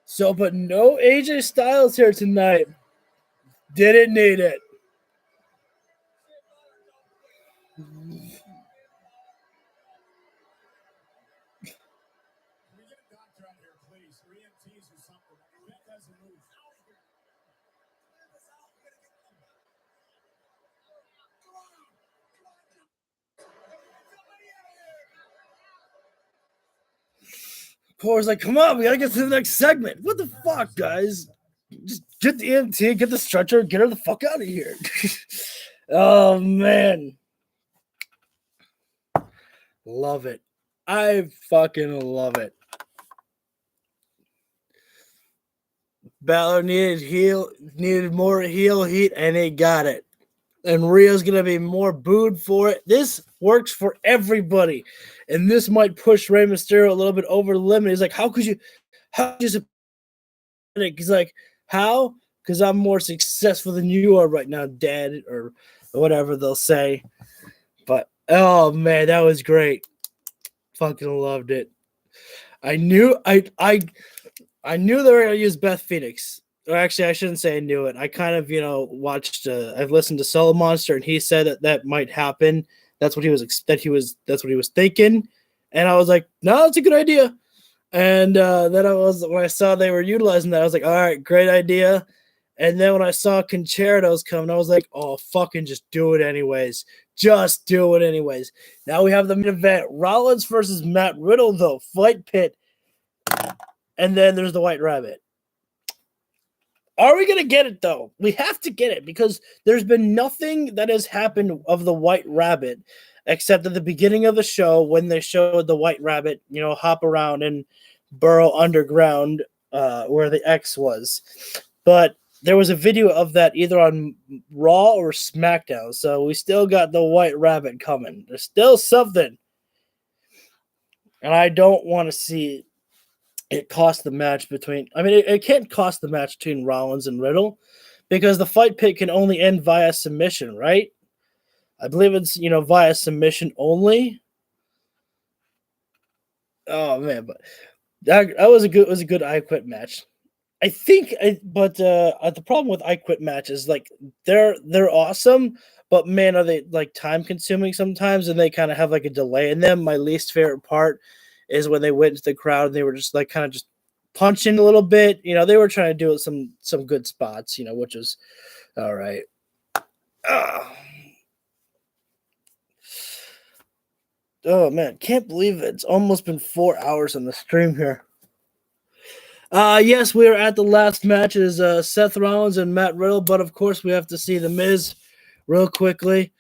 So, but no AJ Styles here tonight. Didn't need it. Can we get a doctor out here, please? Or EMTs or something. Beth doesn't move. Poor's like, come on, we gotta get to the next segment. What the fuck, guys? Just get the EMT, get the stretcher, get her the fuck out of here. Oh man. Love it. I fucking love it. Balor needed more heel heat, and he got it. And Rio's gonna be more booed for it. This works for everybody, and this might push Rey Mysterio a little bit over the limit. He's like, how could you? He's like, how? Because I'm more successful than you are right now, Dad, or whatever they'll say. But oh man, that was great. Fucking loved it. I knew they were gonna use Beth Phoenix. Or actually, I shouldn't say I knew it. I kind of, watched. I've listened to Solo Monster, and he said that might happen. That's what he was. That's what he was thinking. And I was like, no, that's a good idea. And then when I saw they were utilizing that, I was like, all right, great idea. And then when I saw Concertos coming, I was like, oh, fucking just do it anyways. Just do it anyways. Now we have the main event: Rollins versus Matt Riddle, though. Fight pit. And then there's the White Rabbit. Are we going to get it, though? We have to get it because there's been nothing that has happened of the White Rabbit except at the beginning of the show when they showed the White Rabbit, hop around in burrow underground where the X was. But there was a video of that either on Raw or SmackDown. So we still got the White Rabbit coming. There's still something. And I don't want to see it cost the match between... I mean, it can't cost the match between Rollins and Riddle because the fight pit can only end via submission, right? I believe it's, via submission only. Oh, man. But that was a good I Quit match. I think, but the problem with I Quit matches, like they're awesome, but man, are they like time consuming sometimes, and they kind of have like a delay in them. My least favorite part is when they went into the crowd and they were just like kind of just punching a little bit. They were trying to do some good spots, which was all right. Oh man, can't believe it. It's almost been 4 hours on the stream here. Yes, we are at the last matches, Seth Rollins and Matt Riddle, but of course we have to see The Miz real quickly.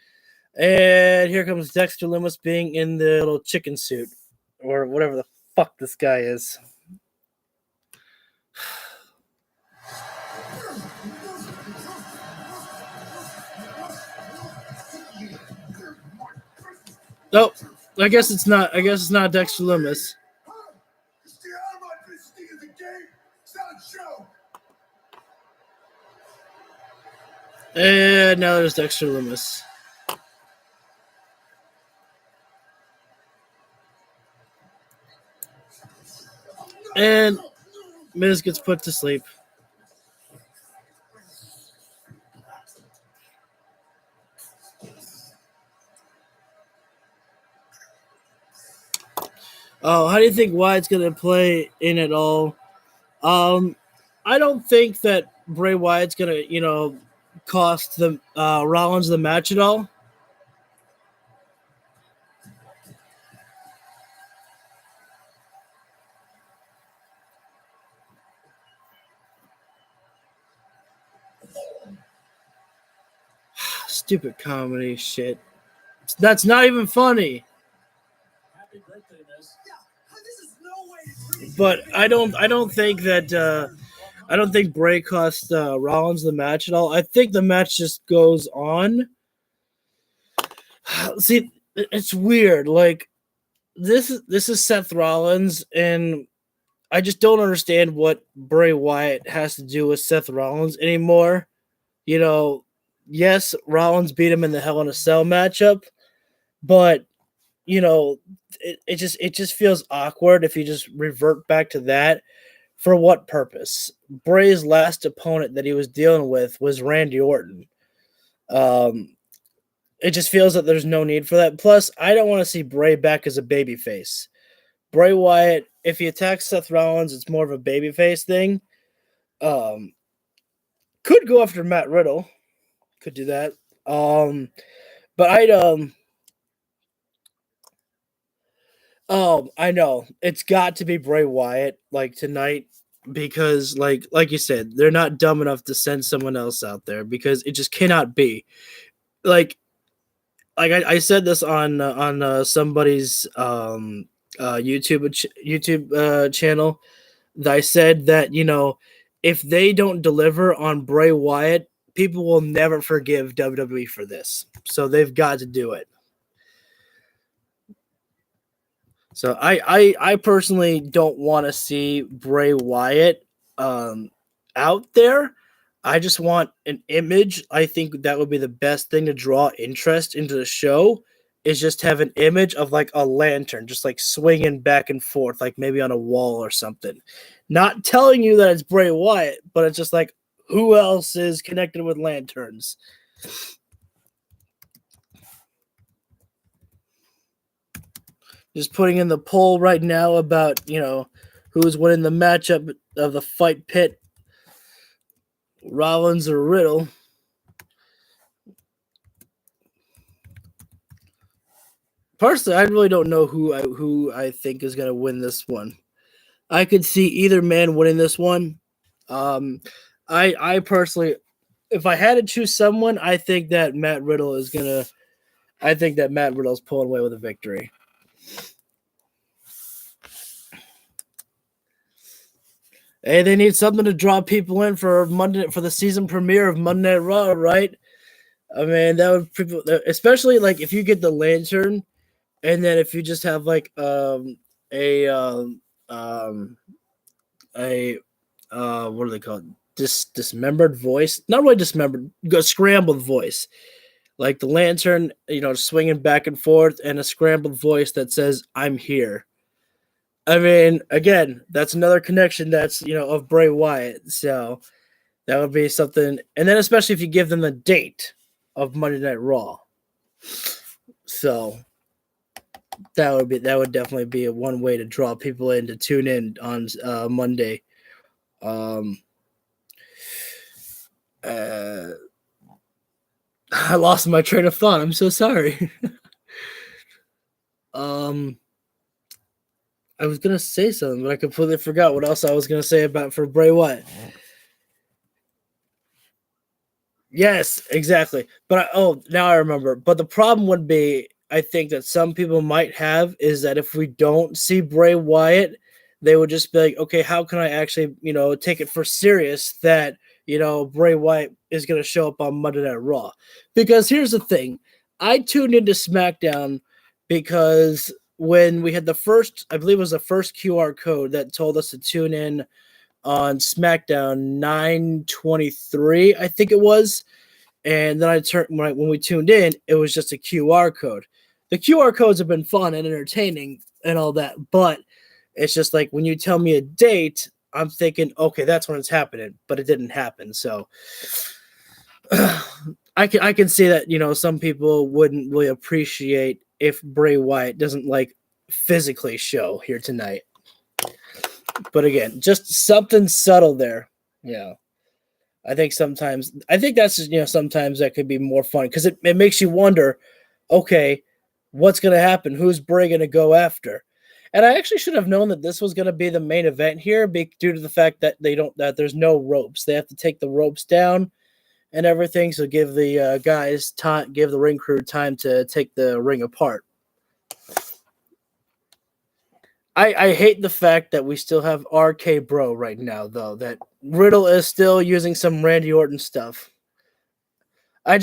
And here comes Dexter Lumis being in the little chicken suit, or whatever the fuck this guy is. Oh, I guess it's not Dexter Lumis. And now there's Dexter Lumis. And Miz gets put to sleep. Oh, how do you think Wyatt's going to play in it all? I don't think that Bray Wyatt's going to, cost the Rollins the match at all. Stupid comedy shit. That's not even funny. Happy birthday, Miss. But I don't think that I don't think Bray cost Rollins the match at all. I think the match just goes on. See, it's weird. Like this is Seth Rollins, and I just don't understand what Bray Wyatt has to do with Seth Rollins anymore. Yes, Rollins beat him in the Hell in a Cell matchup, but it just feels awkward if you just revert back to that. For what purpose? Bray's last opponent that he was dealing with was Randy Orton. It just feels that there's no need for that. Plus, I don't want to see Bray back as a babyface. Bray Wyatt, if he attacks Seth Rollins, it's more of a babyface thing. Could go after Matt Riddle. Could do that. But I know. It's got to be Bray Wyatt, like, tonight, because, like you said, they're not dumb enough to send someone else out there, because it just cannot be. Like I said this on somebody's YouTube channel. I said that, if they don't deliver on Bray Wyatt, people will never forgive WWE for this. So they've got to do it. So I personally don't want to see Bray Wyatt out there. I just want an image. I think that would be the best thing to draw interest into the show, is just have an image of like a lantern, just like swinging back and forth, like maybe on a wall or something. Not telling you that it's Bray Wyatt, but it's just like, who else is connected with lanterns? Just putting in the poll right now about, who's winning the matchup of the fight pit, Rollins or Riddle. Personally, I really don't know who I think is going to win this one. I could see either man winning this one. I personally, if I had to choose someone, I think that Matt Riddle is pulling away with a victory. Hey, they need something to draw people in for Monday for the season premiere of Monday Night Raw, right? I mean, that would people, especially like if you get the lantern, and then if you just have like a a what are they called? Dismembered voice, not really dismembered, scrambled voice, like the lantern, swinging back and forth, and a scrambled voice that says "I'm here." I mean, again, that's another connection that's of Bray Wyatt, so that would be something. And then especially if you give them the date of Monday Night Raw, so that would definitely be a one way to draw people in to tune in on Monday. I lost my train of thought. I'm so sorry. I was gonna say something, but I completely forgot what else I was gonna say for Bray Wyatt. Yes, exactly. But now I remember. But the problem would be, I think that some people might have is that if we don't see Bray Wyatt, they would just be like, okay, how can I actually, take it for serious that Bray Wyatt is going to show up on Monday Night Raw? Because here's the thing, I tuned into SmackDown because when we had the first, I believe it was the first QR code that told us to tune in on SmackDown 9/23, I think it was. And then when we tuned in, it was just a QR code. The QR codes have been fun and entertaining and all that, but it's just like when you tell me a date, I'm thinking, okay, that's when it's happening, but it didn't happen. So I can see that, some people wouldn't really appreciate if Bray Wyatt doesn't physically show here tonight. But again, just something subtle there. Yeah. I think that's sometimes that could be more fun because it makes you wonder, okay, what's going to happen? Who's Bray going to go after? And I actually should have known that this was going to be the main event here due to the fact that that there's no ropes. They have to take the ropes down and everything. So give the guys time, give the ring crew time to take the ring apart. I hate the fact that we still have RK Bro right now, though, that Riddle is still using some Randy Orton stuff. I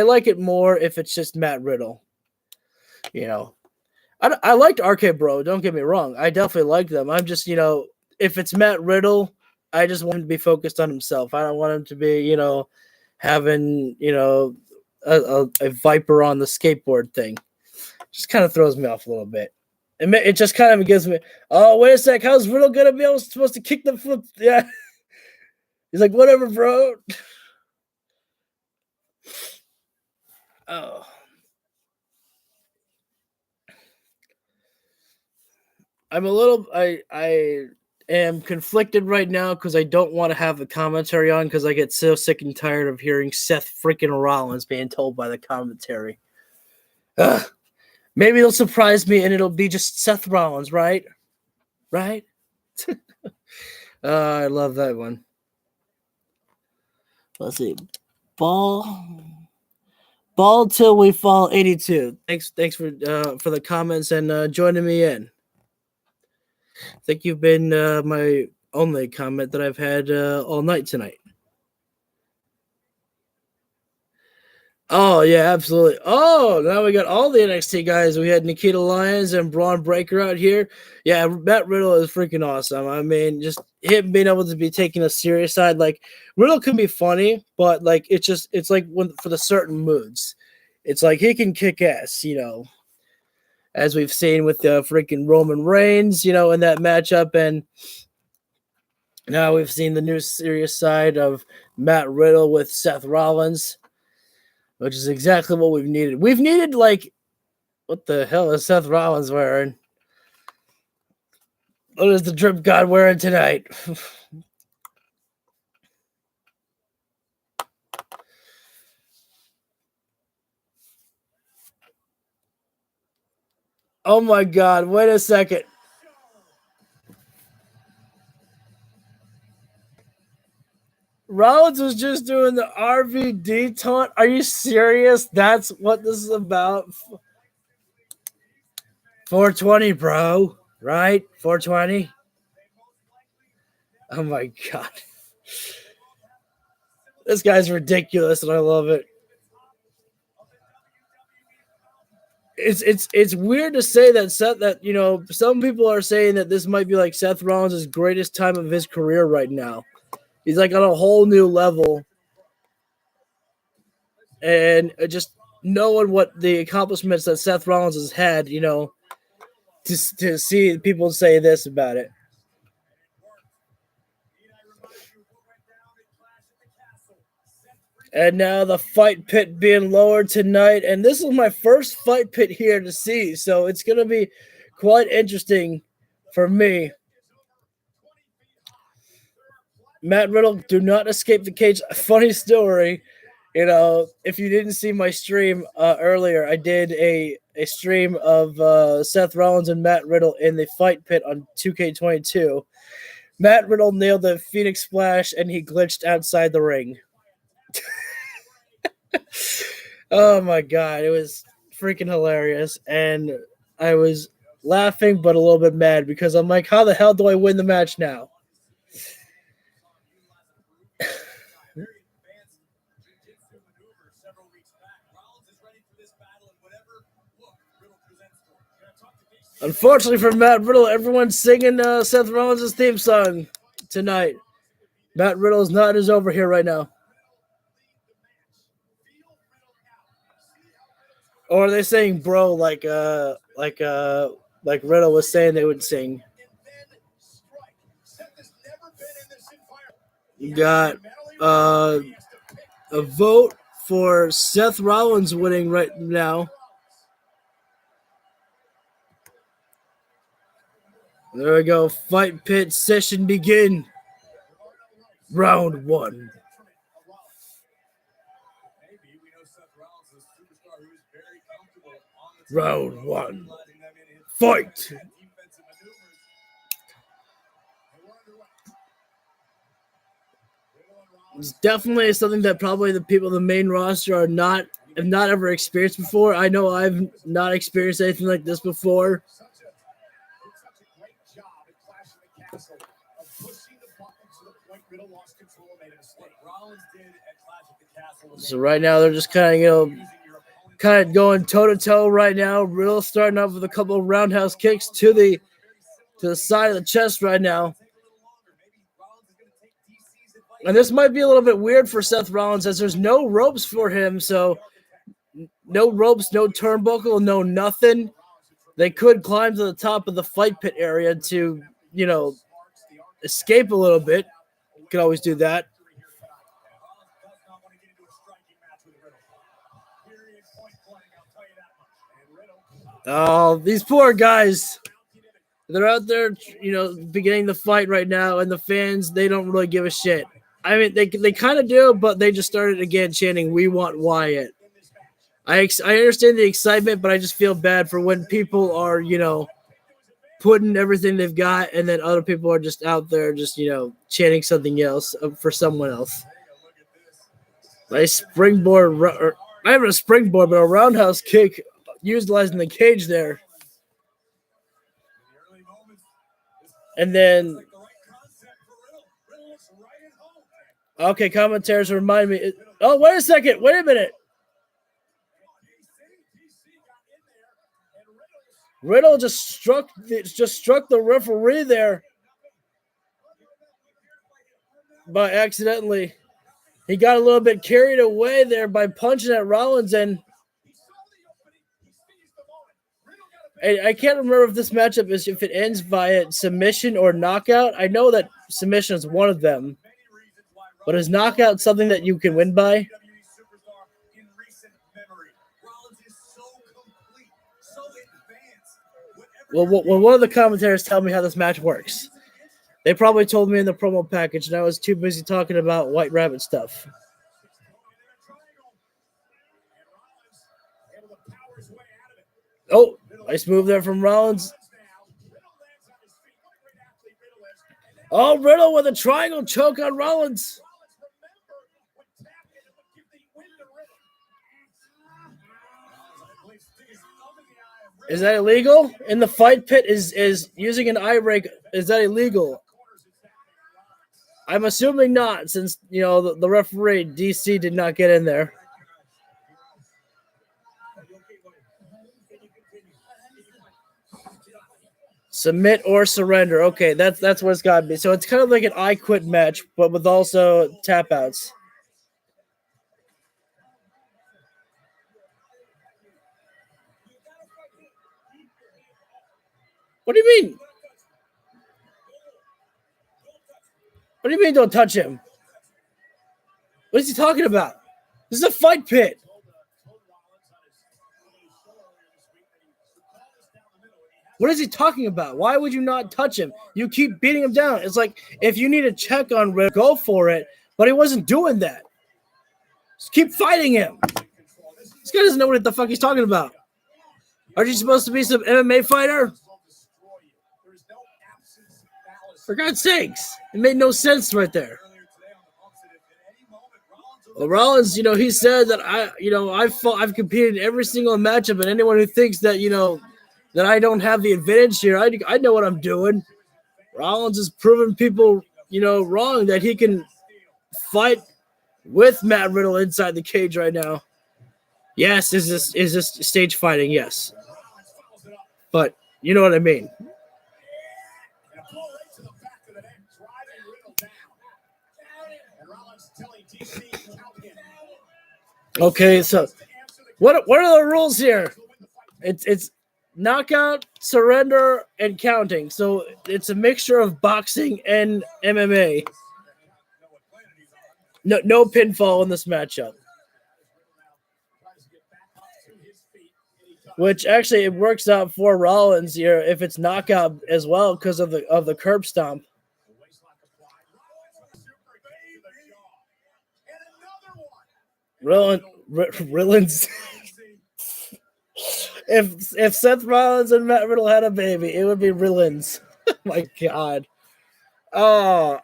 like it more if it's just Matt Riddle. I liked RK Bro, don't get me wrong. I definitely like them. I'm just, if it's Matt Riddle, I just want him to be focused on himself. I don't want him to be, having, a Viper on the skateboard thing. Just kind of throws me off a little bit. It just kind of gives me, oh, wait a sec, how's Riddle going to be supposed to kick the foot? Yeah. He's like, whatever, bro. Oh. I am conflicted right now because I don't want to have the commentary on because I get so sick and tired of hearing Seth freaking Rollins being told by the commentary. Ugh. Maybe it'll surprise me and it'll be just Seth Rollins, right? Right? I love that one. Let's see. Ball till we fall 82. Thanks for the comments and joining me in. I think you've been my only comment that I've had all night tonight. Oh, yeah, absolutely. Oh, now we got all the NXT guys. We had Nikita Lyons and Braun Breaker out here. Yeah, Matt Riddle is freaking awesome. I mean, just him being able to be taking a serious side. Like, Riddle can be funny, but, it's like for the certain moods. It's like he can kick ass, as we've seen with the freaking Roman Reigns, in that matchup. And now we've seen the new serious side of Matt Riddle with Seth Rollins, which is exactly what we've needed. We've needed, what the hell is Seth Rollins wearing? What is the Drip God wearing tonight? Oh, my God. Wait a second. Rollins was just doing the RVD taunt. Are you serious? That's what this is about? 420, bro. Right? 420? Oh my god. This guy's ridiculous and I love it. It's weird to say that some people are saying that this might be like Seth Rollins' greatest time of his career right now. He's like on a whole new level. And just knowing what the accomplishments that Seth Rollins has had, to see people say this about it. And now the fight pit being lowered tonight. And this is my first fight pit here to see. So it's going to be quite interesting for me. Matt Riddle, do not escape the cage. Funny story. If you didn't see my stream earlier, I did a stream of Seth Rollins and Matt Riddle in the fight pit on 2K22. Matt Riddle nailed the Phoenix Splash and he glitched outside the ring. Oh my god, it was freaking hilarious. And I was laughing but a little bit mad because I'm like, how the hell do I win the match now? Unfortunately for Matt Riddle, everyone's singing Seth Rollins' theme song tonight. Matt Riddle is not as over here right now. Or are they saying bro like Riddle was saying they would sing? You got a vote for Seth Rollins winning right now. There we go. Fight pit session begin. Round 1. Round 1. Fight. It's definitely something that probably the people in the main roster have not ever experienced before. I know I've not experienced anything like this before. So right now they're just kind of going toe to toe right now. Riddle starting off with a couple of roundhouse kicks to the side of the chest right now. And this might be a little bit weird for Seth Rollins as there's no ropes for him. So no ropes, no turnbuckle, no nothing. They could climb to the top of the fight pit area to, escape a little bit. Could always do that. Oh, these poor guys. They're out there, beginning the fight right now, and the fans, they don't really give a shit. I mean, they kind of do, but they just started again chanting, "We want Wyatt." I understand the excitement, but I just feel bad for when people are, putting everything they've got, and then other people are just out there just, chanting something else for someone else. Nice springboard, or not even a springboard, but a roundhouse kick utilizing the cage there. And then, okay, commentators remind me. Oh, wait a second. Wait a minute. Riddle just struck the referee there by accidentally. He got a little bit carried away there by punching at Rollins, and I can't remember if this matchup is if it ends via submission or knockout. I know that submission is one of them, but is knockout something that you can win by? Well, one of the commentators tell me how this match works. They probably told me in the promo package, and I was too busy talking about White Rabbit stuff. Oh, nice move there from Rollins. Oh, Riddle with a triangle choke on Rollins. Is that illegal? In the fight pit, is using an eye rake, is that illegal? I'm assuming not, since the referee DC did not get in there. Submit or surrender. Okay, that's what it's got to be. So it's kind of like an I Quit match, but with also tap outs. What do you mean? What do you mean don't touch him? What is he talking about? This is a fight pit. What is he talking about? Why would you not touch him? You keep beating him down. It's like if you need to check on Riddle, go for it. But he wasn't doing that. Just keep fighting him. This guy doesn't know what the fuck he's talking about. Aren't you supposed to be some MMA fighter? For God's sakes. It made no sense right there. Well, Rollins, he said that I've competed in every single matchup, and anyone who thinks that, that I don't have the advantage here, I know what I'm doing. Rollins is proving people, wrong, that he can fight with Matt Riddle inside the cage right now. Yes, is this stage fighting? Yes. But you know what I mean. Okay, so what are the rules here? It's knockout, surrender, and counting. So it's a mixture of boxing and MMA. No pinfall in this matchup. Which actually it works out for Rollins here if it's knockout as well because of the curb stomp. Rollins. If Seth Rollins and Matt Riddle had a baby, it would be Rollins. My God. Oh,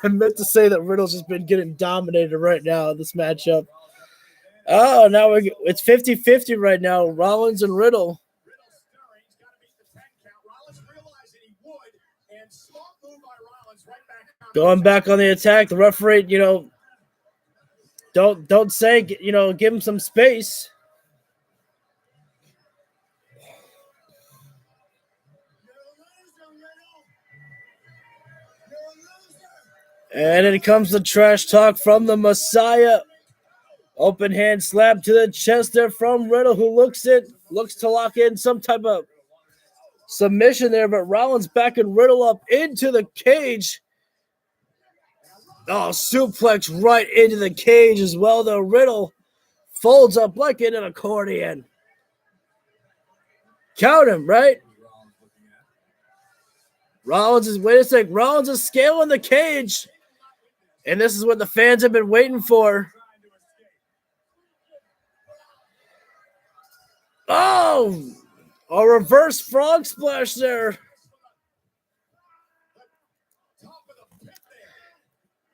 I meant to say that Riddle's just been getting dominated right now in this matchup. Oh, now it's 50-50 right now. Rollins and Riddle. Going back on the attack. The referee, don't say, give him some space. And then comes the trash talk from the Messiah. Open hand slap to the chest there from Riddle, who looks to lock in some type of submission there, but Rollins backing Riddle up into the cage. Oh, suplex right into the cage as well, though. Riddle folds up like in an accordion. Count him, right? Rollins is scaling the cage. And this is what the fans have been waiting for. Oh, a reverse frog splash there.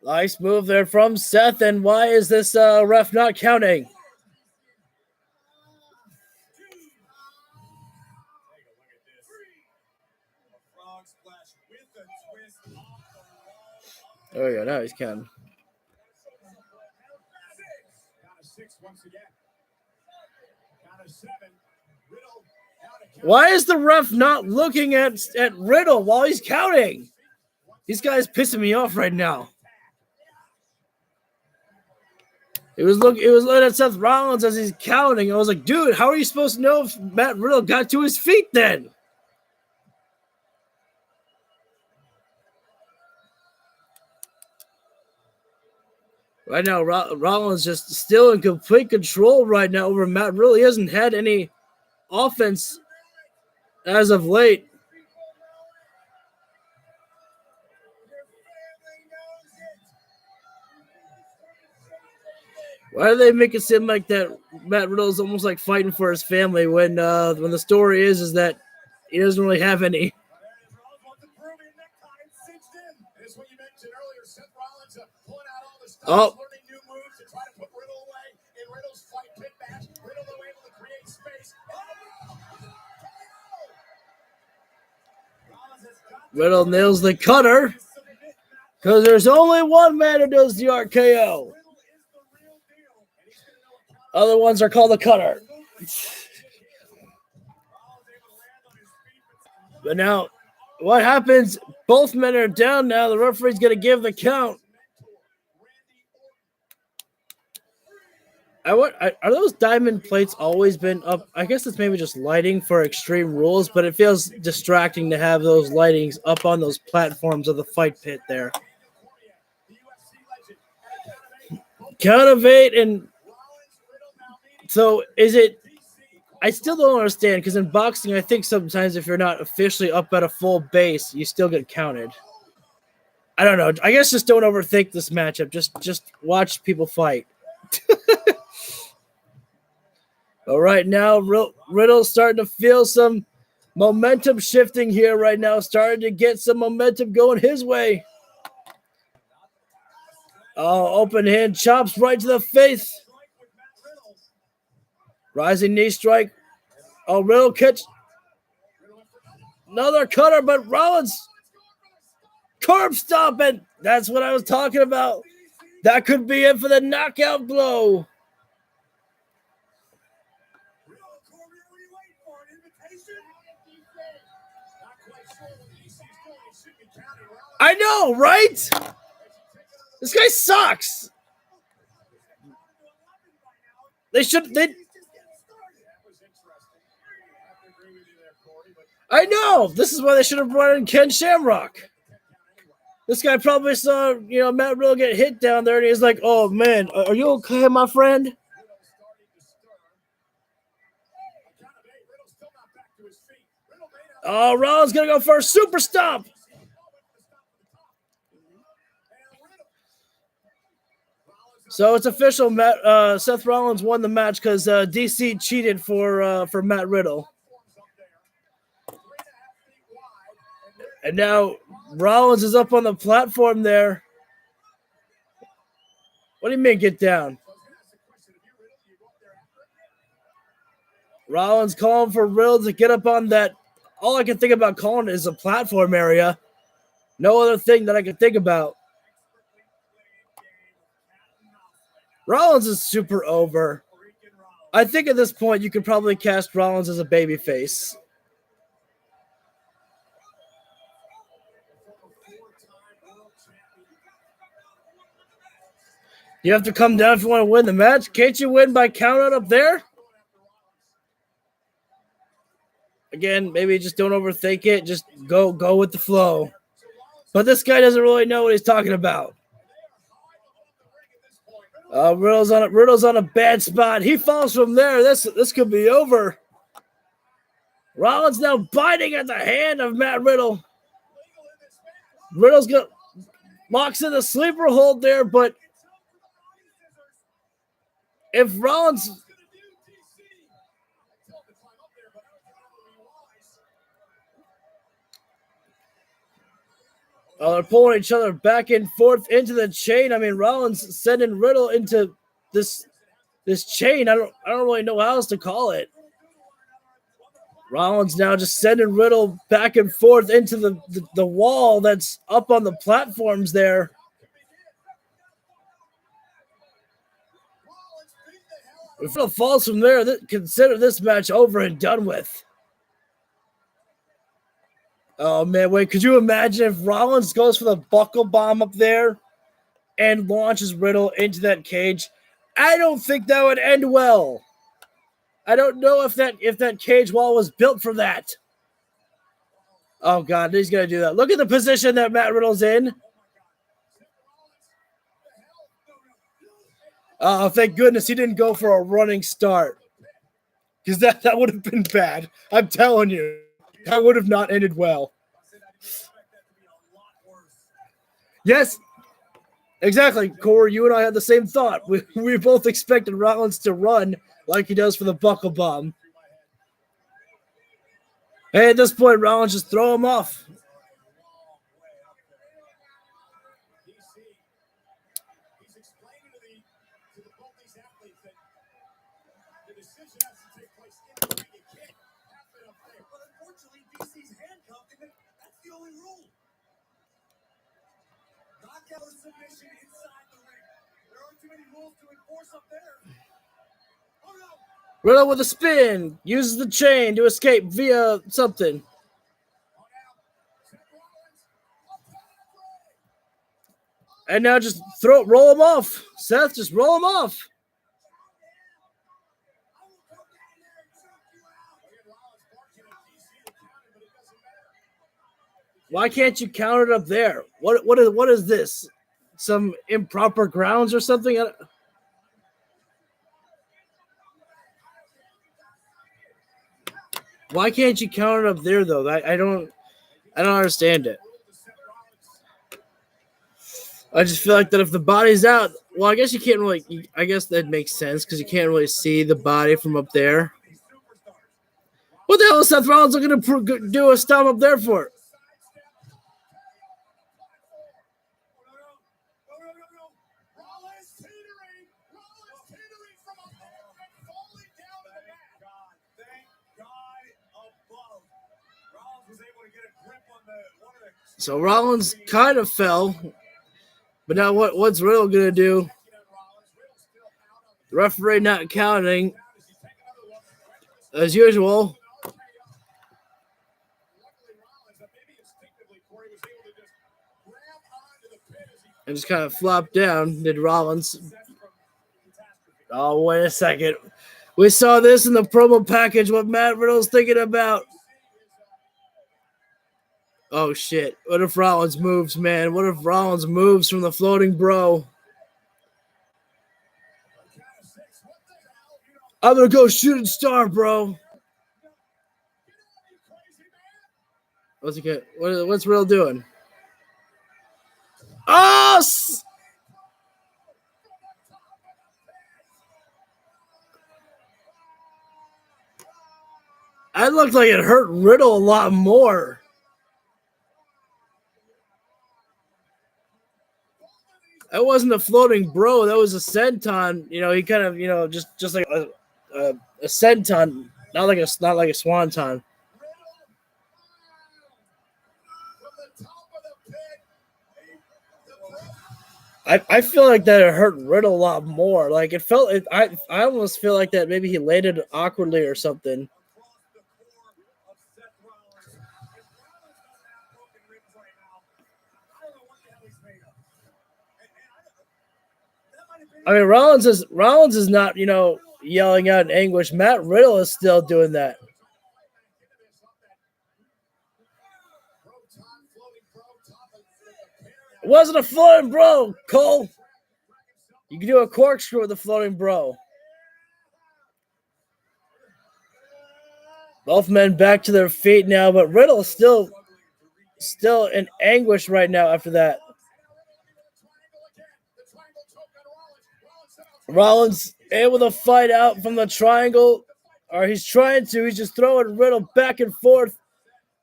Nice move there from Seth. And why is this ref not counting? There we go. Now he's counting. Why is the ref not looking at Riddle while he's counting? These guys pissing me off right now. It was looking at Seth Rollins as he's counting. I was like, dude, how are you supposed to know if Matt Riddle got to his feet then? Right now, Rollins just still in complete control right now over Matt Riddle. He hasn't had any offense as of late. Why do they make it seem like that Matt Riddle is almost like fighting for his family when the story is that he doesn't really have any? Oh. Riddle nails the cutter. Because there's only one man who does the RKO. Other ones are called the cutter. But now, what happens? Both men are down now. The referee's going to give the count. Are those diamond plates always been up? I guess it's maybe just lighting for Extreme Rules, but it feels distracting to have those lightings up on those platforms of the fight pit there. Count of 8, and so is it? I still don't understand, because in boxing, I think sometimes if you're not officially up at a full base, you still get counted. I don't know. I guess just don't overthink this matchup. Just watch people fight. But right now, Riddle's starting to feel some momentum shifting here right now, starting to get some momentum going his way. Oh, open hand chops right to the face. Rising knee strike. Oh, Riddle catch. Another cutter, but Rollins curb stomping. That's what I was talking about. That could be it for the knockout blow. I know, right? This guy sucks. I know. This is why they should have brought in Ken Shamrock. This guy probably saw, Matt Riddle get hit down there, and he's like, "Oh man, are you okay, my friend?" Oh, Rollins gonna go for a super stomp. So it's official. Seth Rollins won the match because DC cheated for Matt Riddle. And now Rollins is up on the platform there. What do you mean, get down? Rollins calling for Riddle to get up on that. All I can think about calling it is a platform area. No other thing that I can think about. Rollins is super over. I think at this point you could probably cast Rollins as a babyface. You have to come down if you want to win the match. Can't you win by count out up there? Again, maybe just don't overthink it. Just go with the flow. But this guy doesn't really know what he's talking about. Riddle's on a bad spot. He falls from there. This could be over. Rollins now biting at the hand of Matt Riddle. Riddle's locks in the sleeper hold there, but if Rollins... they're pulling each other back and forth into the chain. I mean, Rollins sending Riddle into this chain. I don't really know how else to call it. Rollins now just sending Riddle back and forth into the wall that's up on the platforms there. If Riddle falls from there, consider this match over and done with. Oh, man, wait, could you imagine if Rollins goes for the buckle bomb up there and launches Riddle into that cage? I don't think that would end well. I don't know if that cage wall was built for that. Oh, God, he's going to do that. Look at the position that Matt Riddle's in. Oh, thank goodness he didn't go for a running start. Because that would have been bad. I'm telling you. That would have not ended well. Yes, exactly, Corey. You and I had the same thought. We both expected Rollins to run like he does for the buckle bomb. Hey, at this point, Rollins just throw him off. knockout or submission inside the ring. There aren't too many rules to enforce up there. Oh no! Riddle with a spin. Uses the chain to escape via something. And now just roll him off. Seth, just roll him off. Why can't you count it up there? What is this? Some improper grounds or something? Why can't you count it up there though? I don't understand it. I just feel like that if the body's out, well, I guess you can't really. I guess that makes sense because you can't really see the body from up there. What the hell is Seth Rollins looking to do a stomp up there for? So Rollins kind of fell. But now what's Riddle going to do? The referee not counting. As usual. And just kind of flopped down, did Rollins. Oh, wait a second. We saw this in the promo package, what Matt Riddle's thinking about. Oh, shit. What if Rollins moves, man? What if Rollins moves from the floating bro? I'm going to go shooting star, bro. What's Riddle doing? Oh! That looked like it hurt Riddle a lot more. That wasn't a floating bro. That was a senton. You know, he kind of, you know, just like a senton, not like a swanton. I feel like that it hurt Riddle a lot more. Like it felt. I almost feel like that maybe he landed awkwardly or something. I mean, Rollins is not, you know, yelling out in anguish. Matt Riddle is still doing that. It wasn't a floating bro, Cole. You can do a corkscrew with a floating bro. Both men back to their feet now, but Riddle is still in anguish right now after that. Rollins able to fight out from the triangle, or he's trying to. He's just throwing Riddle back and forth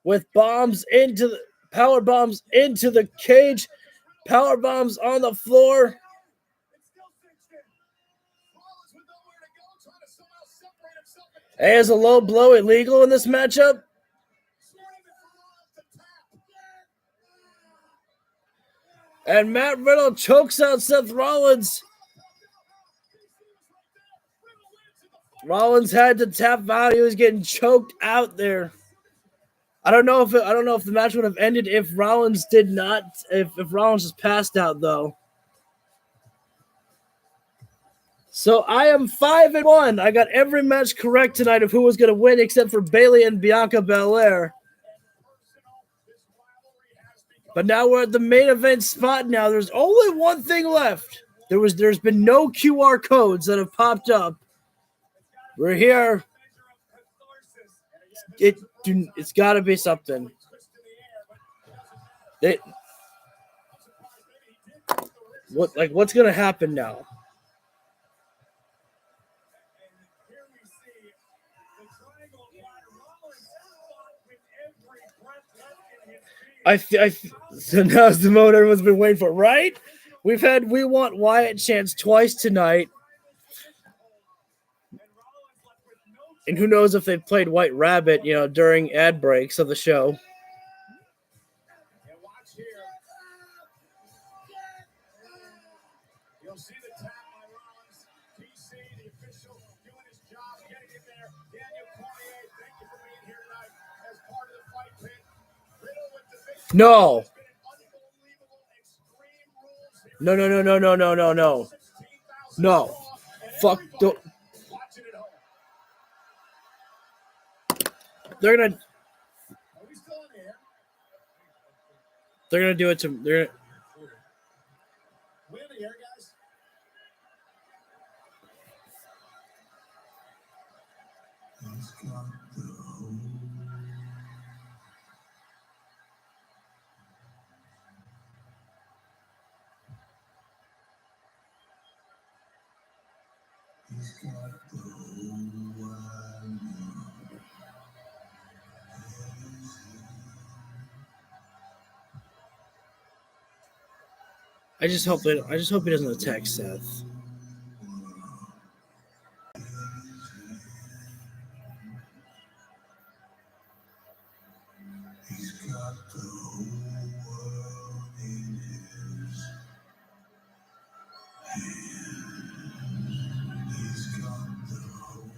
with bombs into the power bombs into the cage, power bombs on the floor. Hey, is a low blow illegal in this matchup? And Matt Riddle chokes out Seth Rollins. Rollins had to tap out. He was getting choked out there. I don't know if the match would have ended if Rollins did not. If Rollins just passed out though. So I am 5-1. I got every match correct tonight of who was going to win except for Bayley and Bianca Belair. But now we're at the main event spot. Now there's only one thing left. There's been no QR codes that have popped up. We're here. It's got to be something. What's gonna happen now? So now's the moment everyone's been waiting for, right? We've had "We Want Wyatt" chants twice tonight. And who knows if they've played White Rabbit, you know, during ad breaks of the show. You'll see the tap by Rollins. TC, the official, doing his job, getting in there. Daniel Cormier, thank you for being here tonight as part of the fight pit. Riddle with the victory. No. It's been an unbelievable extreme rules here. No, no, no, no, no, no, no, no. 16,000 No. strong, and Fuck. Don't. everybody watching at home. They're gonna. Are we still on the air? They're gonna do it to. They're. We on the air, guys? He's got the whole. He's got the whole wide world. I just hope that. I just hope he doesn't attack Seth. He's got the whole world in his hands. He's got the whole world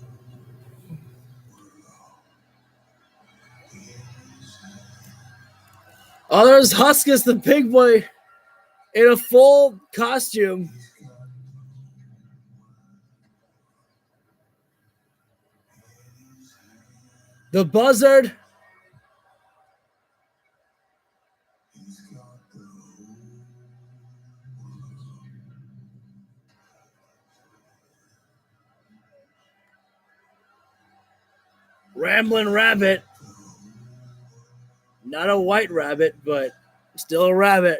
in his hands. Oh, there's Huskus, the big boy, in a full costume. The buzzard. He's got the whole world. Rambling rabbit. Not a white rabbit, but still a rabbit.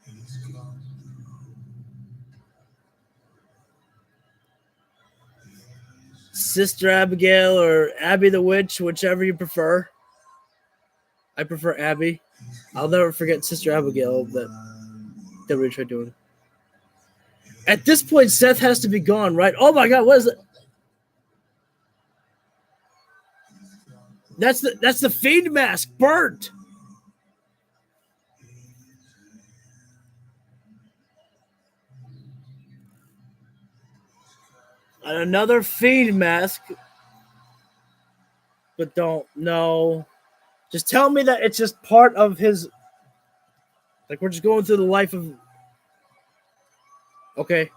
He's got the whole. Sister Abigail or Abby the Witch, whichever you prefer. I prefer Abby. I'll never forget Sister Abigail that we tried doing. At this point, Seth has to be gone, right? Oh my God, what is it? That's the Fiend mask burnt. And another Fiend mask. But don't, no. Just tell me that it's just part of his. Like, we're just going through the life of. Okay.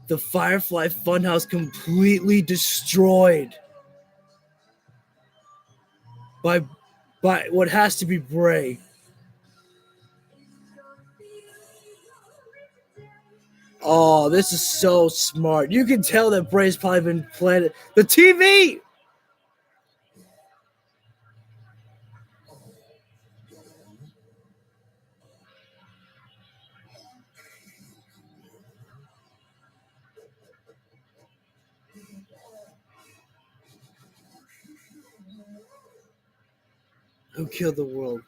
The Firefly Funhouse completely destroyed by what has to be Bray. Oh, this is so smart. You can tell that Bray's probably been planning the TV. Who killed the world?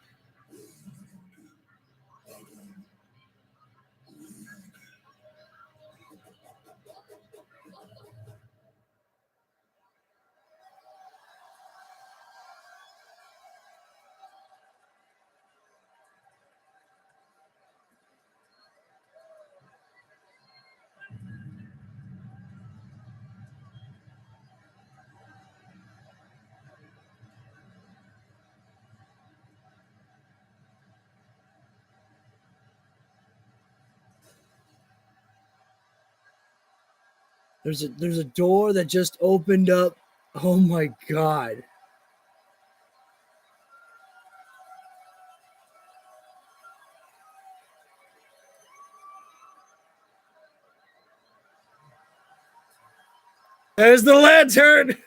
There's a door that just opened up. Oh my God. There's the lantern.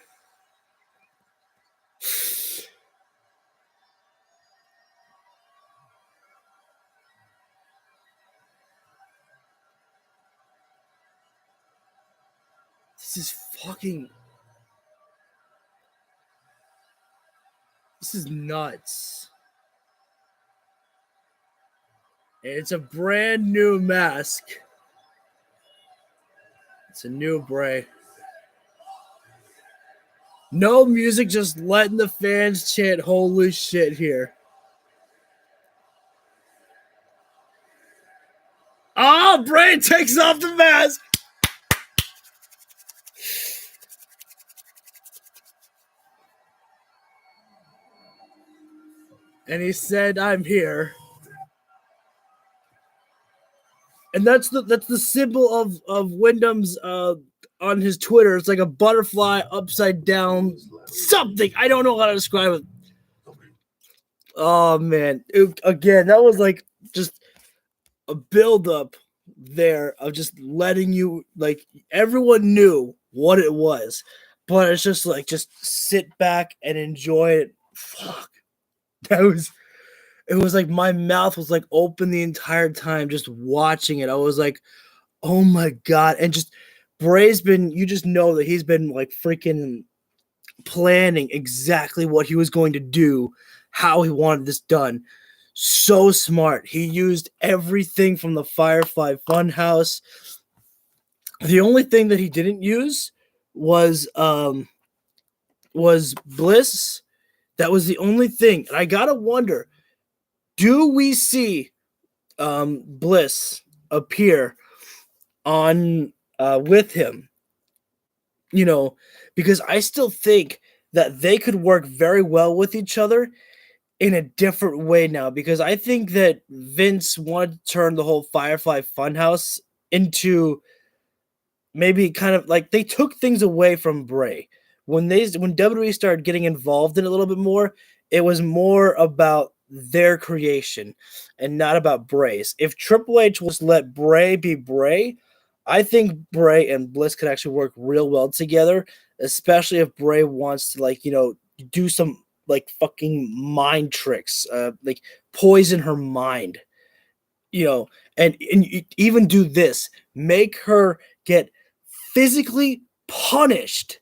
This is fucking. This is nuts. It's a brand new mask. It's a new Bray. No music, just letting the fans chant holy shit here. Oh, Bray takes off the mask. And he said, I'm here. And that's the symbol of Wyndham's on his Twitter. It's like a butterfly upside down something. I don't know how to describe it. Oh man. Again, that was like just a buildup there of just letting you, like, everyone knew what it was, but it's just like, just sit back and enjoy it. Fuck. It was like my mouth was like open the entire time just watching it. I was like, oh my God. And just Bray's been, you just know that he's been like freaking planning exactly what he was going to do, how he wanted this done. So smart. He used everything from the Firefly Funhouse. The only thing that he didn't use was Bliss. That was the only thing. And I gotta wonder, do we see Bliss appear on with him? You know, because I still think that they could work very well with each other in a different way now, because I think that Vince wanted to turn the whole Firefly Funhouse into maybe kind of like they took things away from Bray. When WWE started getting involved in it a little bit more, it was more about their creation and not about Bray's. If Triple H was let Bray be Bray, I think Bray and Bliss could actually work real well together, especially if Bray wants to, like, you know, do some like fucking mind tricks, like poison her mind, you know, and even do this, make her get physically punished.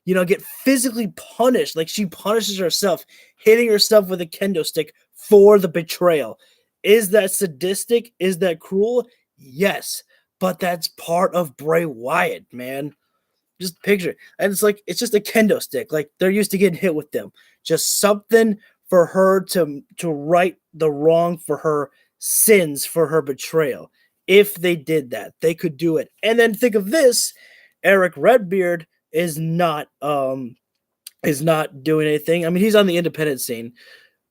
You know, get physically punished like she punishes herself, hitting herself with a kendo stick for the betrayal. Is that sadistic? Is that cruel? Yes, but that's part of Bray Wyatt, man. Just picture it. And it's like, it's just a kendo stick. Like, they're used to getting hit with them. Just something for her to right the wrong for her sins, for her betrayal. If they did that, they could do it. And then think of this, Eric Redbeard is not doing anything. I mean, he's on the independent scene,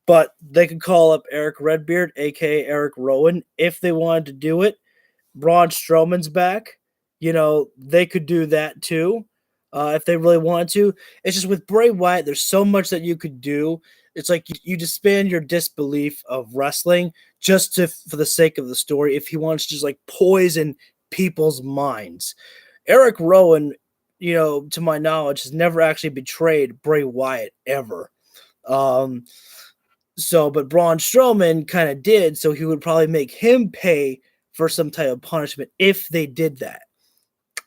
but they could call up Eric Redbeard, aka Eric Rowan, if they wanted to do it. Braun Strowman's back. You know, they could do that too, if they really wanted to. It's just with Bray Wyatt, there's so much that you could do. It's like you disband your disbelief of wrestling just for the sake of the story. If he wants to just like poison people's minds, Eric Rowan, you know, to my knowledge, has never actually betrayed Bray Wyatt ever. But Braun Strowman kind of did, so he would probably make him pay for some type of punishment if they did that.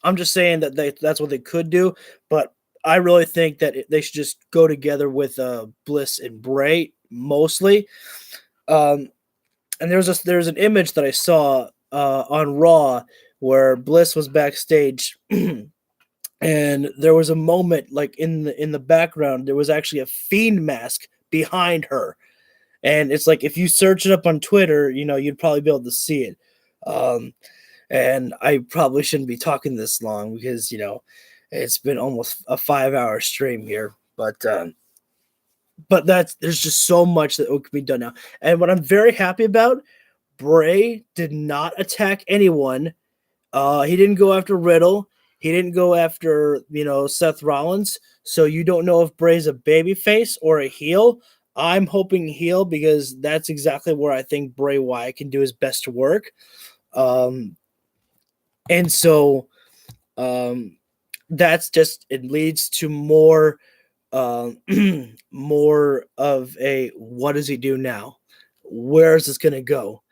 I'm just saying that that's what they could do, but I really think that they should just go together with Bliss and Bray mostly. And there's an image that I saw on Raw where Bliss was backstage. And there was a moment, like in the background, there was actually a Fiend mask behind her. And it's like, if you search it up on Twitter, you know, you'd probably be able to see it. And I probably shouldn't be talking this long because, you know, it's been almost a 5-hour stream here. But there's just so much that can be done now. And what I'm very happy about, Bray did not attack anyone. He didn't go after Riddle. He didn't go after, you know, Seth Rollins. So you don't know if Bray's a babyface or a heel. I'm hoping heel because that's exactly where I think Bray Wyatt can do his best work. And so that's just, it leads to more more of a, what does he do now? Where is this going to go?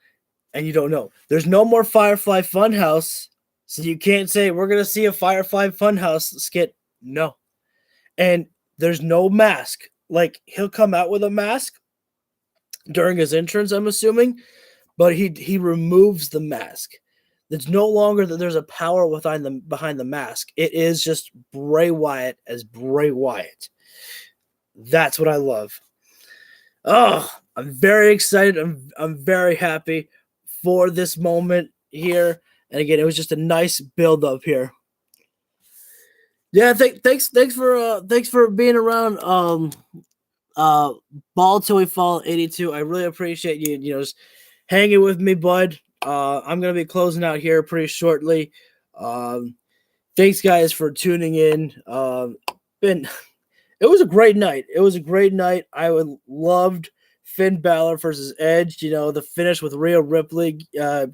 And you don't know. There's no more Firefly Funhouse. So you can't say we're going to see a Firefly Funhouse skit. No. And there's no mask. like he'll come out with a mask during his entrance, I'm assuming, but he removes the mask. It's no longer that there's a power behind the mask. It is just Bray Wyatt as Bray Wyatt. That's what I love. Oh, I'm very excited. I'm very happy for this moment here. And again, it was just a nice build up here. Yeah, thanks for being around. Ball till we fall 82. I really appreciate you just hanging with me, bud. I'm gonna be closing out here pretty shortly. Thanks guys for tuning in. It was a great night. I loved Finn Balor versus Edge. The finish with Rhea Ripley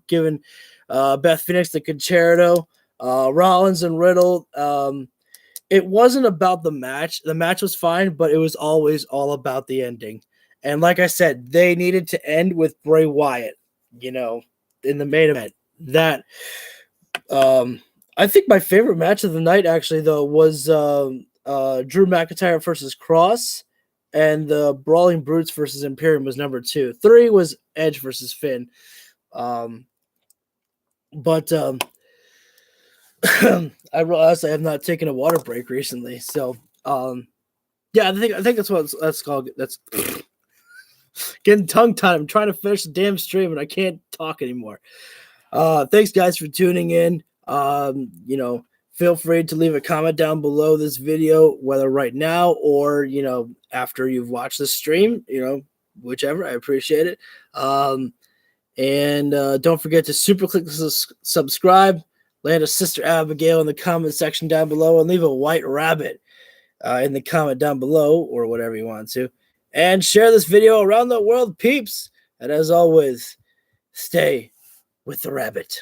giving Beth Phoenix the concerto. Rollins and Riddle. It wasn't about the match. The match was fine, but it was always all about the ending. And like I said, they needed to end with Bray Wyatt, in the main event. That I think my favorite match of the night, actually, though, was Drew McIntyre versus Cross, and the Brawling Brutes versus Imperium was number 2. 3 was Edge versus Finn. But I realized I have not taken a water break recently, so yeah, I think that's what that's called. That's getting tongue tied. I'm trying to finish the damn stream and I can't talk anymore. Thanks guys for tuning in. Feel free to leave a comment down below this video, whether right now or after you've watched the stream. Whichever. I appreciate it. And don't forget to super click subscribe. Land a Sister Abigail in the comment section down below, and leave a white rabbit in the comment down below, or whatever you want to. And share this video around the world, peeps. And as always, stay with the rabbit.